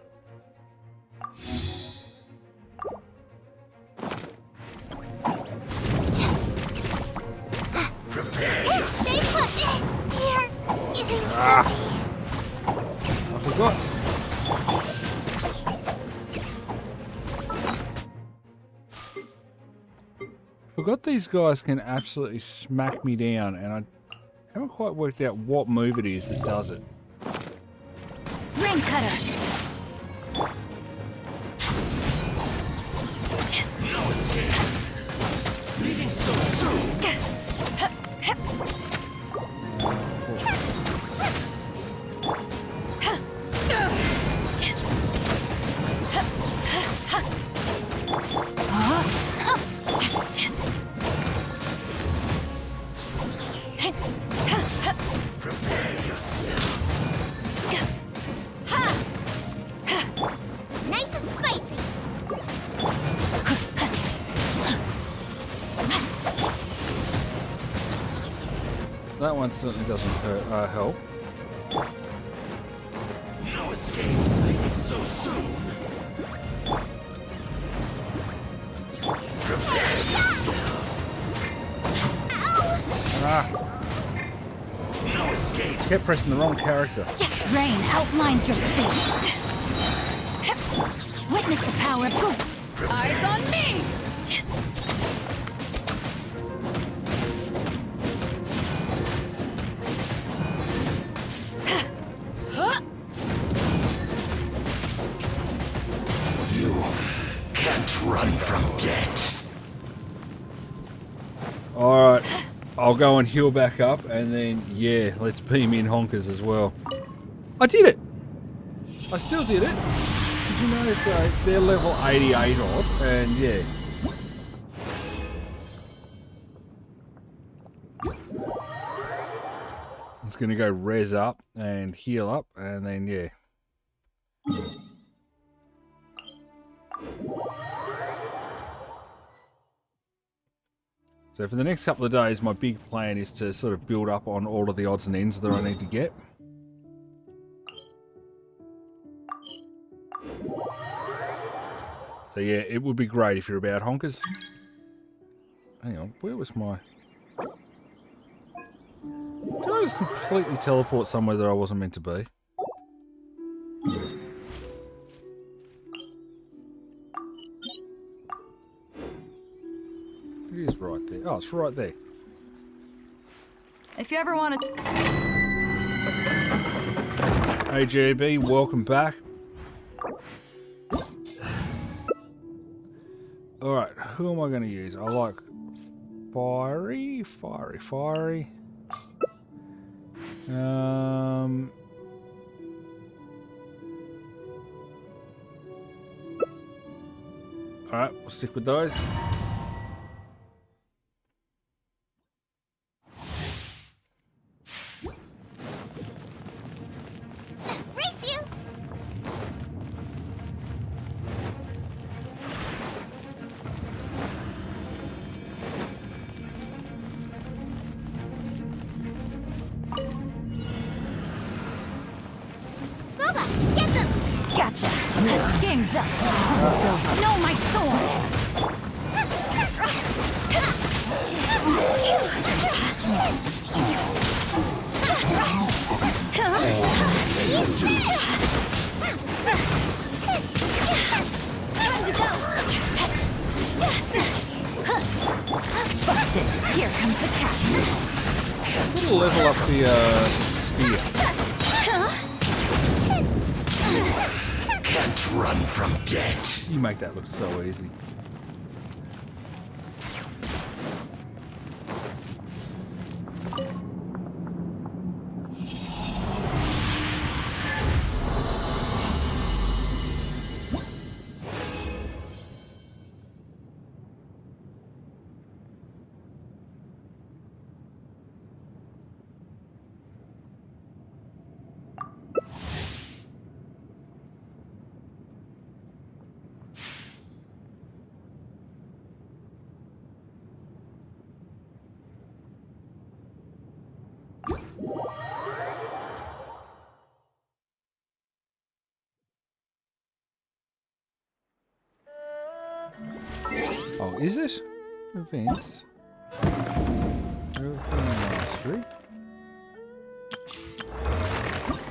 Prepare Stay put! Here! I forgot. Forgot these guys can absolutely smack me down, and I haven't quite worked out what move it is that does it. Ring cutter! No escape. Leaving so soon. Prepare yourself. Nice and spicy. That one certainly doesn't help. No escape. Leaving so soon. Prepare yourself. Ah, No escape. kept pressing the wrong character. Rain outlines your fate. Witness the power of Goop. Eyes on me! You can't run from death. Alright, I'll go and heal back up, and then, yeah, let's beam in honkers as well. I did it! I still did it! Did you notice they're level 88 odd, and yeah. I'm just gonna go res up and heal up, and then, yeah. So for the next couple of days, my big plan is to sort of build up on all of the odds and ends that I need to get. So yeah, it would be great if you're about honkers. Hang on, where was my... Did I just completely teleport somewhere that I wasn't meant to be? It is right there. Oh, it's right there. If you ever want to... Hey JB, welcome back. Alright, who am I going to use? I like fiery. Alright, we'll stick with those. Race you! Boba, get them! Gotcha. Game's up. Know my sword. Time to go! Busted. Here comes the catch. I'm gonna level up the spear. Can't run from death. You make that look so easy. Oh, is it? Events. Mastery.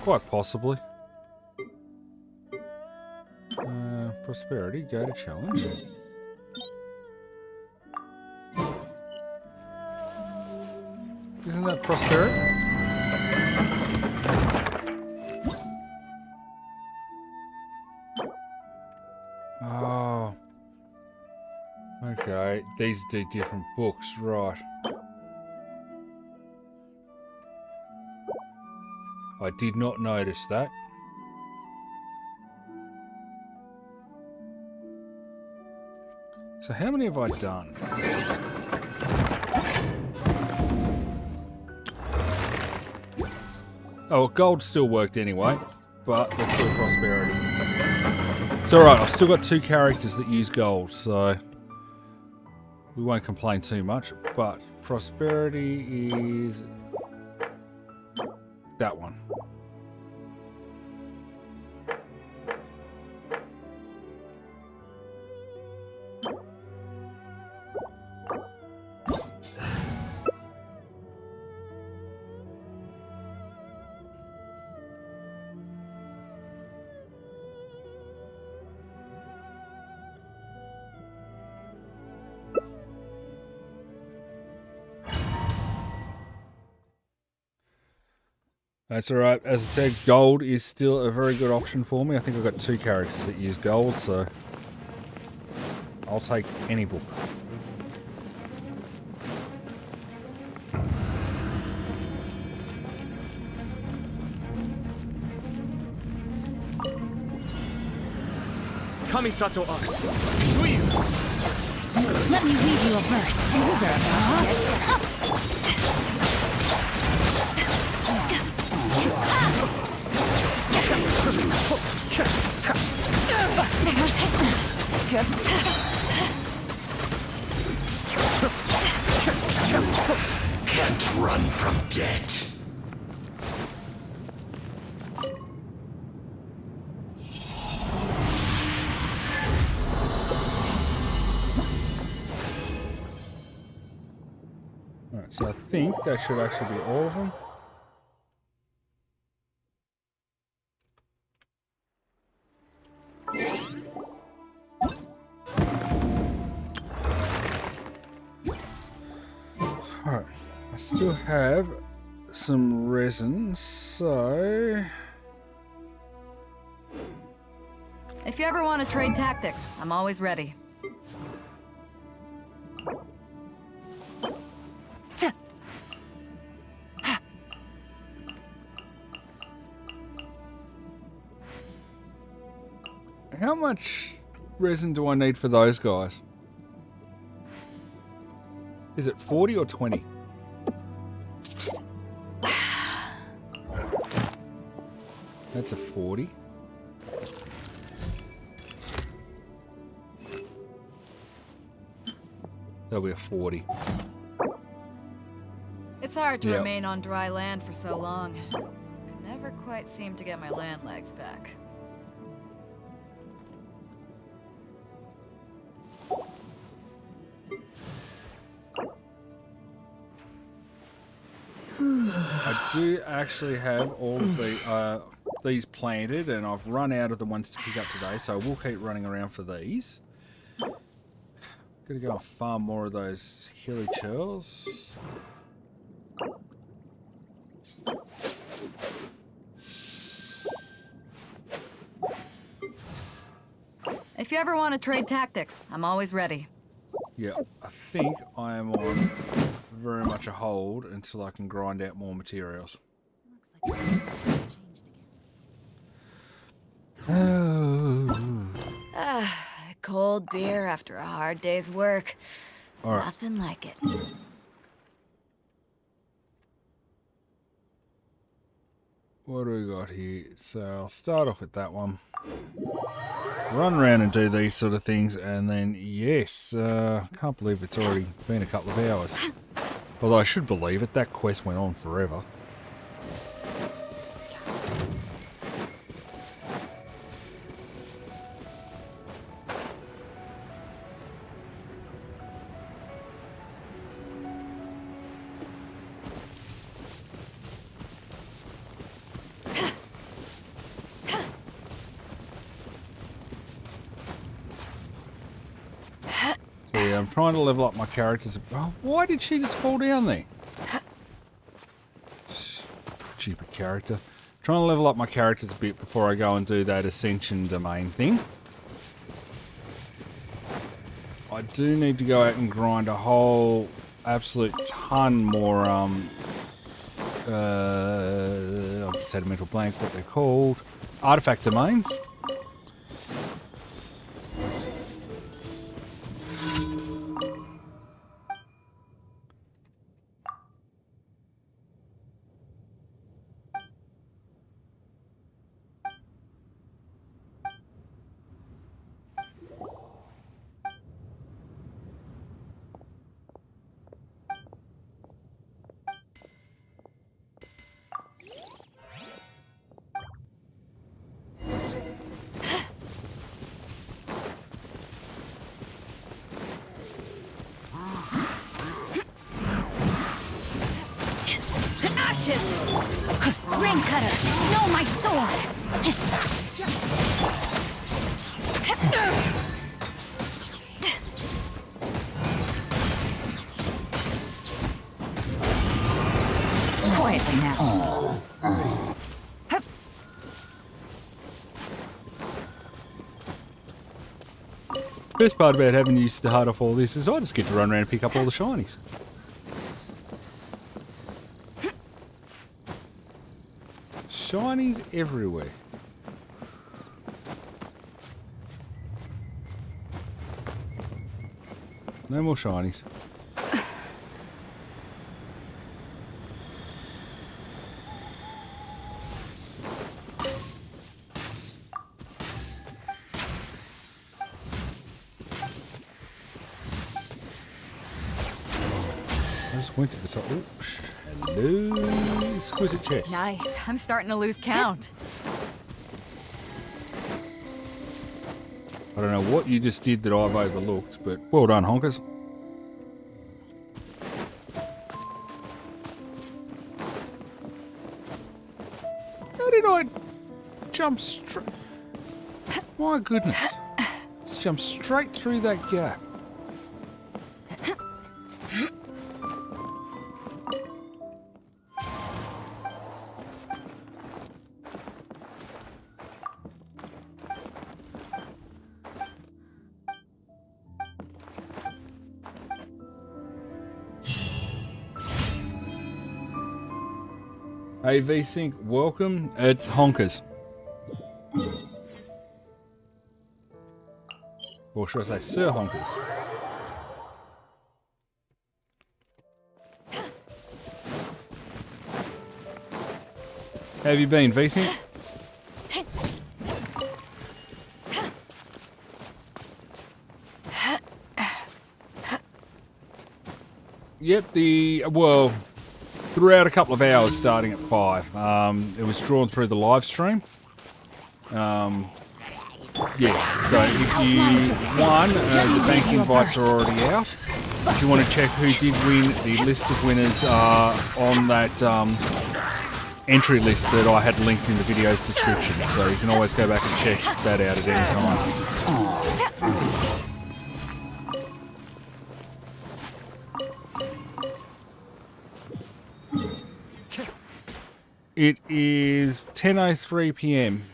Quite possibly. Prosperity, go to challenge. Isn't that prosperity? Oh. Okay, these do different books, right. I did not notice that. So how many have I done? Oh, well, gold still worked anyway, but there's still prosperity. It's alright, I've still got 2 characters that use gold, so we won't complain too much, but prosperity is that one. That's alright. As I said, gold is still a very good option for me. I think I've got 2 characters that use gold, so I'll take any book. Kamisato Art. Suyu! Let me read you a verse. You deserve Can't run from death. Alright, so I think that should actually be all of them. Alright, I still have some resin, so... If you ever want to trade tactics, I'm always ready. How much resin do I need for those guys? Is it 40 or 20? That's a 40. That'll be a 40. It's hard to Yep. remain on dry land for so long. Could never quite seem to get my land legs back. I do actually have all of these planted, and I've run out of the ones to pick up today, so we'll keep running around for these. Gonna go and farm more of those hilly churls. If you ever want to trade tactics, I'm always ready. Yeah, I think I am on very much a hold until I can grind out more materials. Cold beer after a hard day's work. All right. Nothing like it. What do we got here? So I'll start off with that one. Run around and do these sort of things, and then yes, can't believe it's already been a couple of hours. Although I should believe it, that quest went on forever. So yeah, I'm trying to level up my characters. Oh, why did she just fall down there? Stupid character. Trying to level up my characters a bit before I go and do that Ascension domain thing. I do need to go out and grind a whole absolute ton more, I've just had a mental blank what they're called. Artifact domains. To ashes! Ring cutter, know my sword! Quietly now. Best part about having you start off all this is I just get to run around and pick up all the shinies. Shinies everywhere. No more shinies. I just went to the top. Oh, hello, exquisite chest. Nice. I'm starting to lose count. I don't know what you just did that I've overlooked, but well done, honkers. How did I jump straight? My goodness. Just jump straight through that gap. Hey V-Sync, welcome. It's Honkers. Or should I say Sir Honkers? How have you been, V-Sync? Yep, well, throughout a couple of hours starting at 5. It was drawn through the live stream. Yeah, so if you won, the bank invites are already out. If you want to check who did win, the list of winners are on that entry list that I had linked in the video's description. So you can always go back and check that out at any time. It is 10:03 p.m.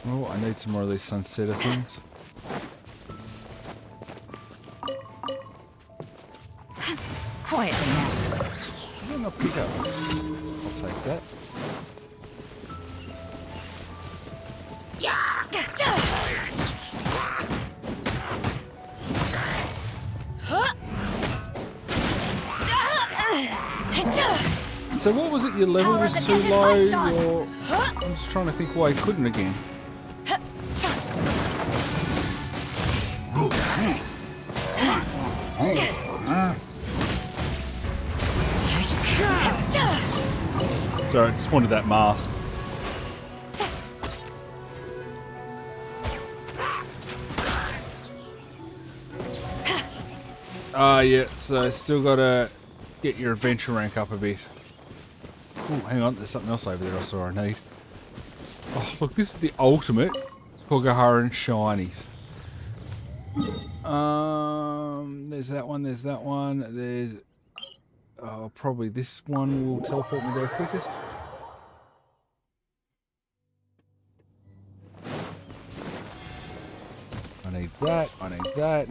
Oh, I need some more of these sunsetter things. Quietly now. I'm gonna pick up. I'll take that. So what was it, your level was too low, or... I'm just trying to think why I couldn't again. Sorry, I just wanted that mask. Yeah, so still gotta get your adventure rank up a bit. Oh, hang on, there's something else over there I saw I need. Oh, look, this is the ultimate Kogaharan shinies. There's that one, there's probably this one will teleport me there quickest. I need that. I need that.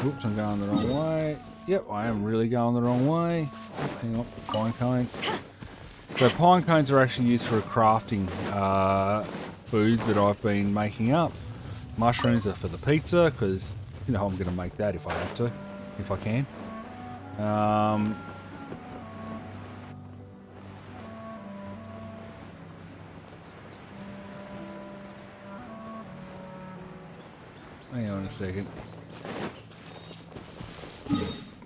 Oops, I'm going the wrong way. Yep, I am really going the wrong way. Hang on, pine cone. So pine cones are actually used for a crafting food that I've been making up. Mushrooms are for the pizza, because, you know, I'm going to make that if I have to, if I can. Hang on a second.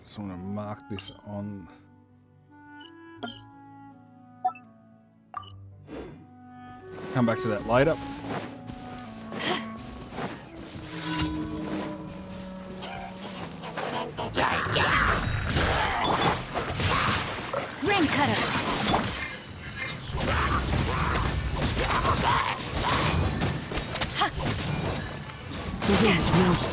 Just want to mark this on. Come back to that later. Ring cutter. The winds knows.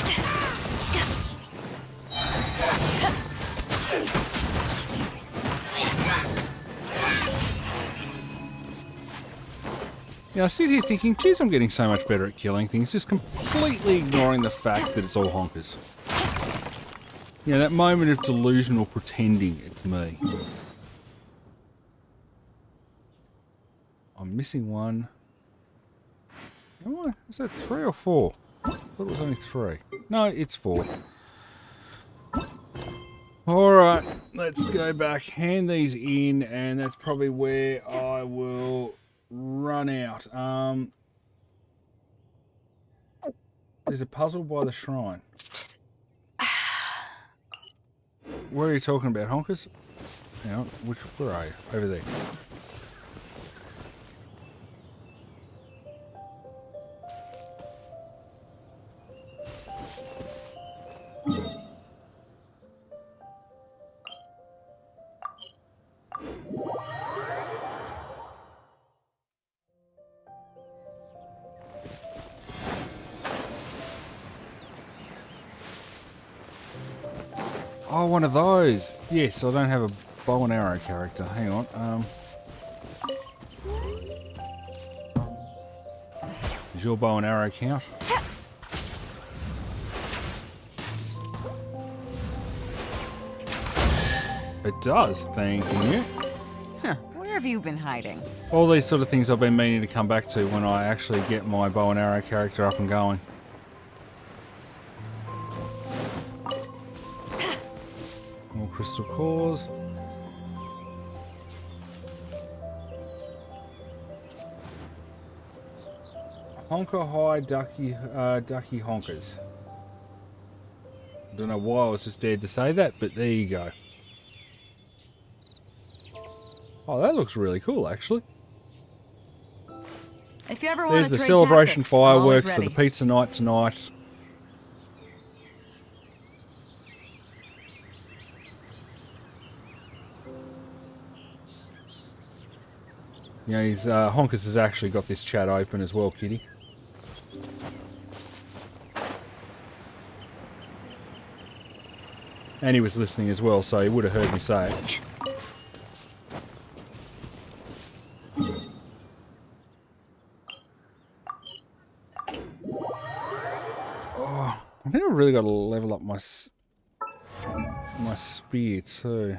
Now I sit here thinking, geez, I'm getting so much better at killing things, just completely ignoring the fact that it's all honkers. You know, that moment of delusional pretending it's me. I'm missing one. Am I? Is that 3 or 4? I thought it was only 3. No, it's 4. Alright, let's go back, hand these in, and that's probably where I will run out. There's a puzzle by the shrine. Where are you talking about, honkers? Hang on, where are you? Over there. Oh, one of those. Yes, I don't have a bow and arrow character. Hang on. Does your bow and arrow count? It does, thank you. Huh, where have you been hiding? All these sort of things I've been meaning to come back to when I actually get my bow and arrow character up and going. More crystal cores. Honker high ducky honkers. I don't know why I was just dared to say that, but there you go. Oh, that looks really cool, actually. If you ever want There's to the trade celebration tactics, I'm always fireworks for ready. the pizza night tonight. You know, Honkers has actually got this chat open as well, Kitty. And he was listening as well, so he would have heard me say it. Oh, I think I've really got to level up my spear too.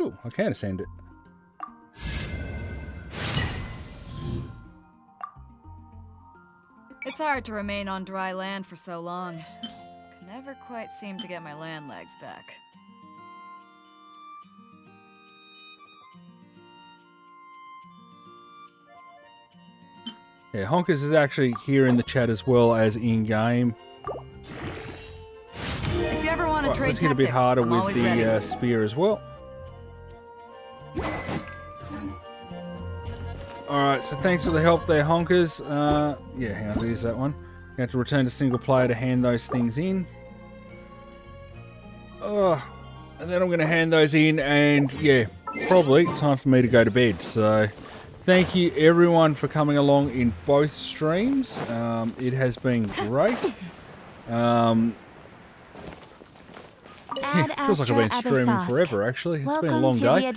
Ooh, I can ascend it. It's hard to remain on dry land for so long. Could never quite seem to get my land legs back. Yeah, Honkers is actually here in the chat as well as in-game. If you ever want to Right, trade let's get a bit tactics, harder I'm with always the ready. spear as well. Alright, so thanks for the help there, Honkers. Yeah, hang on, here's that one. You have to return to single player to hand those things in. And then I'm going to hand those in, and yeah, probably time for me to go to bed. So, thank you everyone for coming along in both streams. It has been great. It feels like I've been streaming forever, actually. It's been a long day.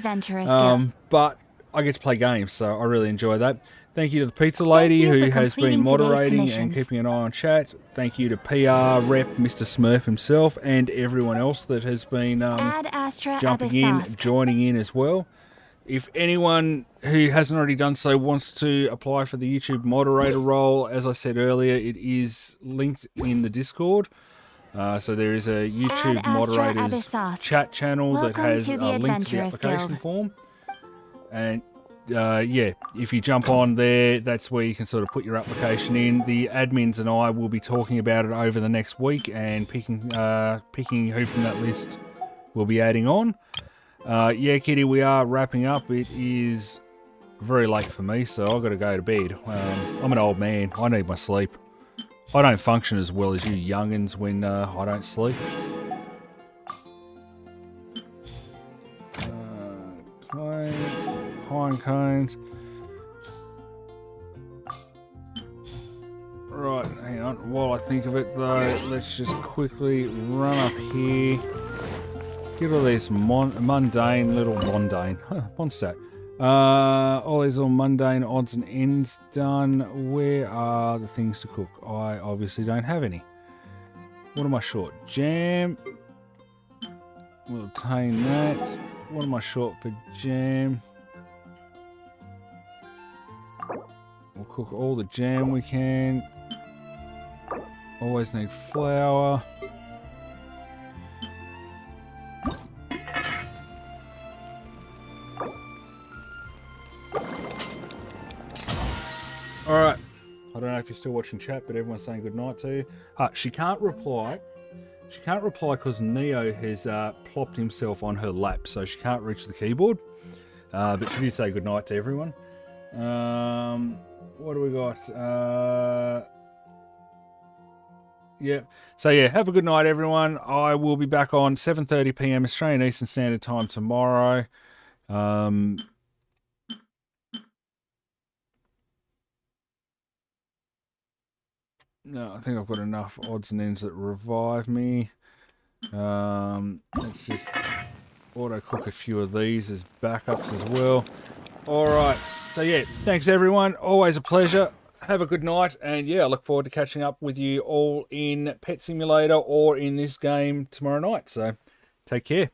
But I get to play games, so I really enjoy that. Thank you to the pizza lady who has been moderating and keeping an eye on chat. Thank you to PR rep Mr. Smurf himself and everyone else that has been jumping in, joining in as well. If anyone who hasn't already done so wants to apply for the YouTube moderator role, as I said earlier, it is linked in the Discord. So there is a YouTube moderators chat channel that has a link to the application form. And yeah, if you jump on there, that's where you can sort of put your application in. The admins and I will be talking about it over the next week and picking who from that list we'll be adding on. Yeah, Kitty, we are wrapping up. It is very late for me, so I've got to go to bed. I'm an old man. I need my sleep. I don't function as well as you youngins when I don't sleep. Pine cones. Right, hang on. While I think of it, though, let's just quickly run up here. Get all these mundane little Mondstadt. All these little mundane odds and ends done. Where are the things to cook? I obviously don't have any. What am I short? Jam. We'll obtain that. What am I short for jam? We'll cook all the jam we can. Always need flour. Alright. I don't know if you're still watching chat, but everyone's saying goodnight to you. She can't reply. She can't reply because Neo has plopped himself on her lap, so she can't reach the keyboard. But she did say goodnight to everyone. What do we got? Yeah. So yeah, have a good night, everyone. I will be back on 7:30 PM Australian Eastern Standard Time tomorrow. No, I think I've got enough odds and ends that revive me. Let's just auto cook a few of these as backups as well. All right. So yeah, thanks everyone. Always a pleasure. Have a good night, and yeah, I look forward to catching up with you all in Pet Simulator or in this game tomorrow night. So take care.